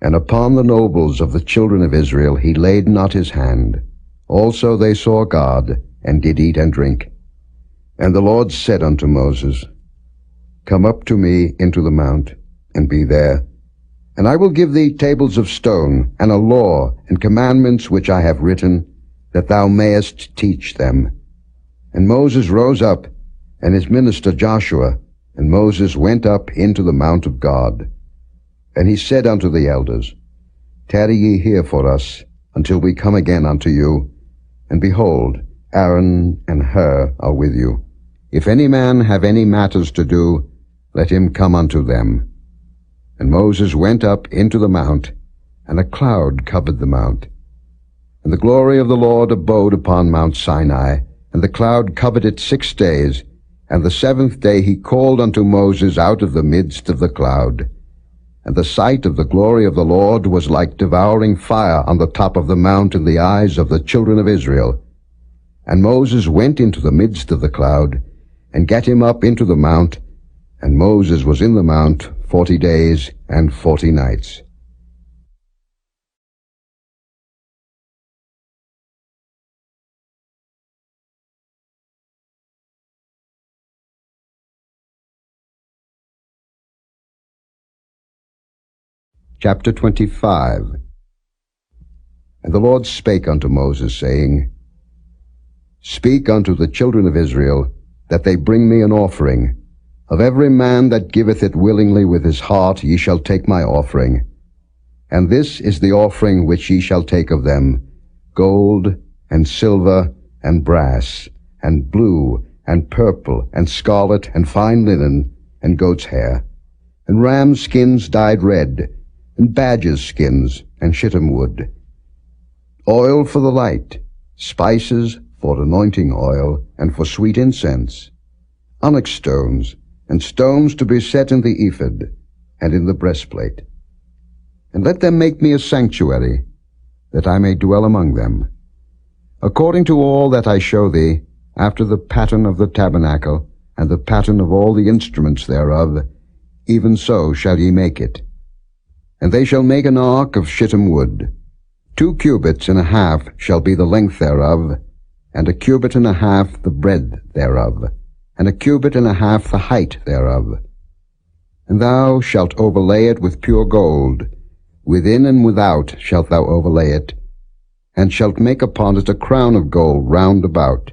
And upon the nobles of the children of Israel he laid not his hand. Also they saw God, and did eat and drink. And the Lord said unto Moses, Come up to me into the mount, and be there. And I will give thee tables of stone, and a law, and commandments which I have written, that thou mayest teach them. And Moses rose up, and his minister Joshua, and Moses went up into the mount of God. And he said unto the elders, Tarry ye here for us, until we come again unto you. And behold, Aaron and Hur are with you. If any man have any matters to do, let him come unto them. And Moses went up into the mount, and a cloud covered the mount. And the glory of the Lord abode upon Mount Sinai, and the cloud covered it 6 days. And the 7th day he called unto Moses out of the midst of the cloud. And the sight of the glory of the Lord was like devouring fire on the top of the mount in the eyes of the children of Israel. And Moses went into the midst of the cloud, and gat him up into the mount, and Moses was in the mount 40 days and 40 nights. Chapter 25. And the Lord spake unto Moses, saying, Speak unto the children of Israel, that they bring me an offering. Of every man that giveth it willingly with his heart ye shall take my offering. And this is the offering which ye shall take of them, gold, and silver, and brass, and blue, and purple, and scarlet, and fine linen, and goat's hair, and rams' skins dyed red, and badgers' skins, and shittim wood, oil for the light, spices for anointing oil, and for sweet incense, onyx stones, and stones to be set in the ephod, and in the breastplate. And let them make me a sanctuary, that I may dwell among them. According to all that I show thee, after the pattern of the tabernacle, and the pattern of all the instruments thereof, even so shall ye make it. And they shall make an ark of shittim wood. 2 cubits and a half shall be the length thereof, and a cubit and a half the breadth thereof, and a cubit and a half the height thereof. And thou shalt overlay it with pure gold. Within and without shalt thou overlay it, and shalt make upon it a crown of gold round about.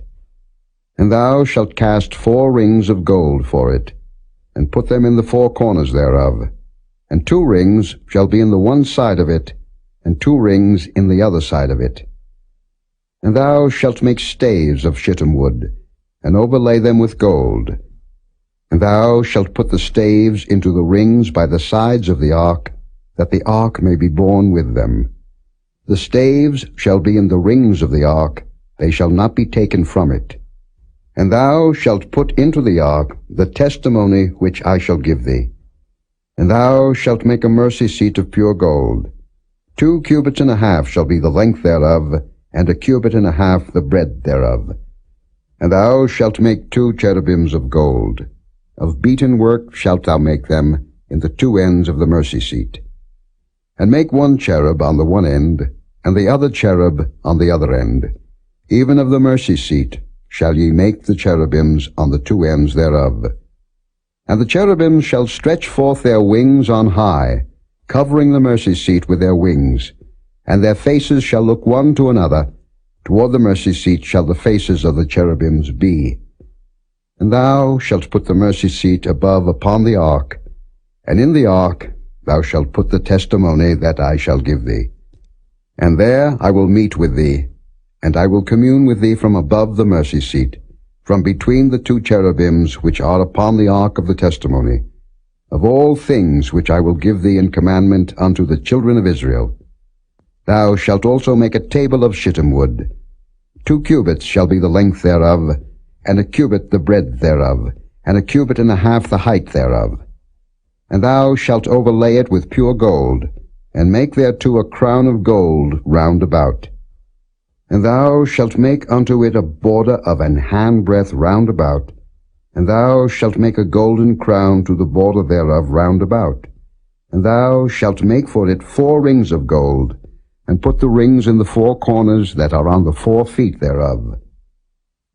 And thou shalt cast 4 rings of gold for it, and put them in the 4 corners thereof. And 2 rings shall be in the one side of it, and 2 rings in the other side of it. And thou shalt make staves of shittim wood, and overlay them with gold. And thou shalt put the staves into the rings by the sides of the ark, that the ark may be borne with them. The staves shall be in the rings of the ark, they shall not be taken from it. And thou shalt put into the ark the testimony which I shall give thee. And thou shalt make a mercy seat of pure gold. 2 cubits and a half shall be the length thereof, and a cubit and a half the breadth thereof. And thou shalt make 2 cherubims of gold. Of beaten work shalt thou make them in the 2 ends of the mercy seat. And make 1 cherub on the one end, and the other cherub on the other end. Even of the mercy seat shall ye make the cherubims on the 2 ends thereof. And the cherubims shall stretch forth their wings on high, covering the mercy seat with their wings, and their faces shall look one to another. Toward the mercy seat shall the faces of the cherubims be. And thou shalt put the mercy seat above upon the ark, and in the ark thou shalt put the testimony that I shall give thee. And there I will meet with thee, and I will commune with thee from above the mercy seat, from between the two cherubims which are upon the ark of the testimony, of all things which I will give thee in commandment unto the children of Israel. Thou shalt also make a table of shittim wood. 2 cubits shall be the length thereof, and a cubit the breadth thereof, and a cubit and a half the height thereof. And thou shalt overlay it with pure gold, and make thereto a crown of gold round about. And thou shalt make unto it a border of an handbreadth round about, and thou shalt make a golden crown to the border thereof round about. And thou shalt make for it 4 rings of gold, and put the rings in the 4 corners that are on the 4 feet thereof.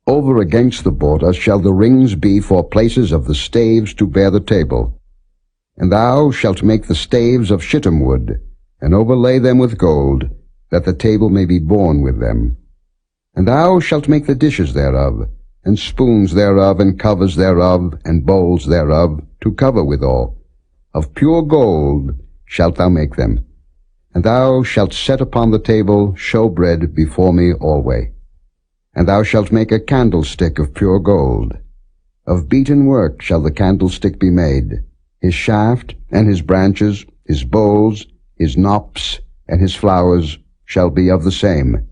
Over against the border shall the rings be for places of the staves to bear the table. And thou shalt make the staves of shittim wood, and overlay them with gold, that the table may be borne with them. And thou shalt make the dishes thereof, and spoons thereof, and covers thereof, and bowls thereof, to cover withal. Of pure gold shalt thou make them. And thou shalt set upon the table showbread before me alway. And thou shalt make a candlestick of pure gold. Of beaten work shall the candlestick be made. His shaft, and his branches, his bowls, his knops, and his flowers shall be of the same.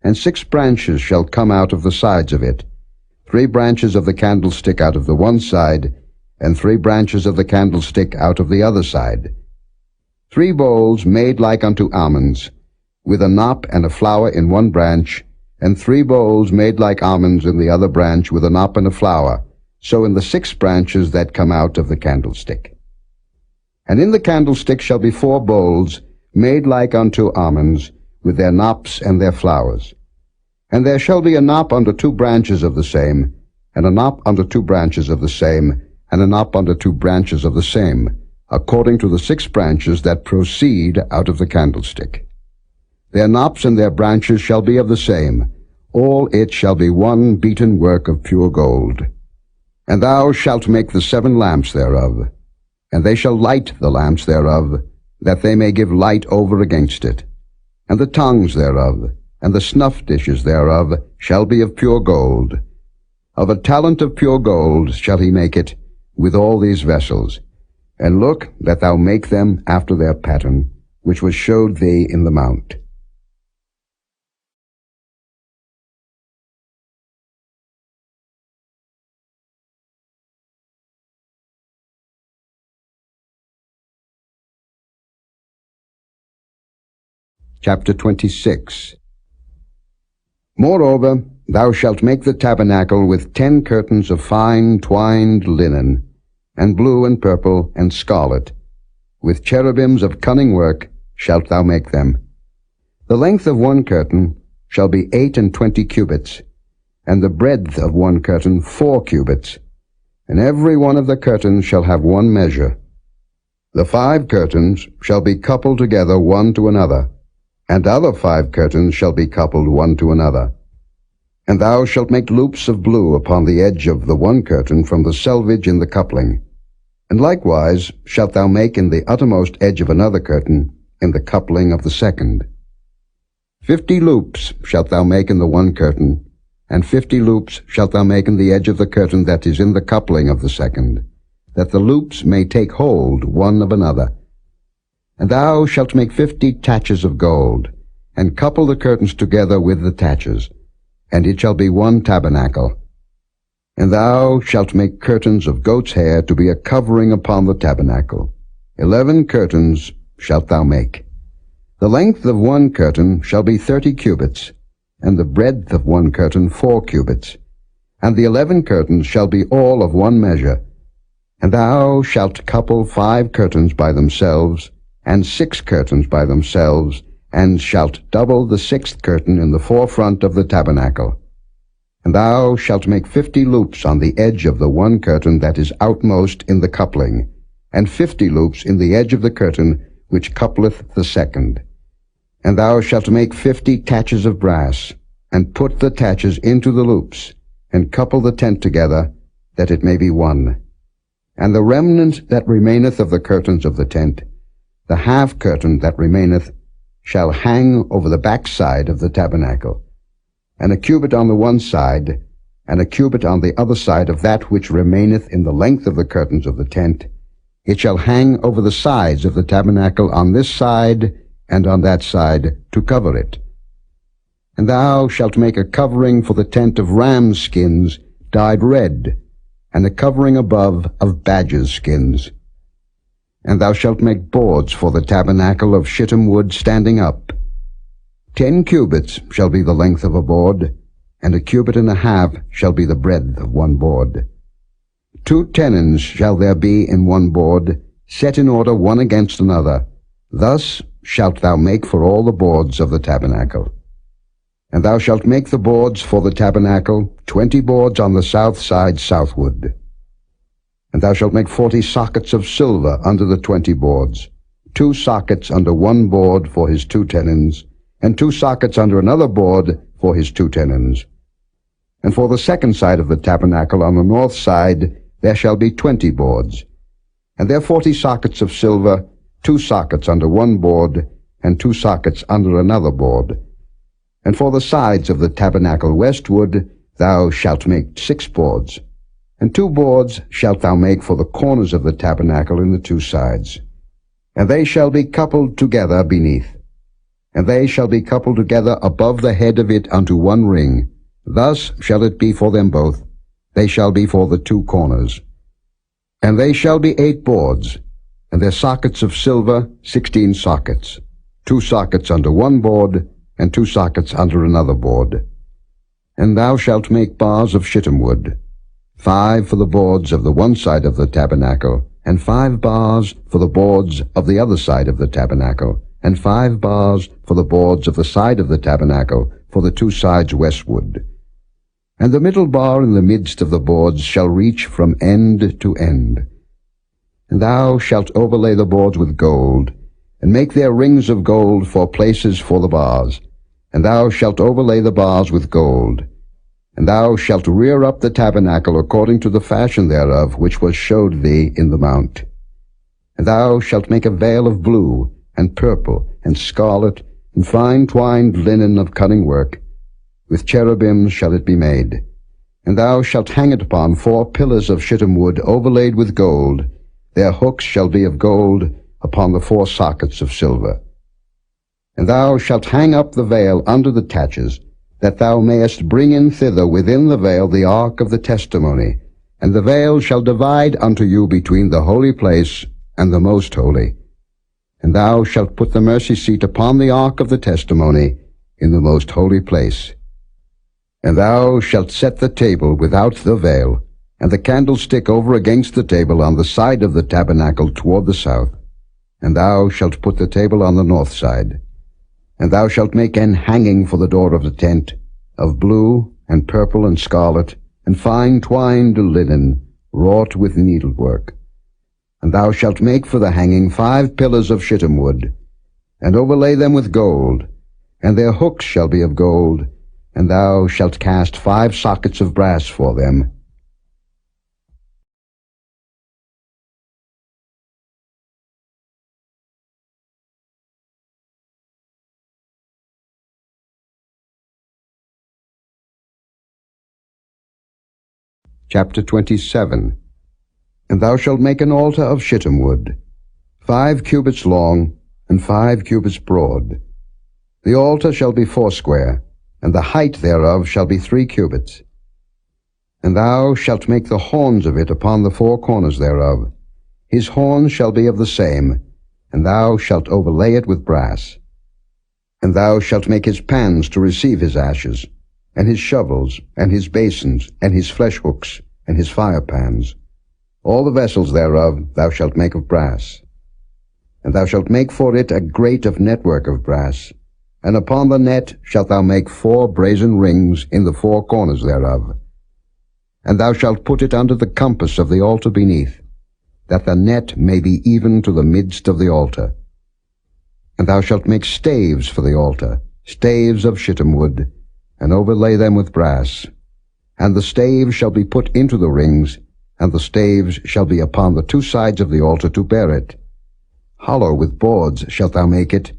And 6 branches shall come out of the sides of it, 3 branches of the candlestick out of the one side, and 3 branches of the candlestick out of the other side. 3 bowls made like unto almonds, with a knop and a flower in one branch, and 3 bowls made like almonds in the other branch, with a knop and a flower, so in the 6 branches that come out of the candlestick. And in the candlestick shall be 4 bowls, made like unto almonds, with their knops and their flowers. And there shall be a knop under 2 branches of the same, and a knop under 2 branches of the same, and a knop under 2 branches of the same, according to the 6 branches that proceed out of the candlestick. Their knops and their branches shall be of the same. All it shall be one beaten work of pure gold. And thou shalt make the 7 lamps thereof, and they shall light the lamps thereof, that they may give light over against it. And the tongues thereof, and the snuff dishes thereof, shall be of pure gold. Of a talent of pure gold shall he make it, with all these vessels. And look that thou make them after their pattern, which was showed thee in the mount. Chapter 26. Moreover, thou shalt make the tabernacle with 10 curtains of fine twined linen, and blue and purple and scarlet. With cherubims of cunning work shalt thou make them. The length of one curtain shall be 28 cubits, and the breadth of one curtain 4 cubits, and every one of the curtains shall have one measure. The 5 curtains shall be coupled together one to another, and other 5 curtains shall be coupled one to another. And thou shalt make loops of blue upon the edge of the one curtain from the selvage in the coupling. And likewise shalt thou make in the uttermost edge of another curtain in the coupling of the second. 50 loops shalt thou make in the one curtain, and 50 loops shalt thou make in the edge of the curtain that is in the coupling of the second, that the loops may take hold one of another. And thou shalt make 50 taches of gold, and couple the curtains together with the taches, and it shall be one tabernacle. And thou shalt make curtains of goat's hair to be a covering upon the tabernacle. 11 curtains shalt thou make. The length of one curtain shall be 30 cubits, and the breadth of one curtain 4 cubits. And the 11 curtains shall be all of one measure. And thou shalt couple 5 curtains by themselves, and 6 curtains by themselves, and shalt double the 6th curtain in the forefront of the tabernacle. And thou shalt make 50 loops on the edge of the one curtain that is outmost in the coupling, and 50 loops in the edge of the curtain which coupleth the second. And thou shalt make 50 taches of brass, and put the taches into the loops, and couple the tent together, that it may be one. And the remnant that remaineth of the curtains of the tent, the half curtain that remaineth, shall hang over the backside of the tabernacle, and a cubit on the one side, and a cubit on the other side of that which remaineth in the length of the curtains of the tent. It shall hang over the sides of the tabernacle on this side and on that side, to cover it. And thou shalt make a covering for the tent of rams' skins, dyed red, and a covering above of badgers' skins. And thou shalt make boards for the tabernacle of shittim wood standing up. 10 cubits shall be the length of a board, and a cubit and a half shall be the breadth of one board. 2 tenons shall there be in one board, set in order one against another. Thus shalt thou make for all the boards of the tabernacle. And thou shalt make the boards for the tabernacle, 20 boards on the south side southward. And thou shalt make 40 sockets of silver under the 20 boards, 2 sockets under one board for his 2 tenons, and 2 sockets under another board for his 2 tenons. And for the second side of the tabernacle on the north side there shall be 20 boards, and there 40 sockets of silver, 2 sockets under one board, and 2 sockets under another board. And for the sides of the tabernacle westward thou shalt make 6 boards, and 2 boards shalt thou make for the corners of the tabernacle in the 2 sides. And they shall be coupled together beneath, and they shall be coupled together above the head of it unto one ring. Thus shall it be for them both. They shall be for the 2 corners. And they shall be 8 boards, and their sockets of silver 16 sockets, 2 sockets under one board, and 2 sockets under another board. And thou shalt make bars of shittim wood, 5 for the boards of the one side of the tabernacle, and 5 bars for the boards of the other side of the tabernacle, and 5 bars for the boards of the side of the tabernacle for the 2 sides westward. And the middle bar in the midst of the boards shall reach from end to end. And thou shalt overlay the boards with gold, and make their rings of gold for places for the bars. And thou shalt overlay the bars with gold. And thou shalt rear up the tabernacle according to the fashion thereof, which was showed thee in the mount. And thou shalt make a veil of blue, and purple, and scarlet, and fine twined linen of cunning work. With cherubims shall it be made. And thou shalt hang it upon 4 pillars of shittim wood overlaid with gold. Their hooks shall be of gold upon the 4 sockets of silver. And thou shalt hang up the veil under the taches, that thou mayest bring in thither within the veil the ark of the testimony. And the veil shall divide unto you between the holy place and the most holy. And thou shalt put the mercy seat upon the ark of the testimony in the most holy place. And thou shalt set the table without the veil, and the candlestick over against the table on the side of the tabernacle toward the south. And thou shalt put the table on the north side. And thou shalt make an hanging for the door of the tent, of blue, and purple, and scarlet, and fine twined linen, wrought with needlework. And thou shalt make for the hanging 5 pillars of shittim wood, and overlay them with gold, and their hooks shall be of gold, and thou shalt cast 5 sockets of brass for them. Chapter 27. And thou shalt make an altar of shittim wood, 5 cubits long, and 5 cubits broad. The altar shall be foursquare, and the height thereof shall be 3 cubits. And thou shalt make the horns of it upon the 4 corners thereof. His horns shall be of the same, and thou shalt overlay it with brass. And thou shalt make his pans to receive his ashes, and his shovels, and his basins, and his flesh hooks, and his fire pans. All the vessels thereof thou shalt make of brass. And thou shalt make for it a grate of network of brass, and upon the net shalt thou make 4 brazen rings in the 4 corners thereof. And thou shalt put it under the compass of the altar beneath, that the net may be even to the midst of the altar. And thou shalt make staves for the altar, staves of shittim wood, and overlay them with brass. And the staves shall be put into the rings, and the staves shall be upon the 2 sides of the altar to bear it. Hollow with boards shalt thou make it,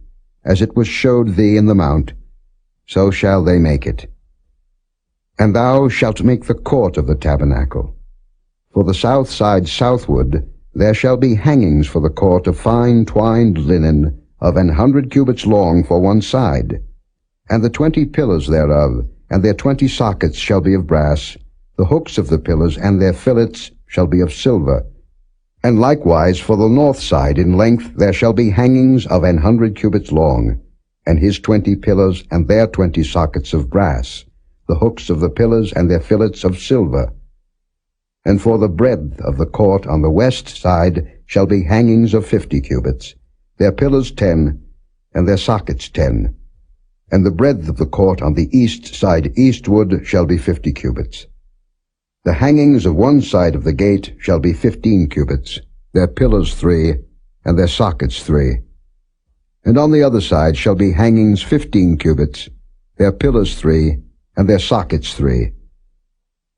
as it was showed thee in the mount, so shall they make it. And thou shalt make the court of the tabernacle. For the south side southward there shall be hangings for the court of fine twined linen of 100 cubits long for one side. And the 20 pillars thereof, and their 20 sockets shall be of brass. The hooks of the pillars and their fillets shall be of silver. And likewise for the north side in length there shall be hangings of 100 cubits long, and his 20 pillars and their 20 sockets of brass, the hooks of the pillars and their fillets of silver. And for the breadth of the court on the west side shall be hangings of 50 cubits, their pillars 10, and their sockets 10. And the breadth of the court on the east side eastward shall be 50 cubits. The hangings of one side of the gate shall be 15 cubits, their pillars 3, and their sockets 3. And on the other side shall be hangings 15 cubits, their pillars 3, and their sockets 3.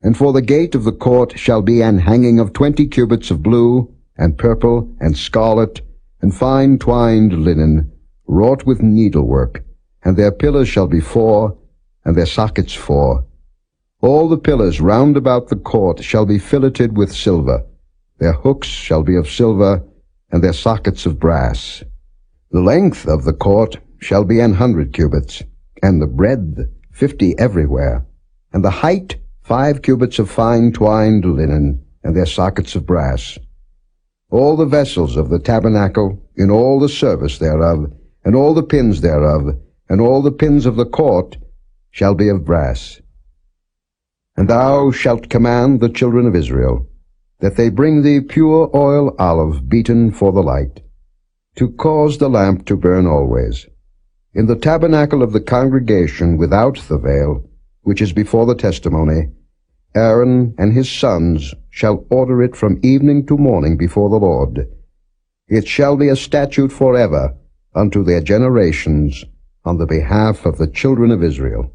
And for the gate of the court shall be an hanging of 20 cubits of blue, and purple, and scarlet, and fine twined linen, wrought with needlework, and their pillars shall be 4, and their sockets 4. All the pillars round about the court shall be filleted with silver. Their hooks shall be of silver, and their sockets of brass. The length of the court shall be 100 cubits, and the breadth 50 everywhere, and the height 5 cubits of fine twined linen, and their sockets of brass. All the vessels of the tabernacle, in all the service thereof, and all the pins thereof, and all the pins of the court, shall be of brass. And thou shalt command the children of Israel, that they bring thee pure oil olive beaten for the light, to cause the lamp to burn always. In the tabernacle of the congregation without the veil, which is before the testimony, Aaron and his sons shall order it from evening to morning before the Lord. It shall be a statute forever unto their generations on the behalf of the children of Israel.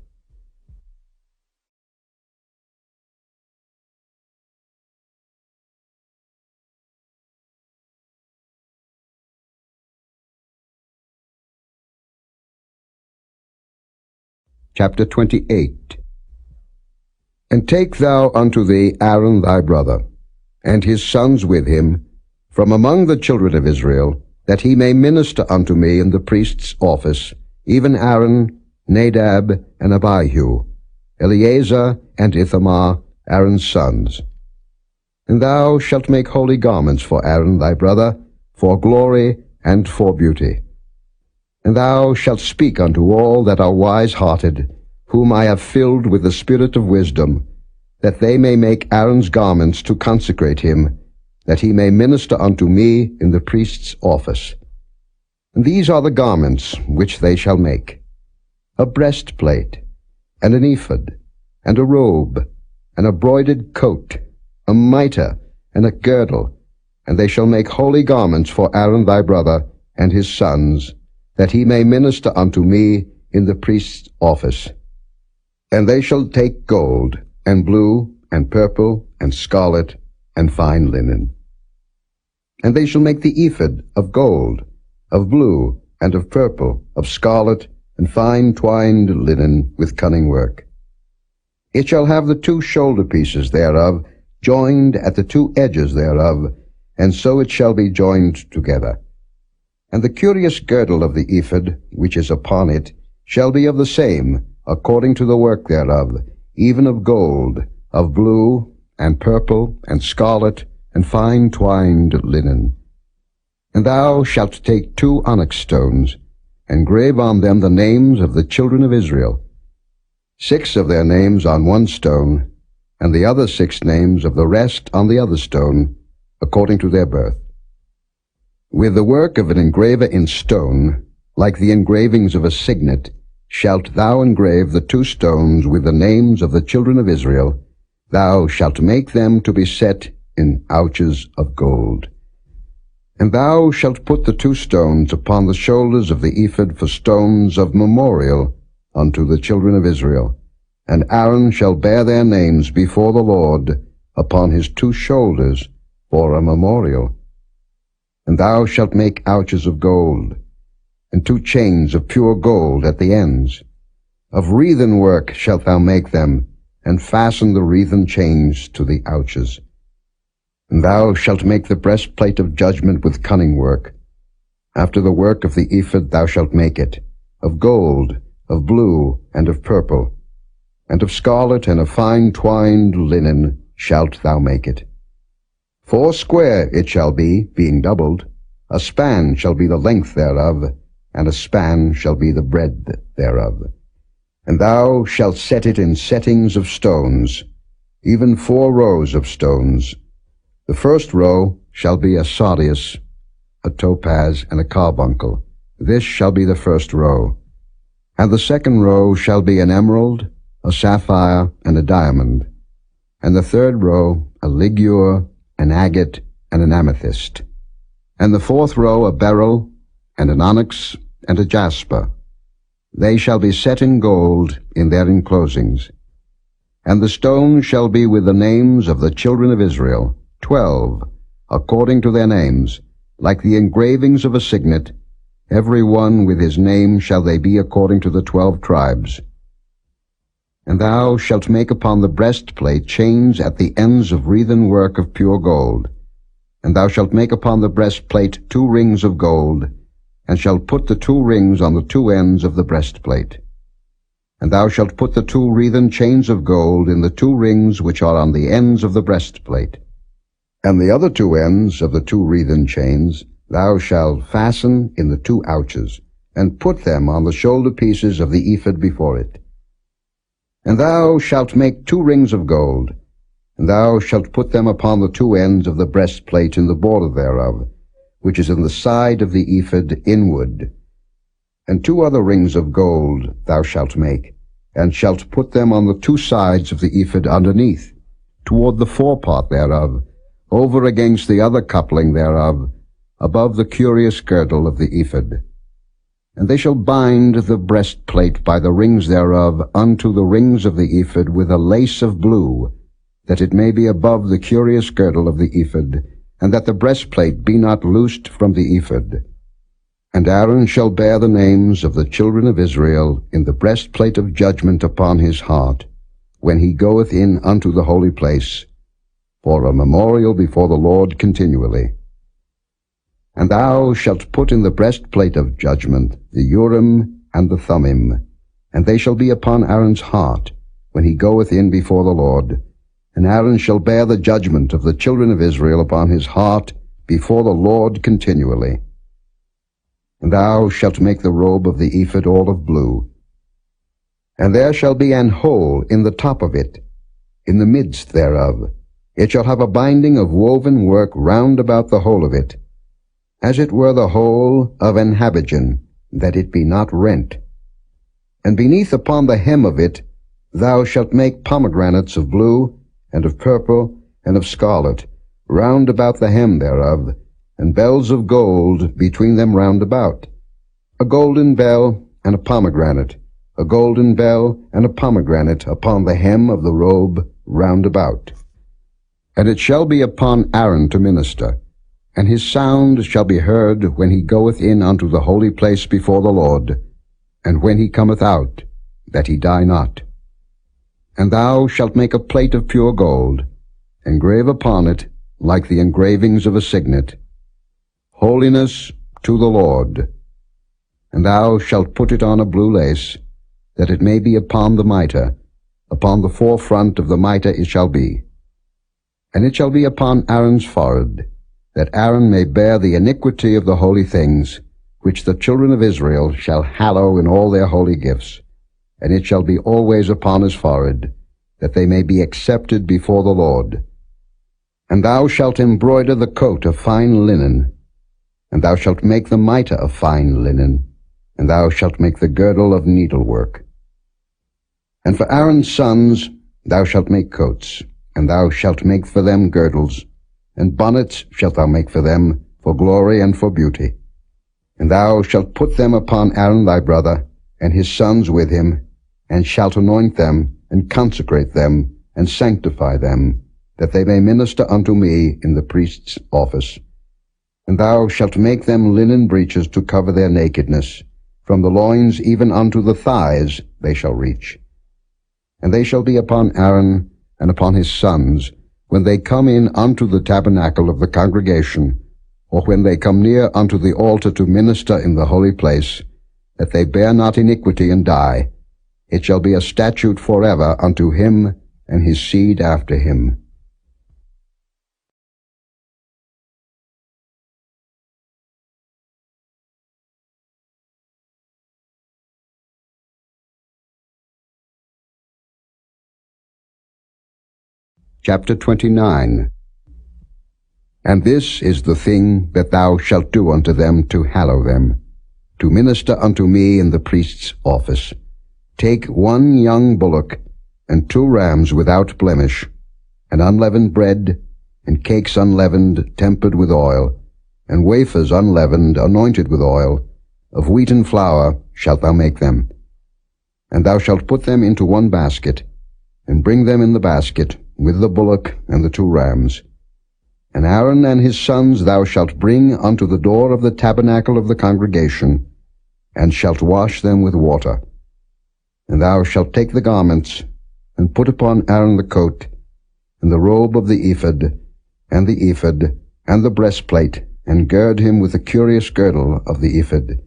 Chapter 28. And take thou unto thee Aaron thy brother, and his sons with him, from among the children of Israel, that he may minister unto me in the priest's office, even Aaron, Nadab, and Abihu, Eleazar and Ithamar, Aaron's sons. And thou shalt make holy garments for Aaron thy brother, for glory and for beauty. And thou shalt speak unto all that are wise-hearted, whom I have filled with the spirit of wisdom, that they may make Aaron's garments to consecrate him, that he may minister unto me in the priest's office. And these are the garments which they shall make: a breastplate, and an ephod, and a robe, and a broidered coat, a mitre, and a girdle. And they shall make holy garments for Aaron thy brother and his sons, that he may minister unto me in the priest's office. And they shall take gold, and blue, and purple, and scarlet, and fine linen. And they shall make the ephod of gold, of blue, and of purple, of scarlet, and fine twined linen with cunning work. It shall have the 2 shoulder pieces thereof, joined at the 2 edges thereof, and so it shall be joined together. And the curious girdle of the ephod, which is upon it, shall be of the same, according to the work thereof, even of gold, of blue, and purple, and scarlet, and fine twined linen. And thou shalt take 2 onyx stones, and grave on them the names of the children of Israel, 6 of their names on one stone, and the other 6 names of the rest on the other stone, according to their birth. With the work of an engraver in stone, like the engravings of a signet, shalt thou engrave the 2 stones with the names of the children of Israel. Thou shalt make them to be set in ouches of gold. And thou shalt put the 2 stones upon the shoulders of the ephod for stones of memorial unto the children of Israel. And Aaron shall bear their names before the Lord upon his 2 shoulders for a memorial. And thou shalt make ouches of gold, and 2 chains of pure gold at the ends. Of wreathen work shalt thou make them, and fasten the wreathen chains to the ouches. And thou shalt make the breastplate of judgment with cunning work. After the work of the ephod thou shalt make it, of gold, of blue, and of purple, and of scarlet, and of fine twined linen shalt thou make it. 4 square it shall be, being doubled. A span shall be the length thereof, and a span shall be the breadth thereof. And thou shalt set it in settings of stones, even 4 rows of stones. The first row shall be a sardius, a topaz, and a carbuncle. This shall be the first row. And the second row shall be an emerald, a sapphire, and a diamond. And the third row a ligure, an agate, and an amethyst. And the 4th row a beryl, and an onyx, and a jasper. They shall be set in gold in their enclosings. And the stones shall be with the names of the children of Israel, 12, according to their names, like the engravings of a signet. Every one with his name shall they be according to the 12 tribes. And thou shalt make upon the breastplate chains at the ends of wreathen work of pure gold. And thou shalt make upon the breastplate 2 rings of gold, and shalt put the 2 rings on the 2 ends of the breastplate. And thou shalt put the 2 wreathen chains of gold in the 2 rings which are on the ends of the breastplate. And the other 2 ends of the 2 wreathen chains thou shalt fasten in the 2 ouches, and put them on the shoulder pieces of the ephod before it. And thou shalt make 2 rings of gold, and thou shalt put them upon the 2 ends of the breastplate in the border thereof, which is in the side of the ephod inward. And 2 other rings of gold thou shalt make, and shalt put them on the 2 sides of the ephod underneath, toward the forepart thereof, over against the other coupling thereof, above the curious girdle of the ephod. And they shall bind the breastplate by the rings thereof unto the rings of the ephod with a lace of blue, that it may be above the curious girdle of the ephod, and that the breastplate be not loosed from the ephod. And Aaron shall bear the names of the children of Israel in the breastplate of judgment upon his heart, when he goeth in unto the holy place, for a memorial before the Lord continually. And thou shalt put in the breastplate of judgment the Urim and the Thummim, and they shall be upon Aaron's heart, when he goeth in before the Lord. And Aaron shall bear the judgment of the children of Israel upon his heart before the Lord continually. And thou shalt make the robe of the ephod all of blue. And there shall be an hole in the top of it, in the midst thereof. It shall have a binding of woven work round about the whole of it, as it were the hole of an habergeon, that it be not rent. And beneath upon the hem of it thou shalt make pomegranates of blue, and of purple, and of scarlet, round about the hem thereof, and bells of gold between them round about, a golden bell and a pomegranate, a golden bell and a pomegranate upon the hem of the robe round about. And it shall be upon Aaron to minister, and his sound shall be heard when he goeth in unto the holy place before the Lord, and when he cometh out, that he die not. And thou shalt make a plate of pure gold, engrave upon it, like the engravings of a signet, Holiness to the Lord. And thou shalt put it on a blue lace, that it may be upon the mitre. Upon the forefront of the mitre it shall be. And it shall be upon Aaron's forehead, that Aaron may bear the iniquity of the holy things, which the children of Israel shall hallow in all their holy gifts. And it shall be always upon his forehead, that they may be accepted before the Lord. And thou shalt embroider the coat of fine linen, and thou shalt make the mitre of fine linen, and thou shalt make the girdle of needlework. And for Aaron's sons thou shalt make coats, and thou shalt make for them girdles, and bonnets shalt thou make for them, for glory and for beauty. And thou shalt put them upon Aaron thy brother, and his sons with him, and shalt anoint them, and consecrate them, and sanctify them, that they may minister unto me in the priest's office. And thou shalt make them linen breeches to cover their nakedness, from the loins even unto the thighs they shall reach. And they shall be upon Aaron and upon his sons, when they come in unto the tabernacle of the congregation, or when they come near unto the altar to minister in the holy place, that they bear not iniquity and die. It shall be a statute forever unto him and his seed after him. Chapter 29. And this is the thing that thou shalt do unto them to hallow them, to minister unto me in the priest's office. Take 1 young bullock, and 2 rams without blemish, and unleavened bread, and cakes unleavened, tempered with oil, and wafers unleavened, anointed with oil, of wheaten flour shalt thou make them. And thou shalt put them into 1 basket, and bring them in the basket, with the bullock and the 2 rams. And Aaron and his sons thou shalt bring unto the door of the tabernacle of the congregation, and shalt wash them with water. And thou shalt take the garments, and put upon Aaron the coat, and the robe of the ephod, and the breastplate, and gird him with the curious girdle of the ephod.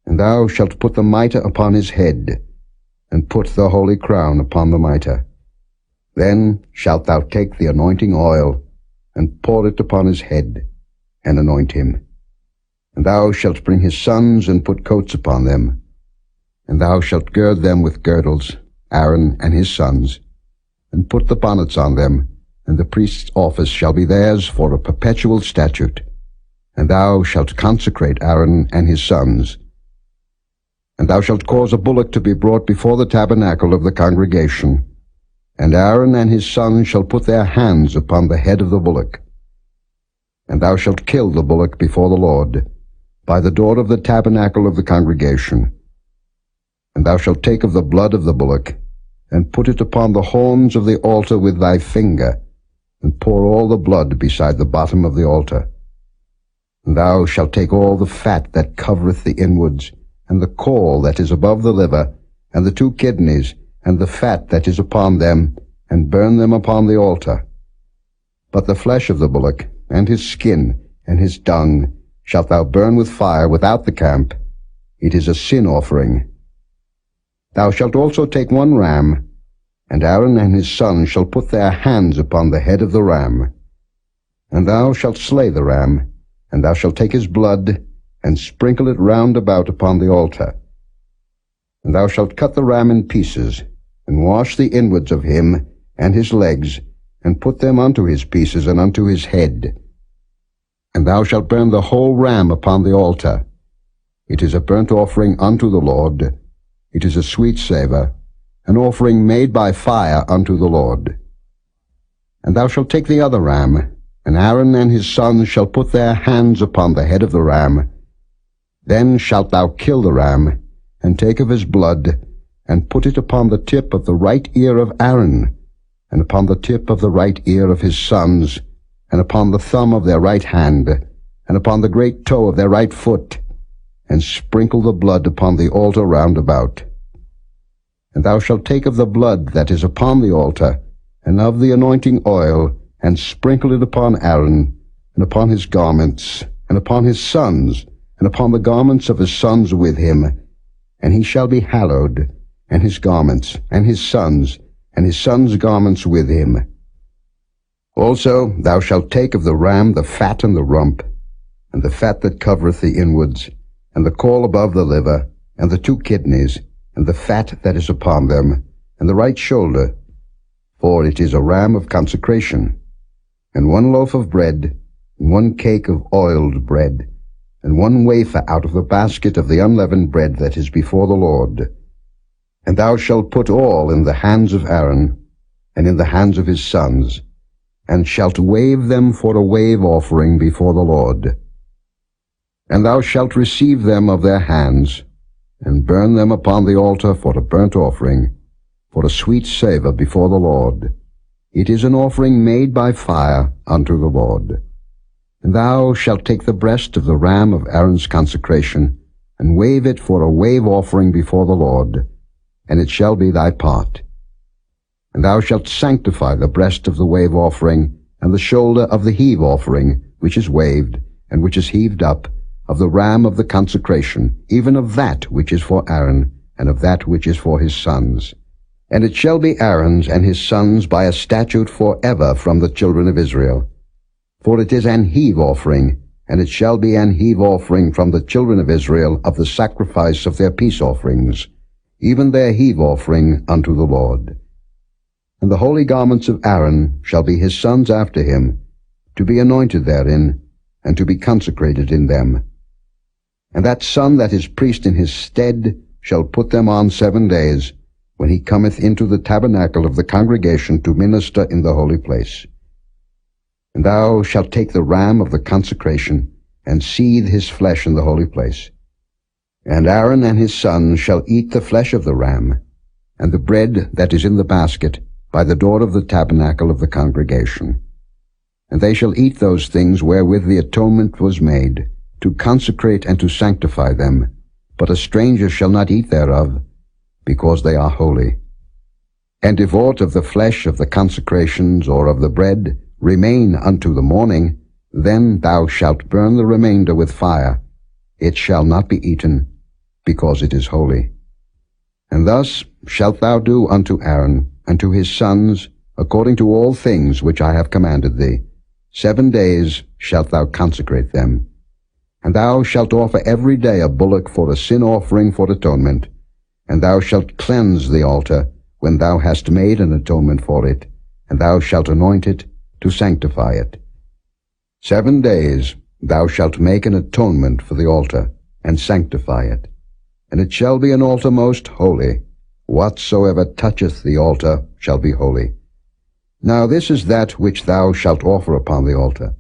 And thou shalt put the mitre upon his head, and put the holy crown upon the mitre. Then shalt thou take the anointing oil, and pour it upon his head, and anoint him. And thou shalt bring his sons, and put coats upon them. And thou shalt gird them with girdles, Aaron and his sons, and put the bonnets on them, and the priest's office shall be theirs for a perpetual statute. And thou shalt consecrate Aaron and his sons. And thou shalt cause a bullock to be brought before the tabernacle of the congregation, and Aaron and his sons shall put their hands upon the head of the bullock. And thou shalt kill the bullock before the Lord, by the door of the tabernacle of the congregation. And thou shalt take of the blood of the bullock, and put it upon the horns of the altar with thy finger, and pour all the blood beside the bottom of the altar. And thou shalt take all the fat that covereth the inwards, and the caul that is above the liver, and the 2 kidneys, and the fat that is upon them, and burn them upon the altar. But the flesh of the bullock, and his skin, and his dung, shalt thou burn with fire without the camp. It is a sin offering. Thou shalt also take 1 ram, and Aaron and his sons shall put their hands upon the head of the ram. And thou shalt slay the ram, and thou shalt take his blood, and sprinkle it round about upon the altar. And thou shalt cut the ram in pieces, and wash the inwards of him, and his legs, and put them unto his pieces, and unto his head. And thou shalt burn the whole ram upon the altar. It is a burnt offering unto the Lord. It is a sweet savour, an offering made by fire unto the Lord. And thou shalt take the other ram, and Aaron and his sons shall put their hands upon the head of the ram. Then shalt thou kill the ram, and take of his blood, and put it upon the tip of the right ear of Aaron, and upon the tip of the right ear of his sons, and upon the thumb of their right hand, and upon the great toe of their right foot, and sprinkle the blood upon the altar round about. And thou shalt take of the blood that is upon the altar, and of the anointing oil, and sprinkle it upon Aaron, and upon his garments, and upon his sons, and upon the garments of his sons with him, and he shall be hallowed, and his garments, and his sons' garments with him. Also thou shalt take of the ram the fat and the rump, and the fat that covereth the inwards, and the caul above the liver, and the 2 kidneys, and the fat that is upon them, and the right shoulder, for it is a ram of consecration, and 1 loaf of bread, and 1 cake of oiled bread, and 1 wafer out of the basket of the unleavened bread that is before the Lord. And thou shalt put all in the hands of Aaron, and in the hands of his sons, and shalt wave them for a wave offering before the Lord. And thou shalt receive them of their hands, and burn them upon the altar for a burnt offering, for a sweet savour before the Lord. It is an offering made by fire unto the Lord. And thou shalt take the breast of the ram of Aaron's consecration, and wave it for a wave offering before the Lord, and it shall be thy part. And thou shalt sanctify the breast of the wave offering, and the shoulder of the heave offering, which is waved, and which is heaved up, of the ram of the consecration, even of that which is for Aaron, and of that which is for his sons. And it shall be Aaron's and his sons by a statute forever from the children of Israel. For it is an heave offering, and it shall be an heave offering from the children of Israel of the sacrifice of their peace offerings, even their heave offering unto the Lord. And the holy garments of Aaron shall be his sons after him, to be anointed therein, and to be consecrated in them. And that son that is priest in his stead shall put them on 7 days, when he cometh into the tabernacle of the congregation to minister in the holy place. And thou shalt take the ram of the consecration, and seethe his flesh in the holy place. And Aaron and his sons shall eat the flesh of the ram, and the bread that is in the basket, by the door of the tabernacle of the congregation. And they shall eat those things wherewith the atonement was made, to consecrate and to sanctify them, but a stranger shall not eat thereof, because they are holy. And if aught of the flesh of the consecrations or of the bread remain unto the morning, then thou shalt burn the remainder with fire. It shall not be eaten, because it is holy. And thus shalt thou do unto Aaron and to his sons, according to all things which I have commanded thee. 7 days shalt thou consecrate them. And thou shalt offer every day a bullock for a sin offering for atonement, and thou shalt cleanse the altar when thou hast made an atonement for it, and thou shalt anoint it to sanctify it. 7 days thou shalt make an atonement for the altar, and sanctify it. And it shall be an altar most holy. Whatsoever toucheth the altar shall be holy. Now this is that which thou shalt offer upon the altar: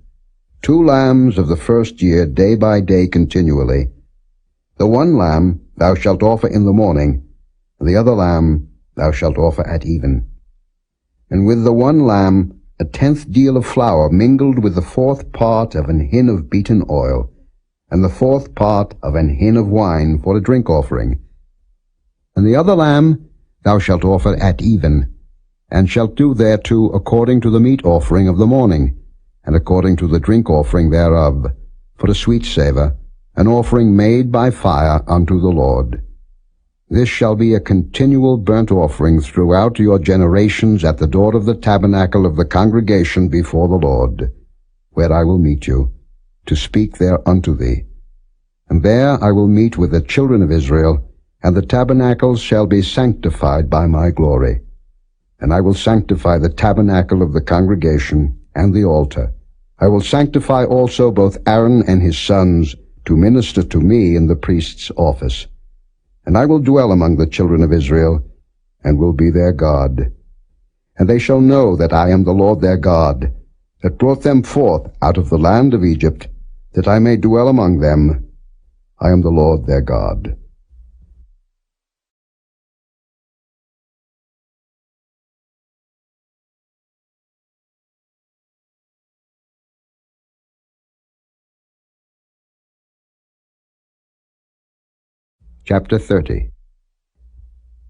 2 lambs of the first year, day by day continually. The one lamb thou shalt offer in the morning, and the other lamb thou shalt offer at even. And with the one lamb 1/10 deal of flour mingled with the 4th part of an hin of beaten oil, and the 4th part of an hin of wine for a drink offering. And the other lamb thou shalt offer at even, and shalt do thereto according to the meat offering of the morning, and according to the drink offering thereof, for a sweet savour, an offering made by fire unto the Lord. This shall be a continual burnt offering throughout your generations at the door of the tabernacle of the congregation before the Lord, where I will meet you, to speak there unto thee. And there I will meet with the children of Israel, and the tabernacles shall be sanctified by my glory. And I will sanctify the tabernacle of the congregation and the altar. I will sanctify also both Aaron and his sons to minister to me in the priest's office. And I will dwell among the children of Israel, and will be their God. And they shall know that I am the Lord their God, that brought them forth out of the land of Egypt, that I may dwell among them. I am the Lord their God. Chapter 30.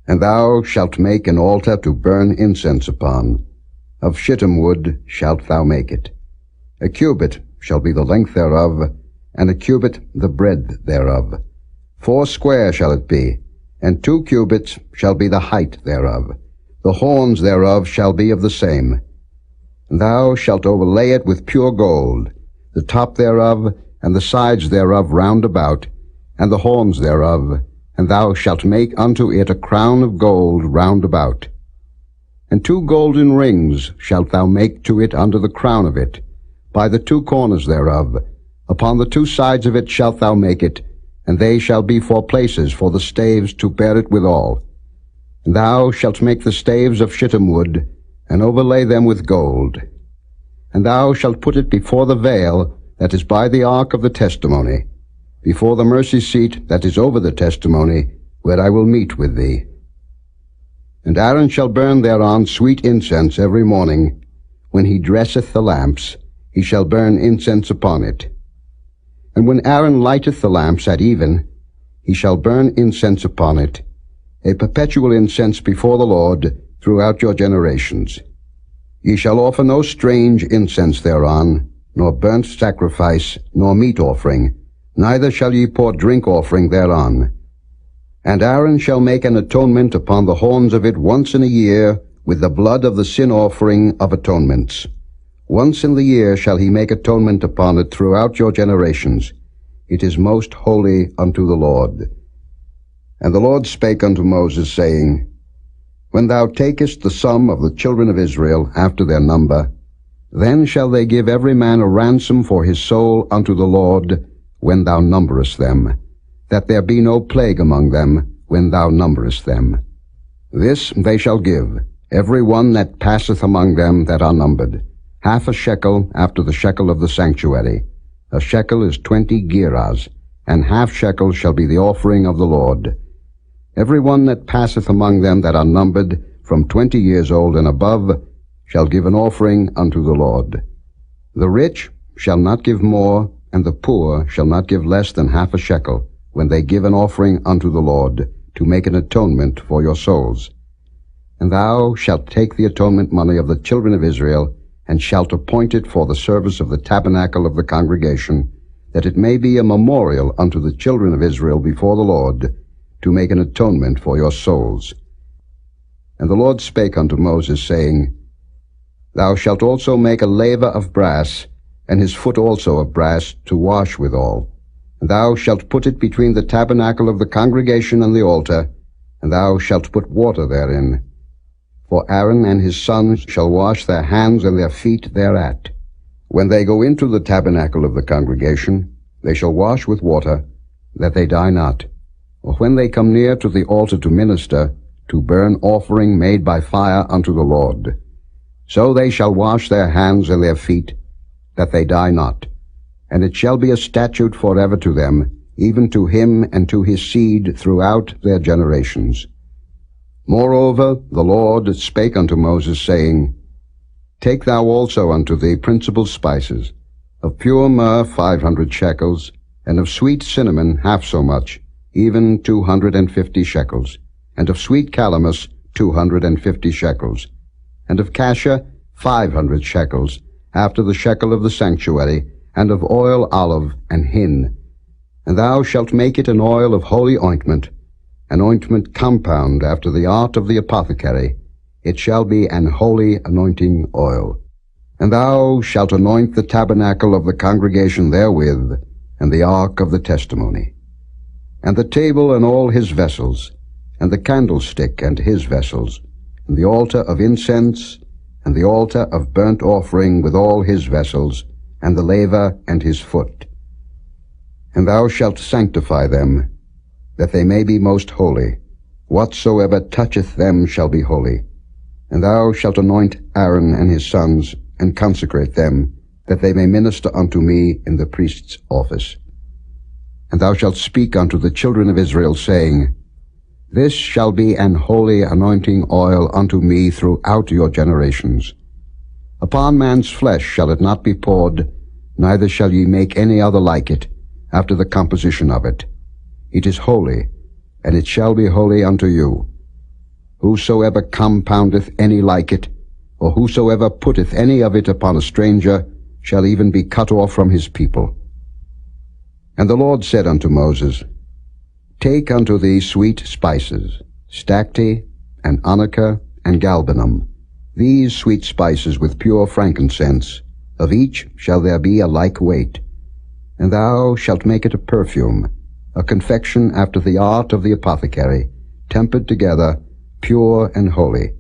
And thou shalt make an altar to burn incense upon. Of shittim wood shalt thou make it. 1 cubit shall be the length thereof, and 1 cubit the breadth thereof. 4 square shall it be, and 2 cubits shall be the height thereof. The horns thereof shall be of the same. And thou shalt overlay it with pure gold, the top thereof, and the sides thereof round about, and the horns thereof, and thou shalt make unto it a crown of gold round about. And 2 golden rings shalt thou make to it under the crown of it, by the 2 corners thereof. Upon the 2 sides of it shalt thou make it, and they shall be for places for the staves to bear it withal. And thou shalt make the staves of shittim wood, and overlay them with gold. And thou shalt put it before the veil that is by the ark of the testimony, before the mercy seat that is over the testimony, where I will meet with thee. And Aaron shall burn thereon sweet incense every morning. When he dresseth the lamps, he shall burn incense upon it. And when Aaron lighteth the lamps at even, he shall burn incense upon it, a perpetual incense before the Lord throughout your generations. Ye shall offer no strange incense thereon, nor burnt sacrifice, nor meat offering, neither shall ye pour drink offering thereon. And Aaron shall make an atonement upon the horns of it once in a year with the blood of the sin offering of atonements. Once in the year shall he make atonement upon it throughout your generations. It is most holy unto the Lord. And the Lord spake unto Moses, saying, When thou takest the sum of the children of Israel after their number, then shall they give every man a ransom for his soul unto the Lord when thou numberest them, that there be no plague among them when thou numberest them. This they shall give, every one that passeth among them that are numbered, half a shekel after the shekel of the sanctuary. A shekel is 20 gerahs, and half shekel shall be the offering of the Lord. Every one that passeth among them that are numbered, from 20 years old and above, shall give an offering unto the Lord. The rich shall not give more, and the poor shall not give less than half a shekel, when they give an offering unto the Lord, to make an atonement for your souls. And thou shalt take the atonement money of the children of Israel, and shalt appoint it for the service of the tabernacle of the congregation, that it may be a memorial unto the children of Israel before the Lord, to make an atonement for your souls. And the Lord spake unto Moses, saying, Thou shalt also make a laver of brass, and his foot also of brass, to wash withal. And thou shalt put it between the tabernacle of the congregation and the altar, and thou shalt put water therein. For Aaron and his sons shall wash their hands and their feet thereat. When they go into the tabernacle of the congregation, they shall wash with water, that they die not. Or when they come near to the altar to minister, to burn offering made by fire unto the Lord. So they shall wash their hands and their feet, that they die not. And it shall be a statute forever to them, even to him and to his seed throughout their generations. Moreover, the Lord spake unto Moses, saying, Take thou also unto thee principal spices, of pure myrrh 500 shekels, and of sweet cinnamon half so much, even 250 shekels, and of sweet calamus 250 shekels, and of cassia 500 shekels, after the shekel of the sanctuary, and of oil olive and hin. And thou shalt make it an oil of holy ointment, an ointment compound after the art of the apothecary. It shall be an holy anointing oil. And thou shalt anoint the tabernacle of the congregation therewith, and the ark of the testimony, and the table and all his vessels, and the candlestick and his vessels, and the altar of incense, and the altar of burnt offering with all his vessels, and the laver and his foot. And thou shalt sanctify them, that they may be most holy. Whatsoever toucheth them shall be holy. And thou shalt anoint Aaron and his sons, and consecrate them, that they may minister unto me in the priest's office. And thou shalt speak unto the children of Israel, saying, This shall be an holy anointing oil unto me throughout your generations. Upon man's flesh shall it not be poured, neither shall ye make any other like it, after the composition of it. It is holy, and it shall be holy unto you. Whosoever compoundeth any like it, or whosoever putteth any of it upon a stranger, shall even be cut off from his people. And the Lord said unto Moses, Take unto thee sweet spices, stacte, and onycha, and galbanum, these sweet spices with pure frankincense, of each shall there be a like weight. And thou shalt make it a perfume, a confection after the art of the apothecary, tempered together, pure and holy.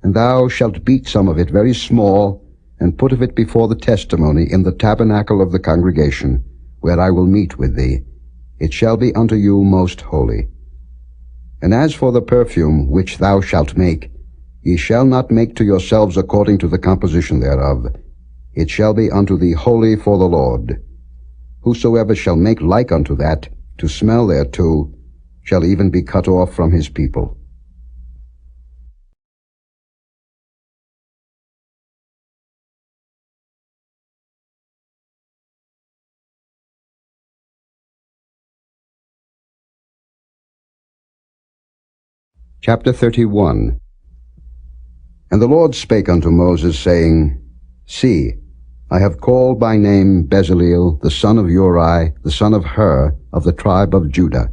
And thou shalt beat some of it very small, and put of it before the testimony in the tabernacle of the congregation, where I will meet with thee. It shall be unto you most holy. And as for the perfume which thou shalt make, ye shall not make to yourselves according to the composition thereof. It shall be unto thee holy for the Lord. Whosoever shall make like unto that, to smell thereto, shall even be cut off from his people. Chapter 31. And the Lord spake unto Moses, saying, See, I have called by name Bezaleel, the son of Uri, the son of Hur, of the tribe of Judah.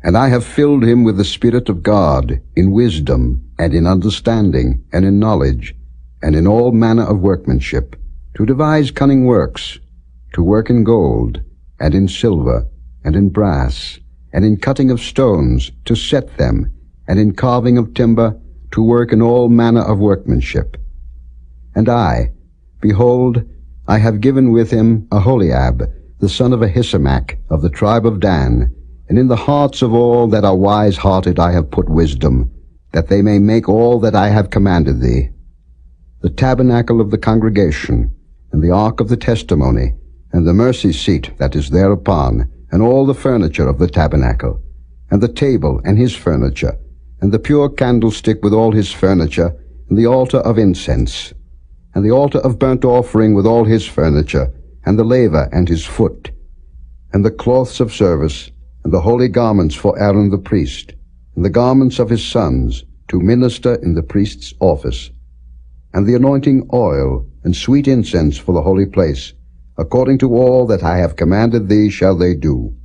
And I have filled him with the Spirit of God, in wisdom, and in understanding, and in knowledge, and in all manner of workmanship, to devise cunning works, to work in gold, and in silver, and in brass, and in cutting of stones, to set them, and in carving of timber, to work in all manner of workmanship. And I, behold, I have given with him Aholiab, the son of Ahisamach, of the tribe of Dan, and in the hearts of all that are wise-hearted I have put wisdom, that they may make all that I have commanded thee. The tabernacle of the congregation, and the ark of the testimony, and the mercy seat that is thereupon, and all the furniture of the tabernacle, and the table and his furniture, and the pure candlestick with all his furniture, and the altar of incense, and the altar of burnt offering with all his furniture, and the laver and his foot, and the cloths of service, and the holy garments for Aaron the priest, and the garments of his sons, to minister in the priest's office, and the anointing oil, and sweet incense for the holy place, according to all that I have commanded thee shall they do.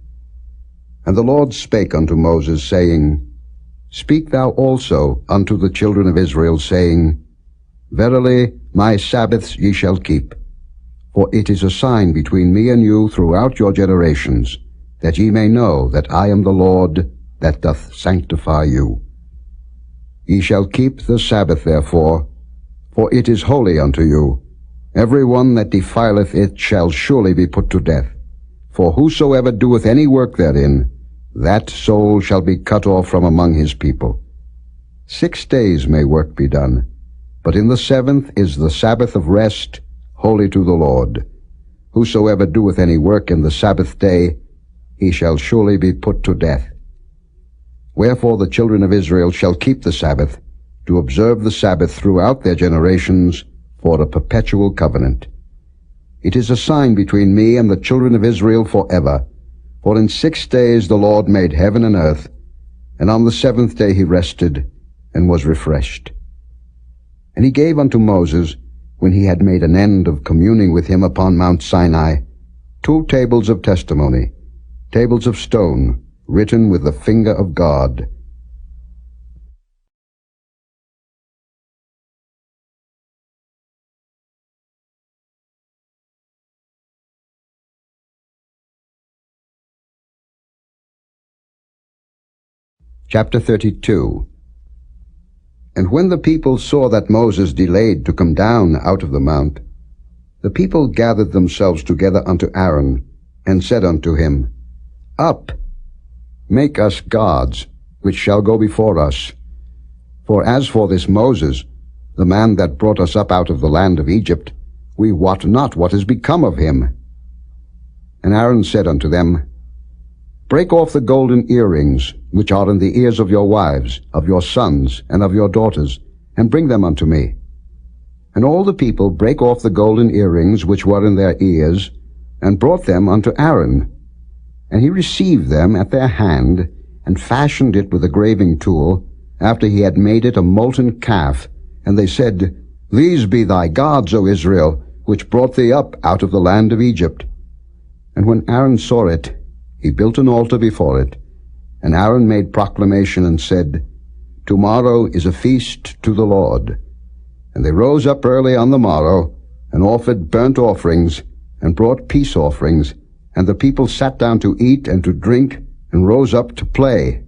And the Lord spake unto Moses, saying, Speak thou also unto the children of Israel, saying, Verily my Sabbaths ye shall keep, for it is a sign between me and you throughout your generations, that ye may know that I am the Lord that doth sanctify you. Ye shall keep the Sabbath therefore, for it is holy unto you. Every one that defileth it shall surely be put to death. For whosoever doeth any work therein, that soul shall be cut off from among his people. 6 days may work be done, but in the 7th is the Sabbath of rest, holy to the Lord. Whosoever doeth any work in the Sabbath day, he shall surely be put to death. Wherefore the children of Israel shall keep the Sabbath, to observe the Sabbath throughout their generations, for a perpetual covenant. It is a sign between me and the children of Israel forever. For in 6 days the Lord made heaven and earth, and on the 7th day he rested, and was refreshed. And he gave unto Moses, when he had made an end of communing with him upon Mount Sinai, 2 tables of testimony, tables of stone, written with the finger of God. Chapter 32. And when the people saw that Moses delayed to come down out of the mount, the people gathered themselves together unto Aaron, and said unto him, Up, make us gods, which shall go before us. For as for this Moses, the man that brought us up out of the land of Egypt, we wot not what is become of him. And Aaron said unto them, Break off the golden earrings, which are in the ears of your wives, of your sons, and of your daughters, and bring them unto me. And all the people brake off the golden earrings which were in their ears, and brought them unto Aaron. And he received them at their hand, and fashioned it with a graving tool, after he had made it a molten calf. And they said, These be thy gods, O Israel, which brought thee up out of the land of Egypt. And when Aaron saw it, he built an altar before it. And Aaron made proclamation and said, Tomorrow is a feast to the Lord. And they rose up early on the morrow, and offered burnt offerings, and brought peace offerings. And the people sat down to eat and to drink, and rose up to play.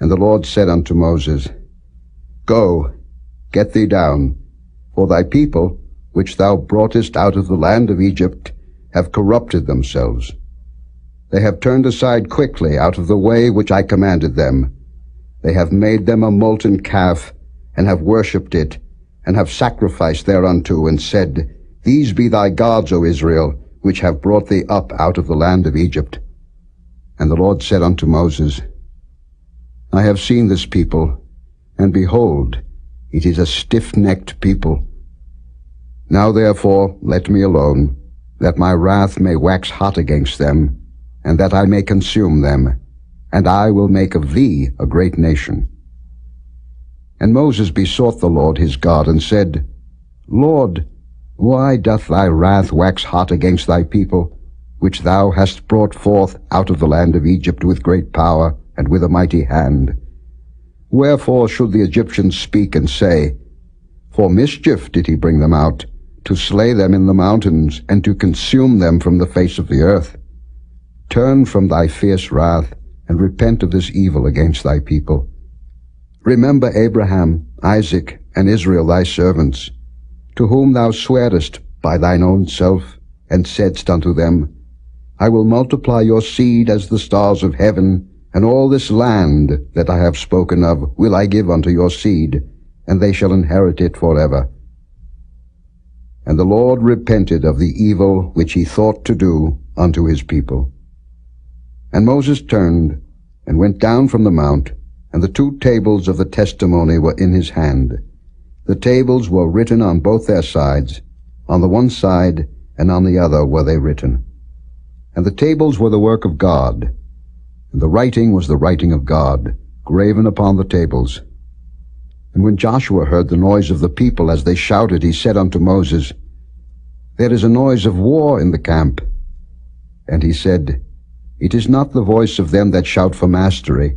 And the Lord said unto Moses, Go, get thee down, for thy people, which thou broughtest out of the land of Egypt, have corrupted themselves. They have turned aside quickly out of the way which I commanded them. They have made them a molten calf, and have worshipped it, and have sacrificed thereunto, and said, These be thy gods, O Israel, which have brought thee up out of the land of Egypt. And the Lord said unto Moses, I have seen this people, and behold, it is a stiff-necked people. Now therefore let me alone, that my wrath may wax hot against them, and that I may consume them, and I will make of thee a great nation. And Moses besought the Lord his God, and said, Lord, why doth thy wrath wax hot against thy people, which thou hast brought forth out of the land of Egypt with great power and with a mighty hand? Wherefore should the Egyptians speak and say, For mischief did he bring them out, to slay them in the mountains, and to consume them from the face of the earth? Turn from thy fierce wrath, and repent of this evil against thy people. Remember Abraham, Isaac, and Israel thy servants, to whom thou swarest by thine own self, and saidst unto them, I will multiply your seed as the stars of heaven, and all this land that I have spoken of will I give unto your seed, and they shall inherit it forever. And the Lord repented of the evil which he thought to do unto his people. And Moses turned, and went down from the mount, and the 2 tables of the testimony were in his hand. The tables were written on both their sides, on the one side and on the other were they written. And the tables were the work of God, and the writing was the writing of God, graven upon the tables. And when Joshua heard the noise of the people as they shouted, he said unto Moses, There is a noise of war in the camp. And he said, It is not the voice of them that shout for mastery,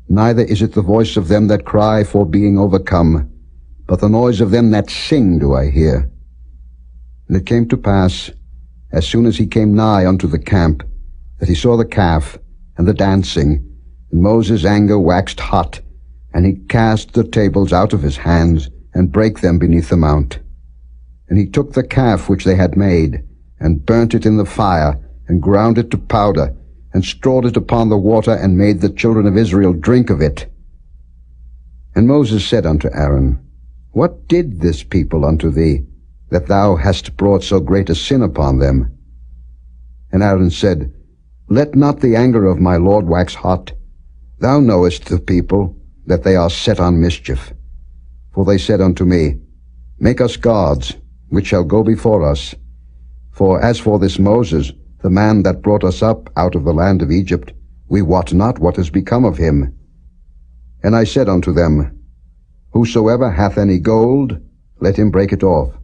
neither is it the voice of them that cry for being overcome, but the noise of them that sing do I hear. And it came to pass, as soon as he came nigh unto the camp, that he saw the calf and the dancing, and Moses' anger waxed hot, and he cast the tables out of his hands, and brake them beneath the mount. And he took the calf which they had made, and burnt it in the fire, and ground it to powder, and strawed it upon the water, and made the children of Israel drink of it. And Moses said unto Aaron, What did this people unto thee, that thou hast brought so great a sin upon them? And Aaron said, Let not the anger of my Lord wax hot. Thou knowest the people, that they are set on mischief. For they said unto me, Make us gods, which shall go before us. For as for this Moses, the man that brought us up out of the land of Egypt, we wot not what is become of him. And I said unto them, Whosoever hath any gold, let him break it off.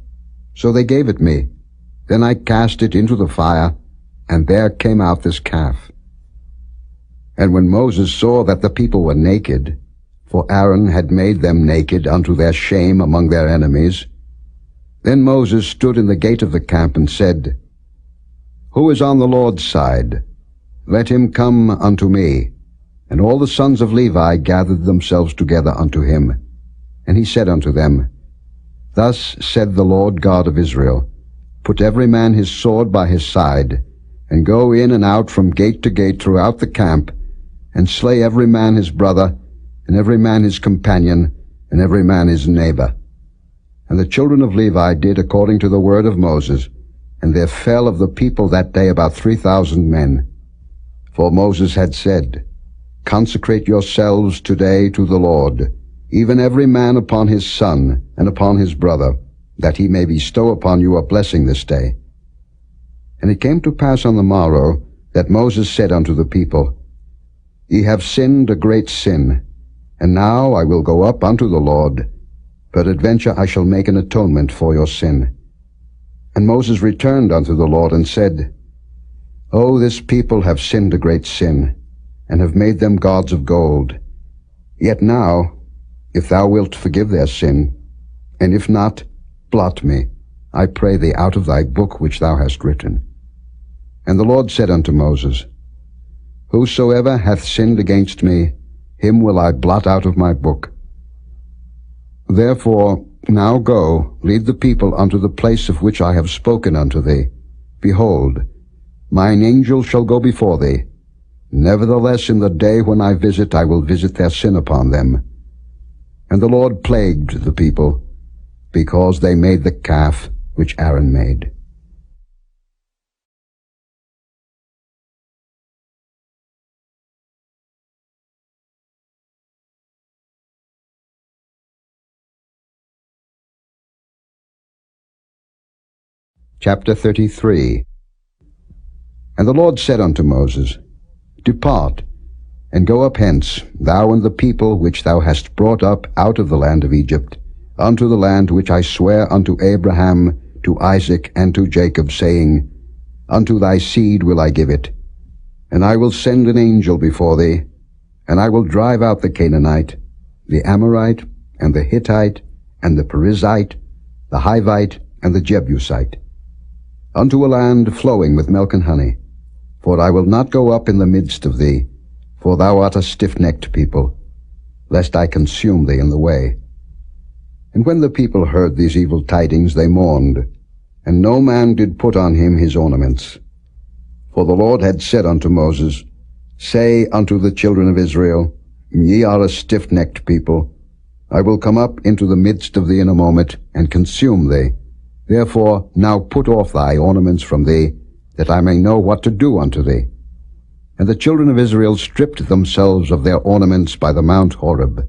So they gave it me. Then I cast it into the fire, and there came out this calf. And when Moses saw that the people were naked, for Aaron had made them naked unto their shame among their enemies, then Moses stood in the gate of the camp and said, Who is on the Lord's side? Let him come unto me. And all the sons of Levi gathered themselves together unto him. And he said unto them, Thus said the Lord God of Israel, Put every man his sword by his side, and go in and out from gate to gate throughout the camp, and slay every man his brother, and every man his companion, and every man his neighbor. And the children of Levi did according to the word of Moses, and there fell of the people that day about 3,000 men. For Moses had said, Consecrate yourselves today to the Lord, even every man upon his son and upon his brother, that he may bestow upon you a blessing this day. And it came to pass on the morrow that Moses said unto the people, Ye have sinned a great sin, and now I will go up unto the Lord. Peradventure I shall make an atonement for your sin. And Moses returned unto the Lord and said, O this people have sinned a great sin, and have made them gods of gold. Yet now, if thou wilt forgive their sin, and if not, blot me, I pray thee, out of thy book which thou hast written. And the Lord said unto Moses, Whosoever hath sinned against me, him will I blot out of my book. Therefore now go, lead the people unto the place of which I have spoken unto thee. Behold, mine angel shall go before thee. Nevertheless in the day when I visit, I will visit their sin upon them. And the Lord plagued the people, because they made the calf which Aaron made. Chapter 33. And the Lord said unto Moses, Depart, and go up hence, thou and the people which thou hast brought up out of the land of Egypt, unto the land which I swear unto Abraham, to Isaac, and to Jacob, saying, Unto thy seed will I give it. And I will send an angel before thee, and I will drive out the Canaanite, the Amorite, and the Hittite, and the Perizzite, the Hivite, and the Jebusite, unto a land flowing with milk and honey. For I will not go up in the midst of thee, for thou art a stiff-necked people, lest I consume thee in the way. And when the people heard these evil tidings, they mourned, and no man did put on him his ornaments. For the Lord had said unto Moses, Say unto the children of Israel, Ye are a stiff-necked people. I will come up into the midst of thee in a moment, and consume thee. Therefore now put off thy ornaments from thee, that I may know what to do unto thee. And the children of Israel stripped themselves of their ornaments by the Mount Horeb.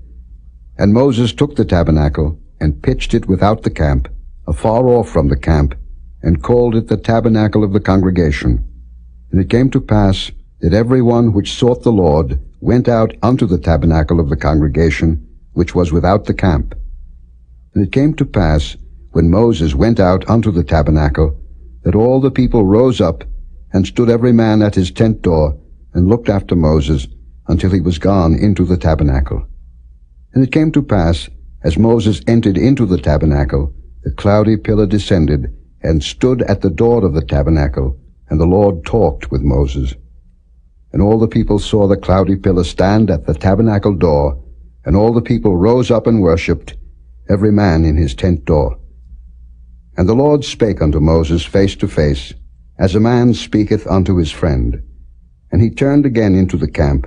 And Moses took the tabernacle, and pitched it without the camp, afar off from the camp, and called it the tabernacle of the congregation. And it came to pass that every one which sought the Lord went out unto the tabernacle of the congregation, which was without the camp. And it came to pass, when Moses went out unto the tabernacle, that all the people rose up, and stood every man at his tent door, and looked after Moses, until he was gone into the tabernacle. And it came to pass, as Moses entered into the tabernacle, the cloudy pillar descended, and stood at the door of the tabernacle, and the Lord talked with Moses. And all the people saw the cloudy pillar stand at the tabernacle door, and all the people rose up and worshipped, every man in his tent door. And the Lord spake unto Moses face to face, as a man speaketh unto his friend. And he turned again into the camp.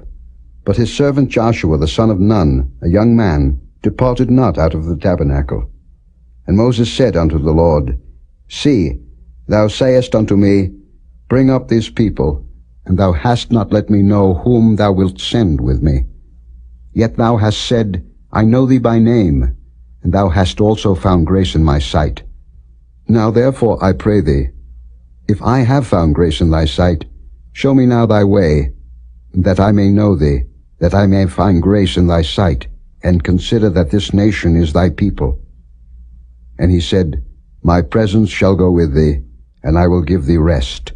But his servant Joshua the son of Nun, a young man, departed not out of the tabernacle. And Moses said unto the Lord, See, thou sayest unto me, Bring up this people, and thou hast not let me know whom thou wilt send with me. Yet thou hast said, I know thee by name, and thou hast also found grace in my sight. Now therefore I pray thee, if I have found grace in thy sight, show me now thy way, that I may know thee, that I may find grace in thy sight, and consider that this nation is thy people. And he said, My presence shall go with thee, and I will give thee rest.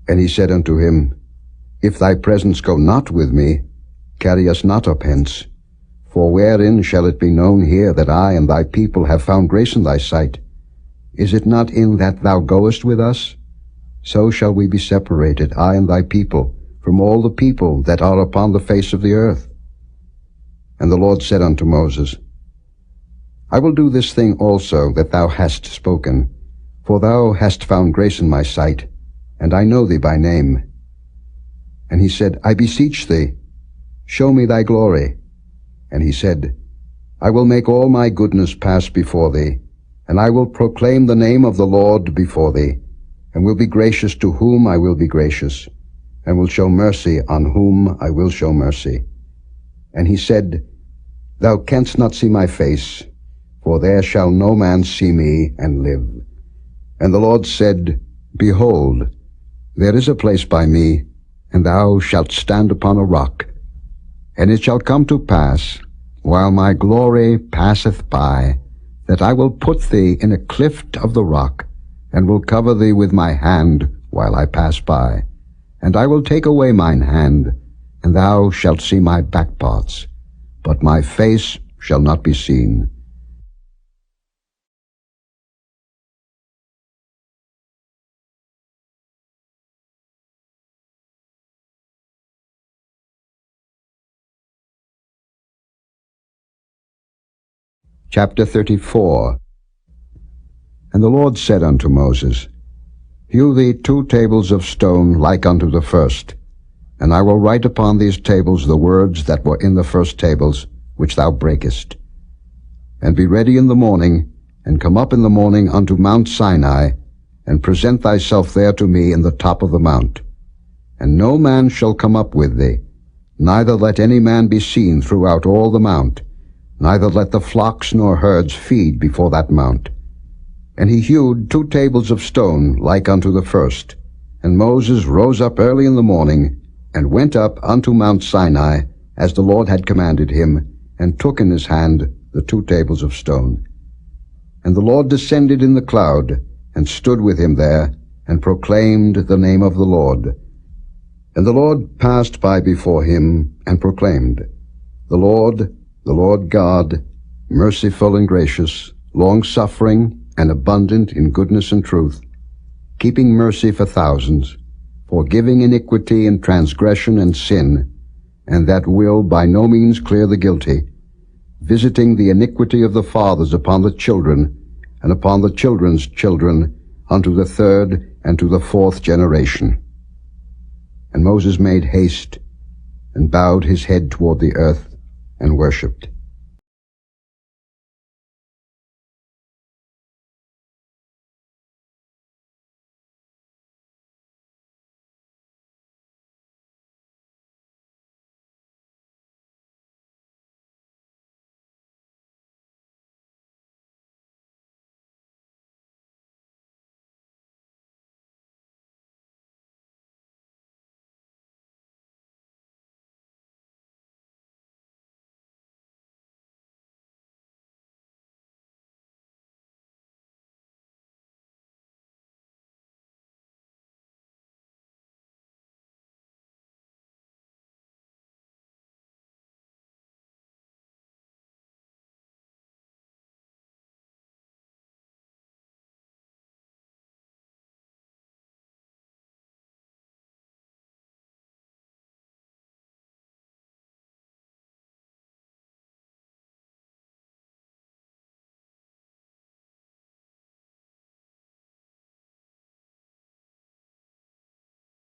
And he said unto him, If thy presence go not with me, carry us not up hence. For wherein shall it be known here that I and thy people have found grace in thy sight? Is it not in that thou goest with us? So shall we be separated, I and thy people, from all the people that are upon the face of the earth. And the Lord said unto Moses, I will do this thing also that thou hast spoken, for thou hast found grace in my sight, and I know thee by name. And he said, I beseech thee, show me thy glory. And he said, I will make all my goodness pass before thee, and I will proclaim the name of the Lord before thee, and will be gracious to whom I will be gracious, and will show mercy on whom I will show mercy. And he said, Thou canst not see my face, for there shall no man see me and live. And the Lord said, Behold, there is a place by me, and thou shalt stand upon a rock. And it shall come to pass, while my glory passeth by, that I will put thee in a cleft of the rock, and will cover thee with my hand while I pass by. And I will take away mine hand, and thou shalt see my back parts, but my face shall not be seen. Chapter 34. And the Lord said unto Moses, Hew thee 2 tables of stone like unto the first, and I will write upon these tables the words that were in the first tables, which thou breakest. And be ready in the morning, and come up in the morning unto Mount Sinai, and present thyself there to me in the top of the mount. And no man shall come up with thee, neither let any man be seen throughout all the mount, neither let the flocks nor herds feed before that mount. And he hewed 2 tables of stone like unto the first. And Moses rose up early in the morning, and went up unto Mount Sinai, as the Lord had commanded him, and took in his hand the 2 tables of stone. And the Lord descended in the cloud, and stood with him there, and proclaimed the name of the Lord. And the Lord passed by before him, and proclaimed, the Lord God, merciful and gracious, long-suffering, and abundant in goodness and truth, keeping mercy for thousands, forgiving iniquity and transgression and sin, and that will by no means clear the guilty, visiting the iniquity of the fathers upon the children, and upon the children's children, unto the 3rd and to the 4th generation. And Moses made haste, and bowed his head toward the earth, and worshipped.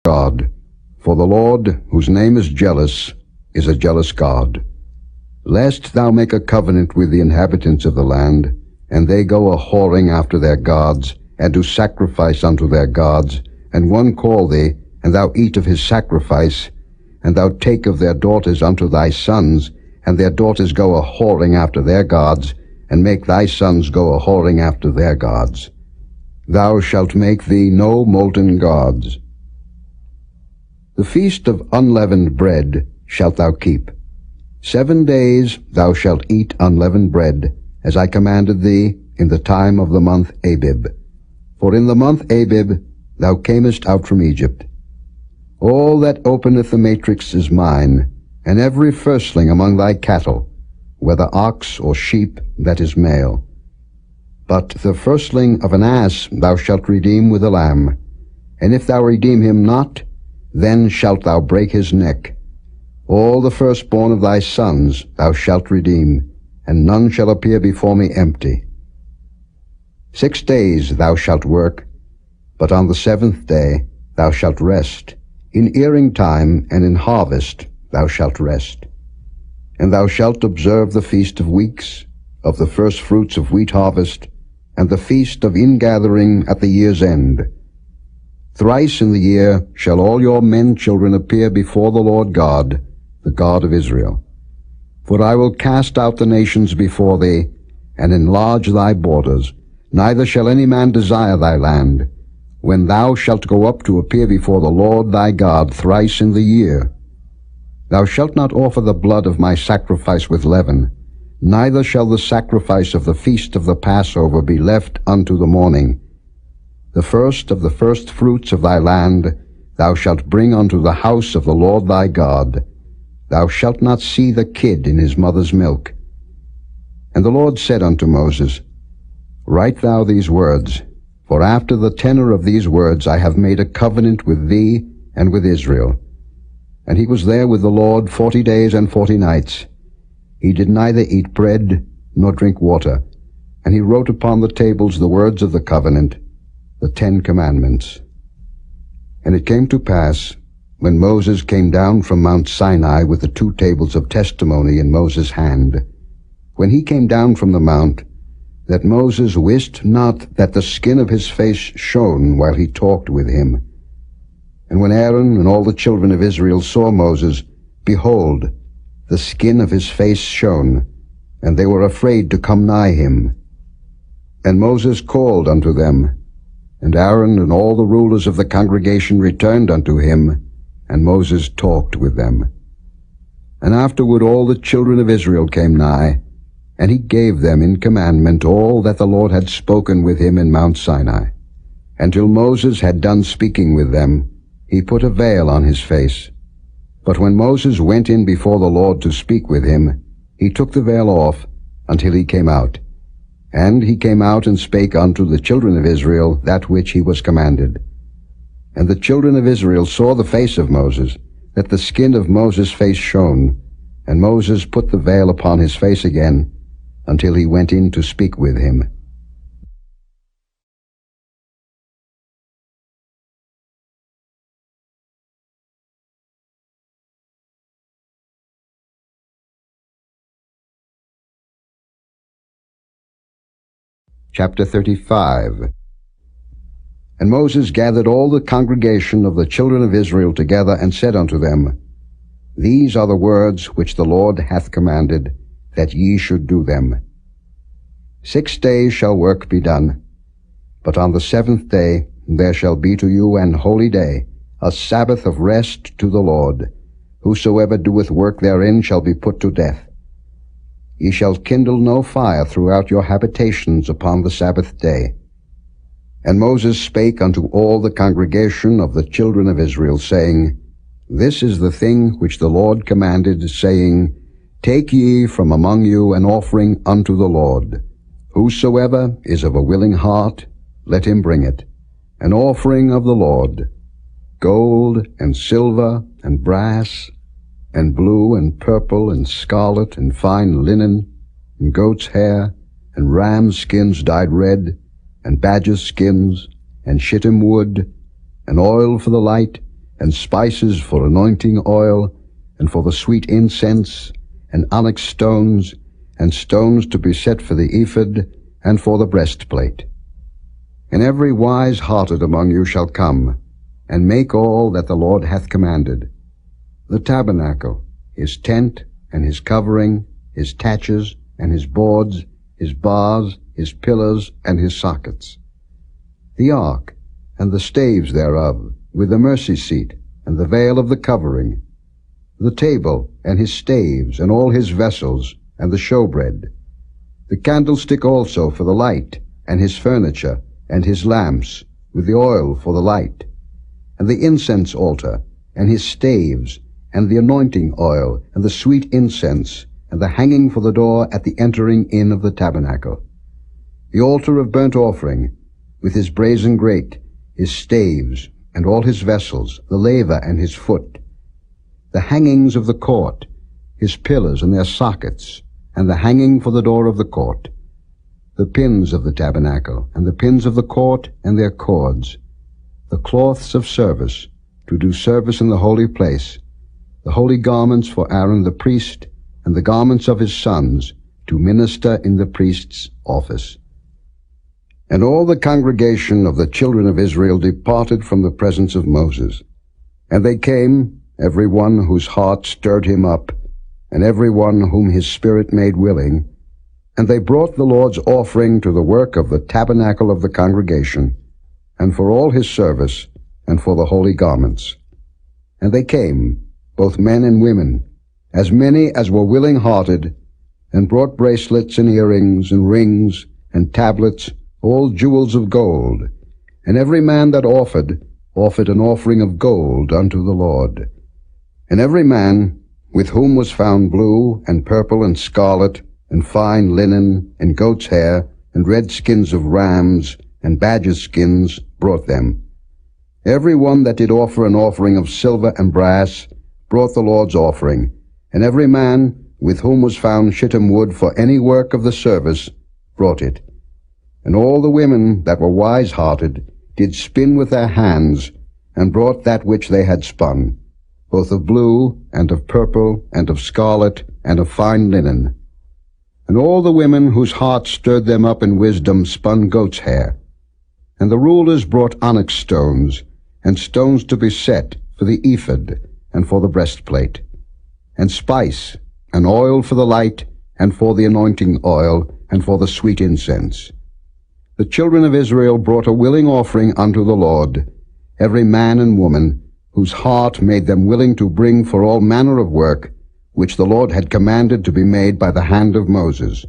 God, for the Lord, whose name is jealous, is a jealous God. Lest thou make a covenant with the inhabitants of the land, and they go a-whoring after their gods, and do sacrifice unto their gods, and one call thee, and thou eat of his sacrifice, and thou take of their daughters unto thy sons, and their daughters go a-whoring after their gods, and make thy sons go a-whoring after their gods. Thou shalt make thee no molten gods. The feast of unleavened bread shalt thou keep. 7 days thou shalt eat unleavened bread, as I commanded thee in the time of the month Abib. For in the month Abib thou camest out from Egypt. All that openeth the matrix is mine, and every firstling among thy cattle, whether ox or sheep, that is male. But the firstling of an ass thou shalt redeem with a lamb, and if thou redeem him not, then shalt thou break his neck. All the firstborn of thy sons thou shalt redeem, and none shall appear before me empty. 6 days thou shalt work, but on the 7th day thou shalt rest. In earing time and in harvest thou shalt rest. And thou shalt observe the feast of weeks, of the first fruits of wheat harvest, and the feast of ingathering at the year's end. Thrice in the year shall all your men children appear before the Lord God, the God of Israel. For I will cast out the nations before thee, and enlarge thy borders. Neither shall any man desire thy land, when thou shalt go up to appear before the Lord thy God thrice in the year. Thou shalt not offer the blood of my sacrifice with leaven, neither shall the sacrifice of the feast of the Passover be left unto the morning. The first of the first fruits of thy land thou shalt bring unto the house of the Lord thy God. Thou shalt not see the kid in his mother's milk. And the Lord said unto Moses, Write thou these words, for after the tenor of these words I have made a covenant with thee and with Israel. And he was there with the Lord 40 days and 40 nights. He did neither eat bread nor drink water. And he wrote upon the tables the words of the covenant, the 10 commandments. And it came to pass, when Moses came down from Mount Sinai with the 2 tables of testimony in Moses' hand, when he came down from the mount, that Moses wist not that the skin of his face shone while he talked with him. And when Aaron and all the children of Israel saw Moses, behold, the skin of his face shone, and they were afraid to come nigh him. And Moses called unto them, and Aaron and all the rulers of the congregation returned unto him, and Moses talked with them. And afterward all the children of Israel came nigh, and he gave them in commandment all that the Lord had spoken with him in Mount Sinai. And till Moses had done speaking with them, he put a veil on his face. But when Moses went in before the Lord to speak with him, he took the veil off until he came out. And he came out and spake unto the children of Israel that which he was commanded. And the children of Israel saw the face of Moses, that the skin of Moses' face shone. And Moses put the veil upon his face again, until he went in to speak with him. Chapter 35. And Moses gathered all the congregation of the children of Israel together, and said unto them, These are the words which the Lord hath commanded, that ye should do them. 6 days shall work be done, but on the 7th day there shall be to you an holy day, a Sabbath of rest to the Lord. Whosoever doeth work therein shall be put to death. Ye shall kindle no fire throughout your habitations upon the Sabbath day. And Moses spake unto all the congregation of the children of Israel, saying, This is the thing which the Lord commanded, saying, Take ye from among you an offering unto the Lord. Whosoever is of a willing heart, let him bring it, an offering of the Lord, gold and silver and brass, and blue and purple and scarlet and fine linen, and goat's hair, and ram's skins dyed red, and badger's skins, and shittim wood, and oil for the light, and spices for anointing oil, and for the sweet incense, and onyx stones, and stones to be set for the ephod, and for the breastplate. And every wise-hearted among you shall come, and make all that the Lord hath commanded: the tabernacle, his tent, and his covering, his taches, and his boards, his bars, his pillars, and his sockets; the ark, and the staves thereof, with the mercy seat, and the veil of the covering; the table, and his staves, and all his vessels, and the showbread; the candlestick also for the light, and his furniture, and his lamps, with the oil for the light; and the incense altar, and his staves, and the anointing oil, and the sweet incense, and the hanging for the door at the entering in of the tabernacle; the altar of burnt offering, with his brazen grate, his staves, and all his vessels, the laver and his foot; the hangings of the court, his pillars and their sockets, and the hanging for the door of the court; the pins of the tabernacle, and the pins of the court, and their cords; the cloths of service, to do service in the holy place; the holy garments for Aaron the priest, and the garments of his sons, to minister in the priest's office. And all the congregation of the children of Israel departed from the presence of Moses. And they came, every one whose heart stirred him up, and every one whom his spirit made willing, and they brought the Lord's offering to the work of the tabernacle of the congregation, and for all his service, and for the holy garments. And they came, both men and women, as many as were willing-hearted, and brought bracelets and earrings and rings and tablets, all jewels of gold. And every man that offered an offering of gold unto the Lord. And every man with whom was found blue and purple and scarlet and fine linen and goat's hair and red skins of rams and badger skins brought them. Every one that did offer an offering of silver and brass brought the Lord's offering, and every man with whom was found shittim wood for any work of the service brought it. And all the women that were wise-hearted did spin with their hands, and brought that which they had spun, both of blue, and of purple, and of scarlet, and of fine linen. And all the women whose hearts stirred them up in wisdom spun goat's hair. And the rulers brought onyx stones, and stones to be set for the ephod, and for the breastplate, and spice, and oil for the light, and for the anointing oil, and for the sweet incense. the children of Israel brought a willing offering unto the Lord, every man and woman, whose heart made them willing to bring for all manner of work, which the Lord had commanded to be made by the hand of Moses.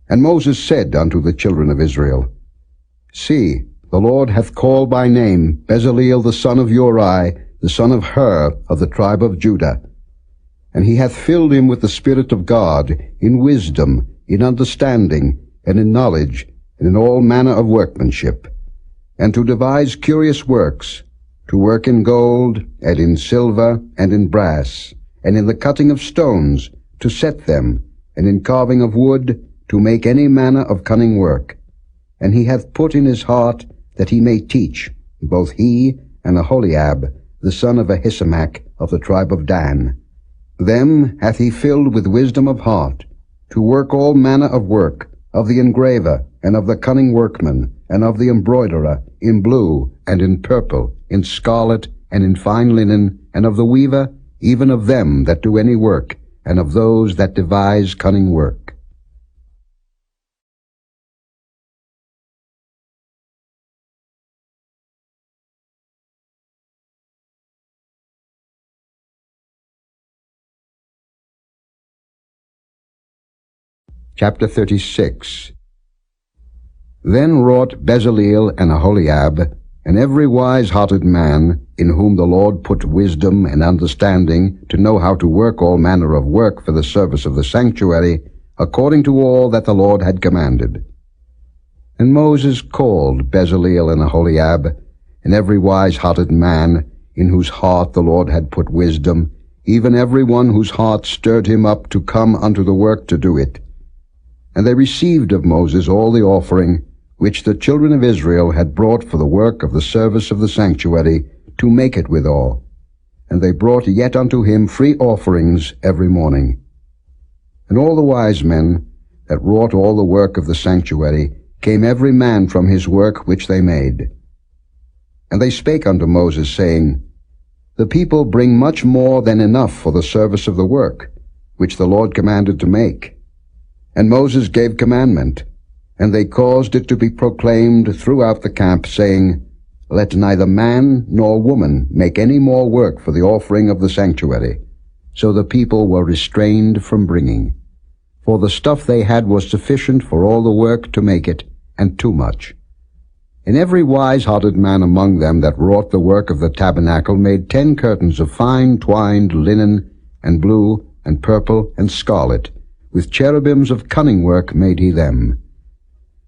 And Moses said unto the children of Israel, See, the Lord hath called by name Bezaleel the son of Uri, the son of Hur, of the tribe of Judah. And he hath filled him with the Spirit of God, in wisdom, in understanding, and in knowledge, and in all manner of workmanship, and to devise curious works, to work in gold, and in silver, and in brass, and in the cutting of stones, to set them, and in carving of wood, to make any manner of cunning work. And he hath put in his heart that he may teach, both he and Aholiab, the son of Ahisamach, of the tribe of Dan. Them hath he filled with wisdom of heart, to work all manner of work, of the engraver, and of the cunning workman, and of the embroiderer, in blue, and in purple, in scarlet, and in fine linen, and of the weaver, even of them that do any work, and of those that devise cunning work. Chapter 36. Then wrought Bezaleel and Aholiab, and every wise-hearted man, in whom the Lord put wisdom and understanding, to know how to work all manner of work for the service of the sanctuary, according to all that the Lord had commanded. And Moses called Bezaleel and Aholiab, and every wise-hearted man, in whose heart the Lord had put wisdom, even every one whose heart stirred him up to come unto the work to do it. And they received of Moses all the offering which the children of Israel had brought for the work of the service of the sanctuary, to make it withal. And they brought yet unto him free offerings every morning. And all the wise men that wrought all the work of the sanctuary came every man from his work which they made. And they spake unto Moses, saying, The people bring much more than enough for the service of the work, which the Lord commanded to make. And Moses gave commandment, and they caused it to be proclaimed throughout the camp, saying, Let neither man nor woman make any more work for the offering of the sanctuary. So the people were restrained from bringing. For the stuff they had was sufficient for all the work to make it, and too much. And every wise-hearted man among them that wrought the work of the tabernacle made 10 curtains of fine twined linen, and blue, and purple, and scarlet, with cherubims of cunning work made he them.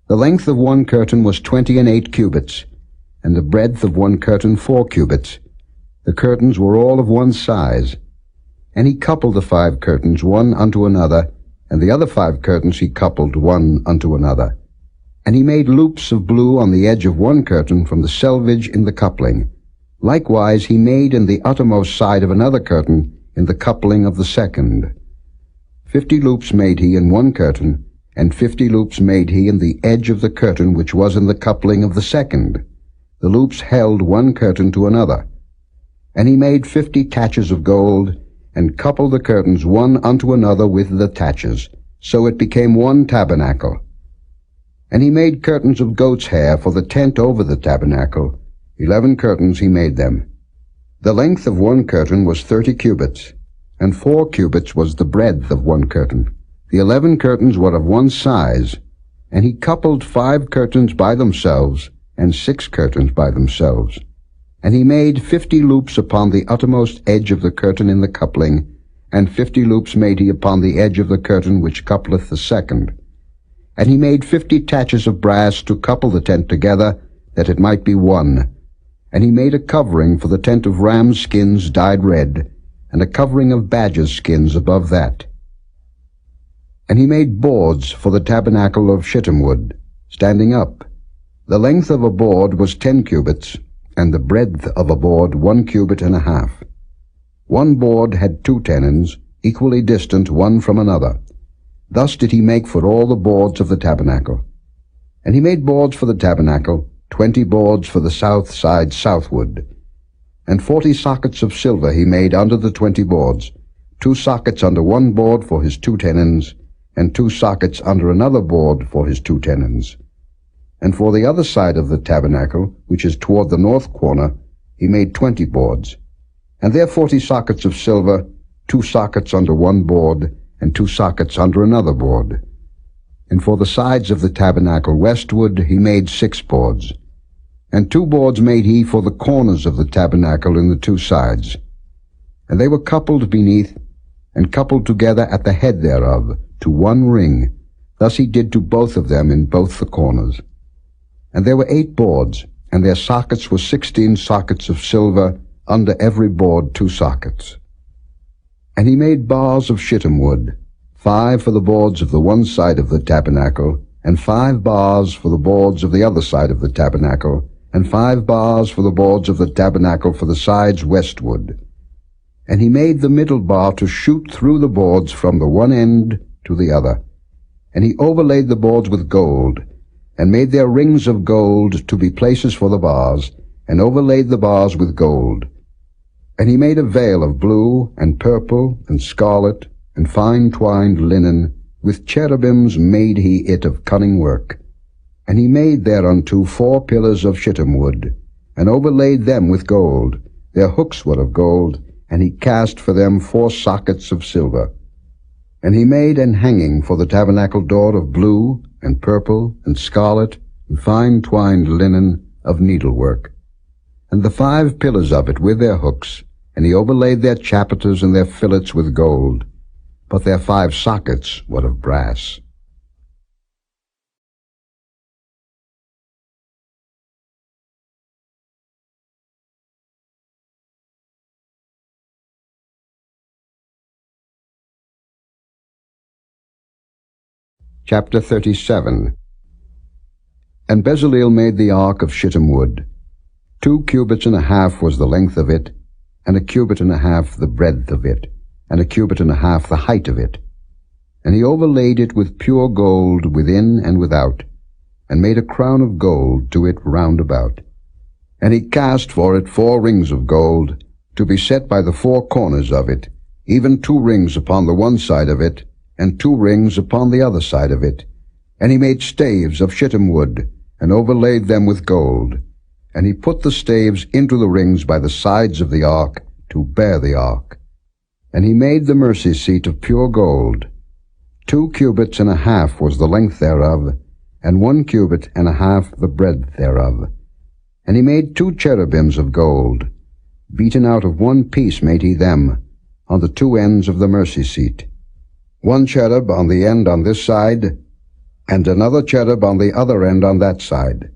The length of one curtain was 28 cubits, and the breadth of one curtain 4 cubits. The curtains were all of one size. And he coupled the 5 curtains one unto another, and the other 5 curtains he coupled one unto another. And he made loops of blue on the edge of one curtain from the selvage in the coupling. Likewise he made in the uttermost side of another curtain in the coupling of the second. 50 loops made he in one curtain, and 50 loops made he in the edge of the curtain which was in the coupling of the second. The loops held one curtain to another. And he made 50 taches of gold, and coupled the curtains one unto another with the taches. So it became one tabernacle. And he made curtains of goat's hair for the tent over the tabernacle. 11 curtains he made them. The length of one curtain was 30 cubits, and 4 cubits was the breadth of one curtain. The 11 curtains were of one size, and he coupled 5 curtains by themselves, and 6 curtains by themselves. And he made 50 loops upon the uttermost edge of the curtain in the coupling, and 50 loops made he upon the edge of the curtain which coupleth the second. And he made 50 taches of brass to couple the tent together, that it might be one. And he made a covering for the tent of rams' skins dyed red, and a covering of badgers' skins above that. And he made boards for the tabernacle of shittim wood, standing up. The length of a board was 10 cubits, and the breadth of a board 1 cubit and a half. One board had 2 tenons, equally distant one from another. Thus did he make for all the boards of the tabernacle. And he made boards for the tabernacle, 20 boards for the south side southward. And 40 sockets of silver he made under the 20 boards, 2 sockets under one board for his 2 tenons, and 2 sockets under another board for his 2 tenons. And for the other side of the tabernacle, which is toward the north corner, he made 20 boards. And there 40 sockets of silver, 2 sockets under one board, and 2 sockets under another board. And for the sides of the tabernacle westward he made 6 boards. And 2 boards made he for the corners of the tabernacle in the 2 sides. And they were coupled beneath, and coupled together at the head thereof, to one ring. Thus he did to both of them in both the corners. And there were 8 boards, and their sockets were 16 sockets of silver, under every board 2 sockets. And he made bars of shittim wood, 5 for the boards of the one side of the tabernacle, and 5 bars for the boards of the other side of the tabernacle, and 5 bars for the boards of the tabernacle for the sides westward. And he made the middle bar to shoot through the boards from the one end to the other. And he overlaid the boards with gold, and made their rings of gold to be places for the bars, and overlaid the bars with gold. And he made a veil of blue, and purple, and scarlet, and fine twined linen, with cherubims made he it of cunning work. And he made thereunto 4 pillars of shittim wood, and overlaid them with gold. Their hooks were of gold, and he cast for them 4 sockets of silver. And he made an hanging for the tabernacle door of blue, and purple, and scarlet, and fine twined linen of needlework. And the 5 pillars of it with their hooks, and he overlaid their chapiters and their fillets with gold, but their 5 sockets were of brass. Chapter 37. And Bezaleel made the ark of shittim wood. 2 cubits and a half was the length of it, and a cubit and a half the breadth of it, and a cubit and a half the height of it. And he overlaid it with pure gold within and without, and made a crown of gold to it round about. And he cast for it 4 rings of gold, to be set by the 4 corners of it, even 2 rings upon the one side of it, and 2 rings upon the other side of it. And he made staves of shittim wood, and overlaid them with gold. And he put the staves into the rings by the sides of the ark, to bear the ark. And he made the mercy seat of pure gold. 2 cubits and a half was the length thereof, and 1 cubit and a half the breadth thereof. And he made 2 cherubims of gold. Beaten out of 1 piece made he them, on the 2 ends of the mercy seat. 1 cherub on the end on this side, and another cherub on the other end on that side.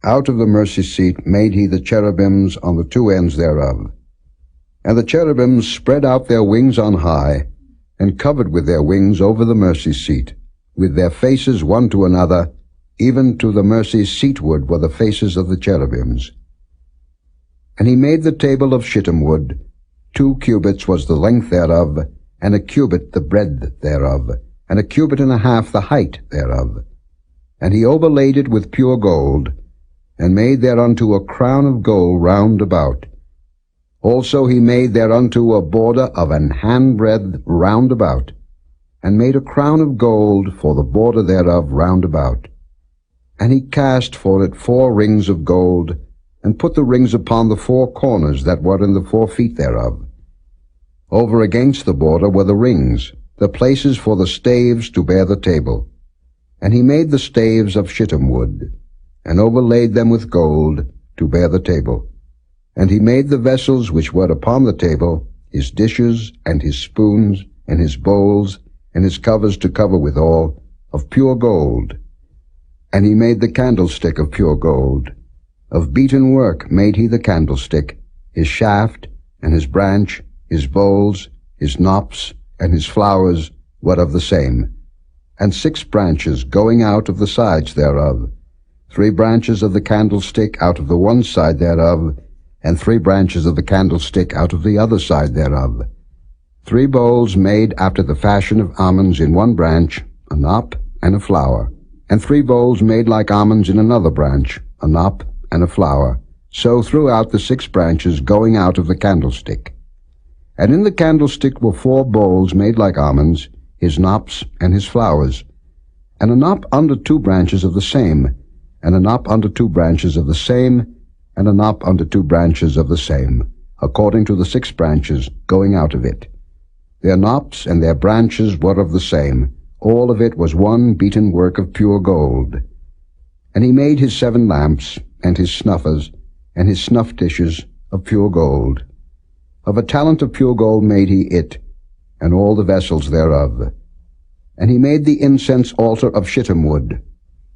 Out of the mercy seat made he the cherubims on the 2 ends thereof. And the cherubims spread out their wings on high, and covered with their wings over the mercy seat, with their faces one to another, even to the mercy seatward were the faces of the cherubims. And he made the table of shittim wood. 2 cubits was the length thereof, and a cubit the breadth thereof, and a cubit and a half the height thereof. And he overlaid it with pure gold, and made thereunto a crown of gold round about. Also he made thereunto a border of an handbreadth round about, and made a crown of gold for the border thereof round about. And he cast for it 4 rings of gold, and put the rings upon the 4 corners that were in the 4 feet thereof. Over against the border were the rings, the places for the staves to bear the table. And he made the staves of shittim wood, and overlaid them with gold, to bear the table. And he made the vessels which were upon the table, his dishes, and his spoons, and his bowls, and his covers to cover withal, of pure gold. And he made the candlestick of pure gold. Of beaten work made he the candlestick, his shaft, and his branch, his bowls, his knops, and his flowers were of the same. And 6 branches going out of the sides thereof, 3 branches of the candlestick out of the one side thereof, and 3 branches of the candlestick out of the other side thereof. 3 bowls made after the fashion of almonds in one branch, a knop and a flower, and 3 bowls made like almonds in another branch, a knop and a flower, so throughout the 6 branches going out of the candlestick. And in the candlestick were 4 bowls made like almonds, his knops and his flowers, and a knop under 2 branches of the same, and a knop unto 2 branches of the same, and a knop unto 2 branches of the same, according to the 6 branches going out of it. Their knops and their branches were of the same. All of it was one beaten work of pure gold. And he made his 7 lamps, and his snuffers, and his snuff dishes of pure gold. Of a talent of pure gold made he it, and all the vessels thereof. And he made the incense altar of shittim wood.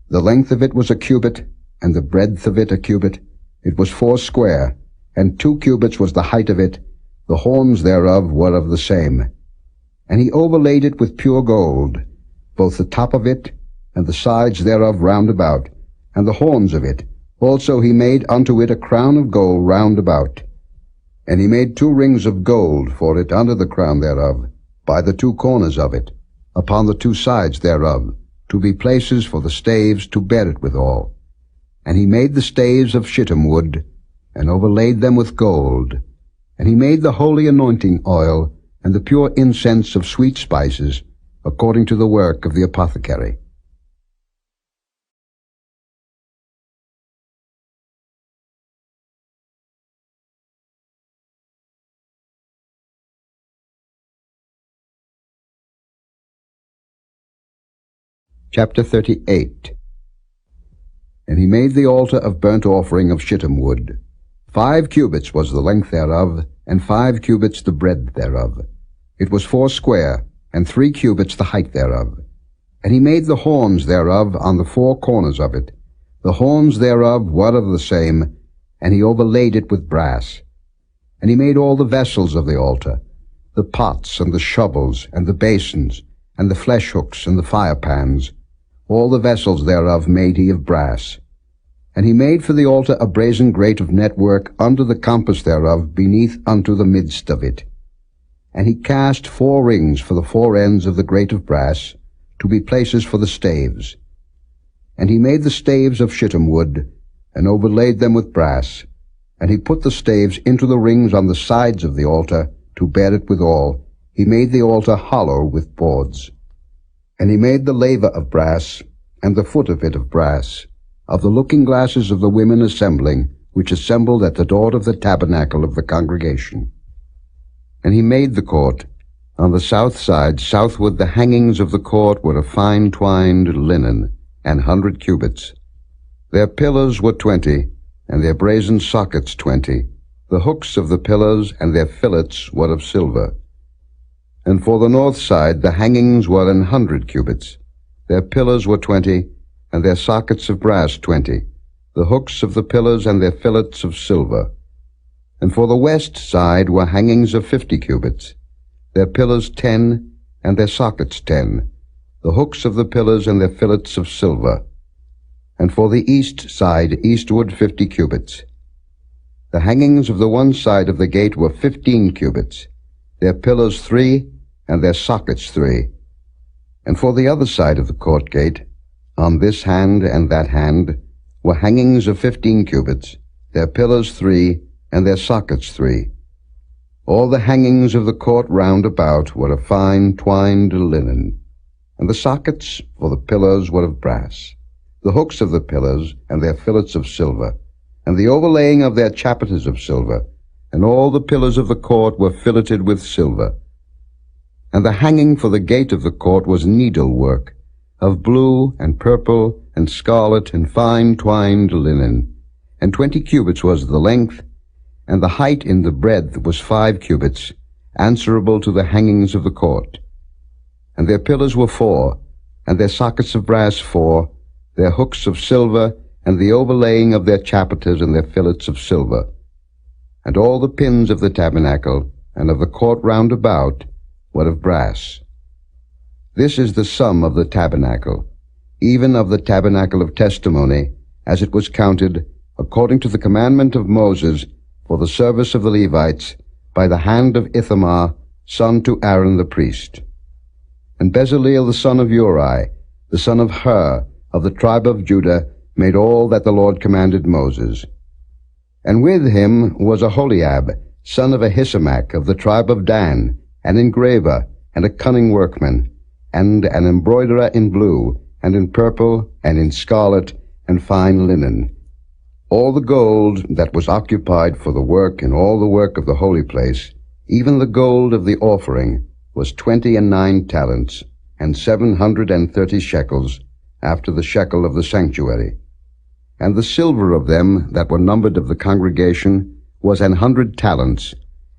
The length of it was a cubit, and the breadth of it a cubit. It was 4 square, and 2 cubits was the height of it. The horns thereof were of the same. And he overlaid it with pure gold, both the top of it, and the sides thereof round about, and the horns of it. Also he made unto it a crown of gold round about. And he made 2 rings of gold for it under the crown thereof, by the 2 corners of it, upon the 2 sides thereof, to be places for the staves to bear it withal. And he made the staves of shittim wood, and overlaid them with gold. And he made the holy anointing oil, and the pure incense of sweet spices, according to the work of the apothecary. Chapter 38. And he made the altar of burnt offering of shittim wood. 5 cubits was the length thereof, and 5 cubits the breadth thereof. It was 4 square, and 3 cubits the height thereof. And he made the horns thereof on the 4 corners of it. The horns thereof were of the same, and he overlaid it with brass. And he made all the vessels of the altar, the pots and the shovels and the basins, and the flesh hooks and the firepans. All the vessels thereof made he of brass. And he made for the altar a brazen grate of network under the compass thereof beneath unto the midst of it. And he cast 4 rings for the 4 ends of the grate of brass, to be places for the staves. And he made the staves of shittim wood, and overlaid them with brass. And he put the staves into the rings on the sides of the altar, to bear it withal. He made the altar hollow with boards. And he made the laver of brass, and the foot of it of brass, of the looking glasses of the women assembling, which assembled at the door of the tabernacle of the congregation. And he made the court. On the south side, southward, the hangings of the court were of fine twined linen, 100 cubits. Their pillars were 20, and their brazen sockets 20. The hooks of the pillars and their fillets were of silver. And for the north side the hangings were 100 cubits. Their pillars were 20, and their sockets of brass 20. The hooks of the pillars and their fillets of silver. And for the west side were hangings of 50 cubits. Their pillars 10, and their sockets 10. The hooks of the pillars and their fillets of silver. And for the east side eastward 50 cubits. The hangings of the one side of the gate were 15 cubits. Their pillars 3, and their sockets 3. And for the other side of the court gate, on this hand and that hand, were hangings of 15 cubits, their pillars 3, and their sockets 3. All the hangings of the court round about were of fine twined linen, and the sockets for the pillars were of brass. The hooks of the pillars and their fillets of silver, and the overlaying of their chapiters of silver, and all the pillars of the court were filleted with silver. And the hanging for the gate of the court was needlework, of blue and purple and scarlet and fine twined linen. And 20 cubits was the length, and the height in the breadth was 5 cubits, answerable to the hangings of the court. And their pillars were 4, and their sockets of brass 4, their hooks of silver, and the overlaying of their chapiters and their fillets of silver. And all the pins of the tabernacle and of the court round about were of brass. This is the sum of the tabernacle, even of the tabernacle of testimony, as it was counted, according to the commandment of Moses, for the service of the Levites, by the hand of Ithamar, son to Aaron the priest. And Bezaleel the son of Uri, the son of Hur, of the tribe of Judah, made all that the Lord commanded Moses. And with him was Aholiab, son of Ahisamach, of the tribe of Dan, an engraver, and a cunning workman, and an embroiderer in blue, and in purple, and in scarlet, and fine linen. All the gold that was occupied for the work and all the work of the holy place, even the gold of the offering, was 29 talents, and 730 shekels, after the shekel of the sanctuary. And the silver of them that were numbered of the congregation was 100 talents,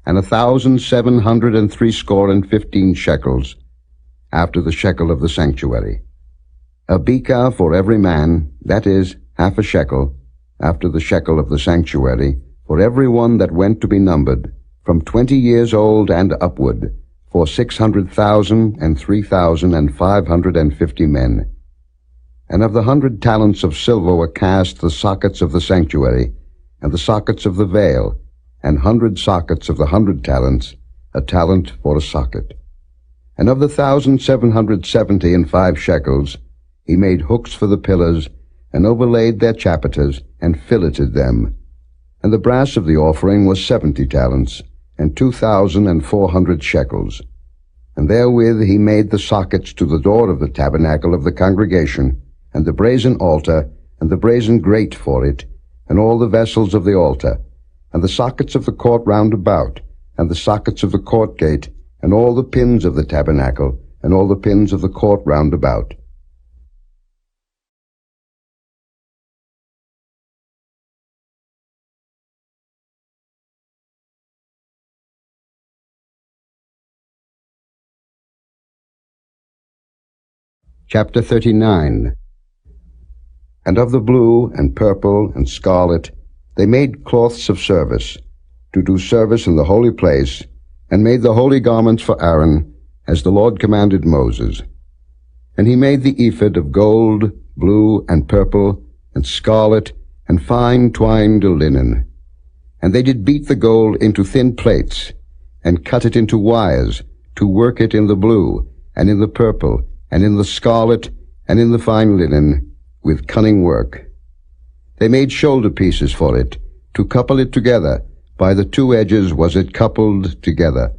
and 1,760 shekels, after the shekel of the sanctuary. A bekah for every man, that is, half a shekel, after the shekel of the sanctuary, for every one that went to be numbered, from 20 years old and upward, for 600,000 and 3,550 men. And of the 100 talents of silver were cast the sockets of the sanctuary, and the sockets of the veil, and 100 sockets of the 100 talents, a talent for a socket. And of the 1,775 shekels, he made hooks for the pillars, and overlaid their chapiters, and filleted them. And the brass of the offering was 70 talents, and 2,400 shekels. And therewith he made the sockets to the door of the tabernacle of the congregation, and the brazen altar, and the brazen grate for it, and all the vessels of the altar, and the sockets of the court round about, and the sockets of the court gate, and all the pins of the tabernacle, and all the pins of the court round about. Chapter 39. And of the blue, and purple, and scarlet, they made cloths of service, to do service in the holy place, and made the holy garments for Aaron, as the Lord commanded Moses. And he made the ephod of gold, blue, and purple, and scarlet, and fine twined linen. And they did beat the gold into thin plates, and cut it into wires, to work it in the blue, and in the purple, and in the scarlet, and in the fine linen, with cunning work. They made shoulder pieces for it, to couple it together. By the two edges was it coupled together.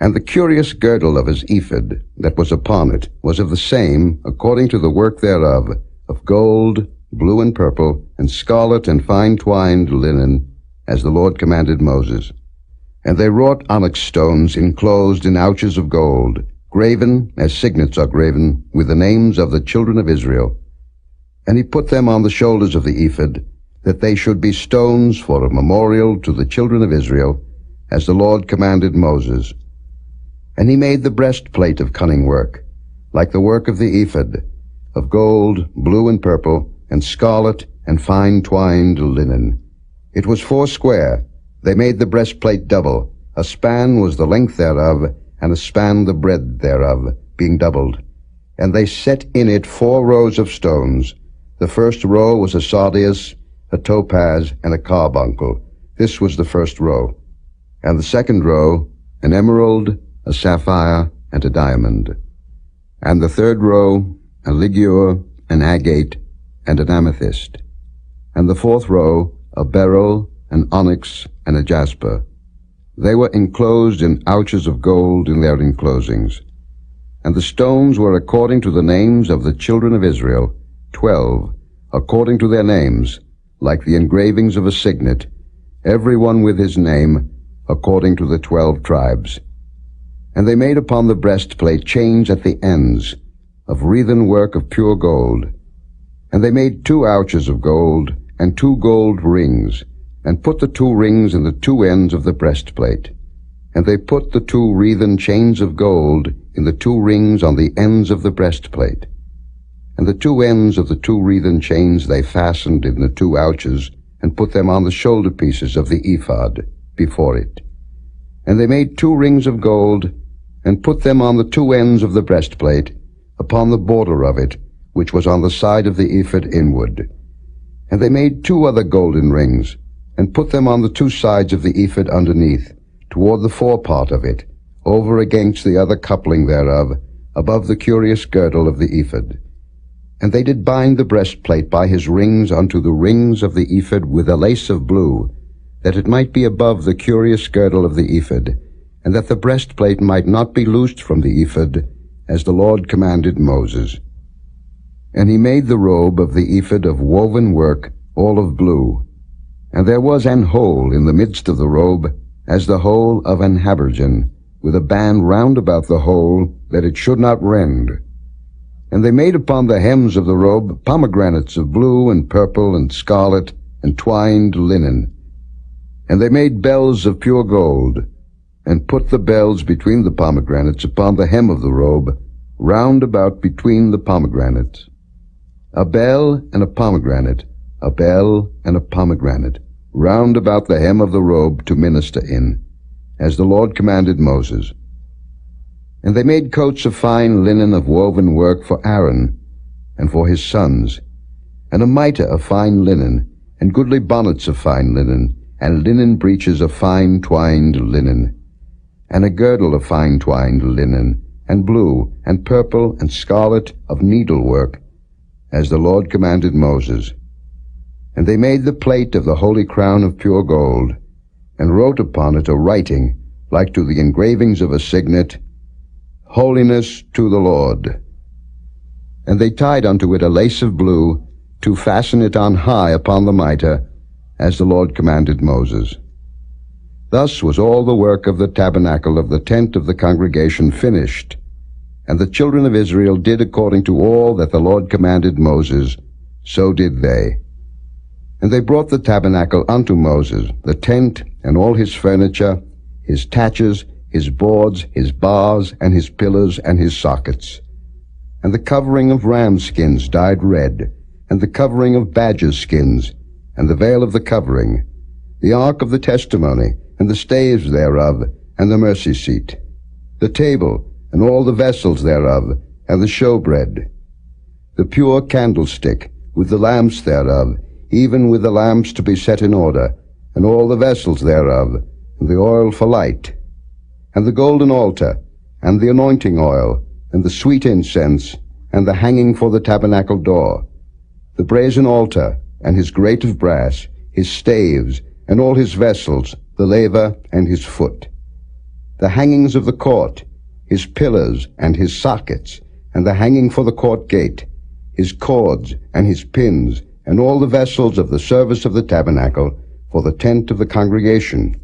And the curious girdle of his ephod that was upon it was of the same, according to the work thereof, of gold, blue and purple, and scarlet and fine twined linen, as the Lord commanded Moses. And they wrought onyx stones enclosed in ouches of gold, graven, as signets are graven, with the names of the children of Israel. And he put them on the shoulders of the ephod, that they should be stones for a memorial to the children of Israel, as the Lord commanded Moses. And he made the breastplate of cunning work, like the work of the ephod, of gold, blue and purple, and scarlet, and fine twined linen. It was 4 square. They made the breastplate double. A span was the length thereof, and a span the breadth thereof, being doubled. And they set in it 4 rows of stones. The first row was a sardius, a topaz, and a carbuncle. This was the first row. And the second row, an emerald, a sapphire, and a diamond. And the third row, a ligure, an agate, and an amethyst. And the fourth row, a beryl, an onyx, and a jasper. They were enclosed in ouches of gold in their enclosings. And the stones were according to the names of the children of Israel, 12, according to their names, like the engravings of a signet, every one with his name, according to the 12 tribes. And they made upon the breastplate chains at the ends, of wreathen work of pure gold. And they made 2 ouches of gold, and 2 gold rings, and put the 2 rings in the 2 ends of the breastplate. And they put the 2 wreathen chains of gold in the 2 rings on the ends of the breastplate. And the 2 ends of the 2 wreathen chains they fastened in the 2 ouches, and put them on the shoulder pieces of the ephod before it. And they made 2 rings of gold, and put them on the 2 ends of the breastplate, upon the border of it, which was on the side of the ephod inward. And they made 2 other golden rings, and put them on the 2 sides of the ephod underneath, toward the forepart of it, over against the other coupling thereof, above the curious girdle of the ephod. And they did bind the breastplate by his rings unto the rings of the ephod with a lace of blue, that it might be above the curious girdle of the ephod, and that the breastplate might not be loosed from the ephod, as the Lord commanded Moses. And he made the robe of the ephod of woven work, all of blue. And there was an hole in the midst of the robe, as the hole of an habergeon, with a band round about the hole, that it should not rend. And they made upon the hems of the robe pomegranates of blue and purple and scarlet and twined linen. And they made bells of pure gold, and put the bells between the pomegranates upon the hem of the robe, round about between the pomegranates. A bell and a pomegranate, a bell and a pomegranate, round about the hem of the robe to minister in, as the Lord commanded Moses. And they made coats of fine linen of woven work for Aaron and for his sons, and a mitre of fine linen, and goodly bonnets of fine linen, and linen breeches of fine twined linen, and a girdle of fine twined linen, and blue, and purple, and scarlet of needlework, as the Lord commanded Moses. And they made the plate of the holy crown of pure gold, and wrote upon it a writing, like to the engravings of a signet, Holiness to the Lord. And they tied unto it a lace of blue, to fasten it on high upon the mitre, as the Lord commanded Moses. Thus was all the work of the tabernacle of the tent of the congregation finished. And the children of Israel did according to all that the Lord commanded Moses, so did they. And they brought the tabernacle unto Moses, the tent, and all his furniture, his taches, his boards, his bars, and his pillars, and his sockets, and the covering of ram skins dyed red, and the covering of badger skins, and the veil of the covering, the ark of the testimony, and the staves thereof, and the mercy seat, the table, and all the vessels thereof, and the showbread, the pure candlestick, with the lamps thereof, even with the lamps to be set in order, and all the vessels thereof, and the oil for light, and the golden altar, and the anointing oil, and the sweet incense, and the hanging for the tabernacle door, the brazen altar, and his grate of brass, his staves, and all his vessels, the laver, and his foot, the hangings of the court, his pillars, and his sockets, and the hanging for the court gate, his cords, and his pins, and all the vessels of the service of the tabernacle, for the tent of the congregation,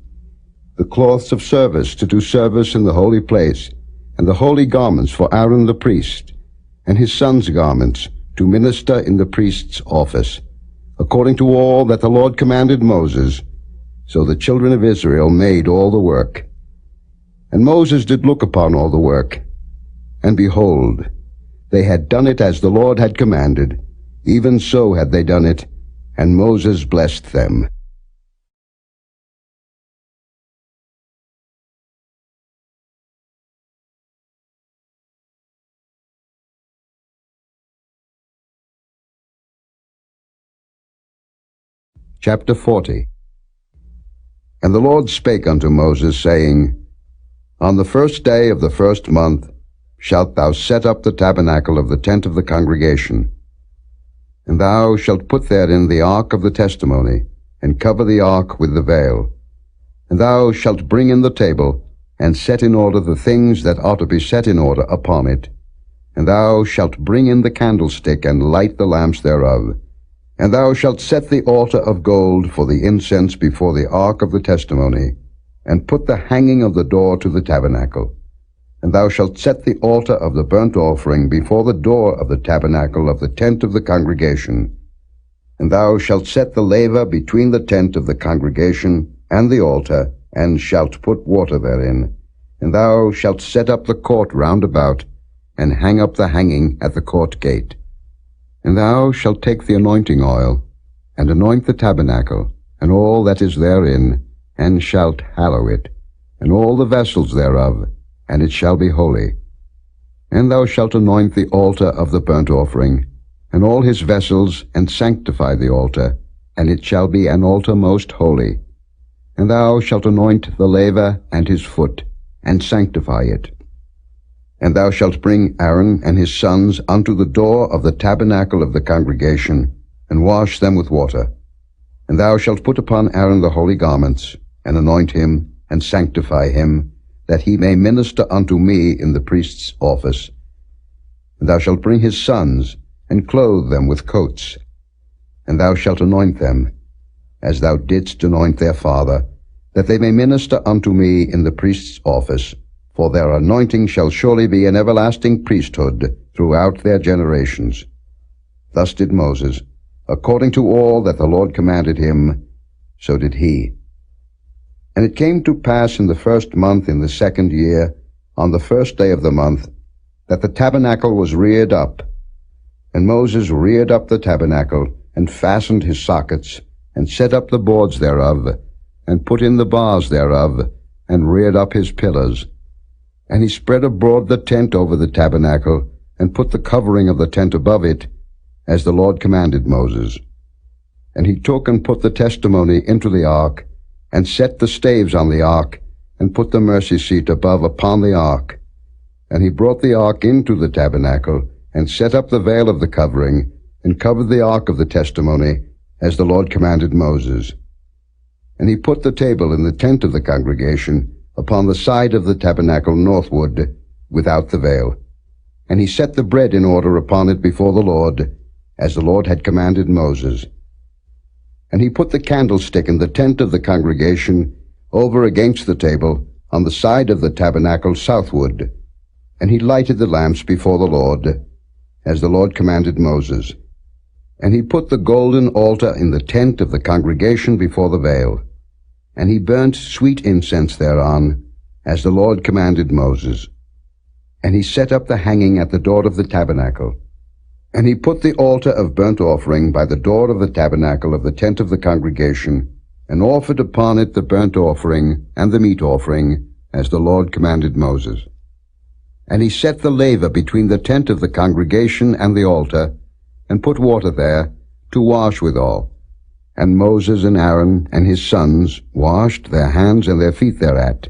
the cloths of service to do service in the holy place, and the holy garments for Aaron the priest, and his sons' garments to minister in the priest's office, according to all that the Lord commanded Moses. So the children of Israel made all the work. And Moses did look upon all the work, and behold, they had done it as the Lord had commanded, even so had they done it, and Moses blessed them. Chapter 40. And the Lord spake unto Moses, saying, On the first day of the first month shalt thou set up the tabernacle of the tent of the congregation. And thou shalt put therein the ark of the testimony, and cover the ark with the veil. And thou shalt bring in the table, and set in order the things that ought to be set in order upon it. And thou shalt bring in the candlestick, and light the lamps thereof. And thou shalt set the altar of gold for the incense before the ark of the testimony, and put the hanging of the door to the tabernacle. And thou shalt set the altar of the burnt offering before the door of the tabernacle of the tent of the congregation. And thou shalt set the laver between the tent of the congregation and the altar, and shalt put water therein. And thou shalt set up the court round about, and hang up the hanging at the court gate. And thou shalt take the anointing oil, and anoint the tabernacle, and all that is therein, and shalt hallow it, and all the vessels thereof, and it shall be holy. And thou shalt anoint the altar of the burnt offering, and all his vessels, and sanctify the altar, and it shall be an altar most holy. And thou shalt anoint the laver and his foot, and sanctify it. And thou shalt bring Aaron and his sons unto the door of the tabernacle of the congregation, and wash them with water. And thou shalt put upon Aaron the holy garments, and anoint him, and sanctify him, that he may minister unto me in the priest's office. And thou shalt bring his sons, and clothe them with coats. And thou shalt anoint them, as thou didst anoint their father, that they may minister unto me in the priest's office, for their anointing shall surely be an everlasting priesthood throughout their generations. Thus did Moses, according to all that the Lord commanded him, so did he. And it came to pass in the 1st month in the 2nd year, on the 1st day of the month, that the tabernacle was reared up. And Moses reared up the tabernacle, and fastened his sockets, and set up the boards thereof, and put in the bars thereof, and reared up his pillars. And he spread abroad the tent over the tabernacle, and put the covering of the tent above it, as the Lord commanded Moses. And he took and put the testimony into the ark, and set the staves on the ark, and put the mercy seat above upon the ark. And he brought the ark into the tabernacle, and set up the veil of the covering, and covered the ark of the testimony, as the Lord commanded Moses. And he put the table in the tent of the congregation, upon the side of the tabernacle northward, without the veil. And he set the bread in order upon it before the Lord, as the Lord had commanded Moses. And he put the candlestick in the tent of the congregation, over against the table, on the side of the tabernacle southward. And he lighted the lamps before the Lord, as the Lord commanded Moses. And he put the golden altar in the tent of the congregation before the veil. And he burnt sweet incense thereon, as the Lord commanded Moses. And he set up the hanging at the door of the tabernacle. And he put the altar of burnt offering by the door of the tabernacle of the tent of the congregation, and offered upon it the burnt offering and the meat offering, as the Lord commanded Moses. And he set the laver between the tent of the congregation and the altar, and put water there to wash withal. And Moses and Aaron and his sons washed their hands and their feet thereat.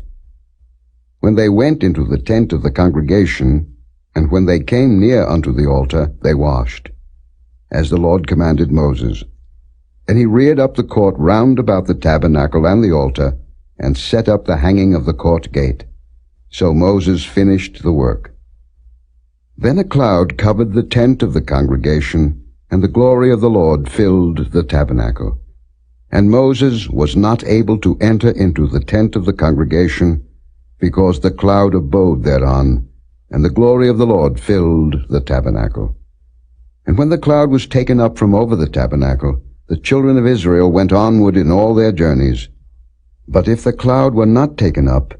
When they went into the tent of the congregation, and when they came near unto the altar, they washed, as the Lord commanded Moses. And he reared up the court round about the tabernacle and the altar, and set up the hanging of the court gate. So Moses finished the work. Then a cloud covered the tent of the congregation, and the glory of the Lord filled the tabernacle. And Moses was not able to enter into the tent of the congregation, because the cloud abode thereon, and the glory of the Lord filled the tabernacle. And when the cloud was taken up from over the tabernacle, the children of Israel went onward in all their journeys. But if the cloud were not taken up,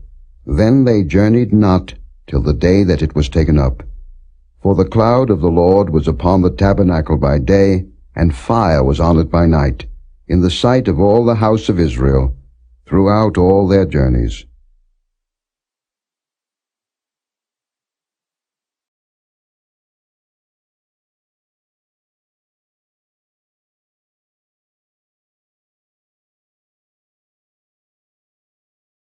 then they journeyed not till the day that it was taken up. For the cloud of the Lord was upon the tabernacle by day, and fire was on it by night, in the sight of all the house of Israel, throughout all their journeys.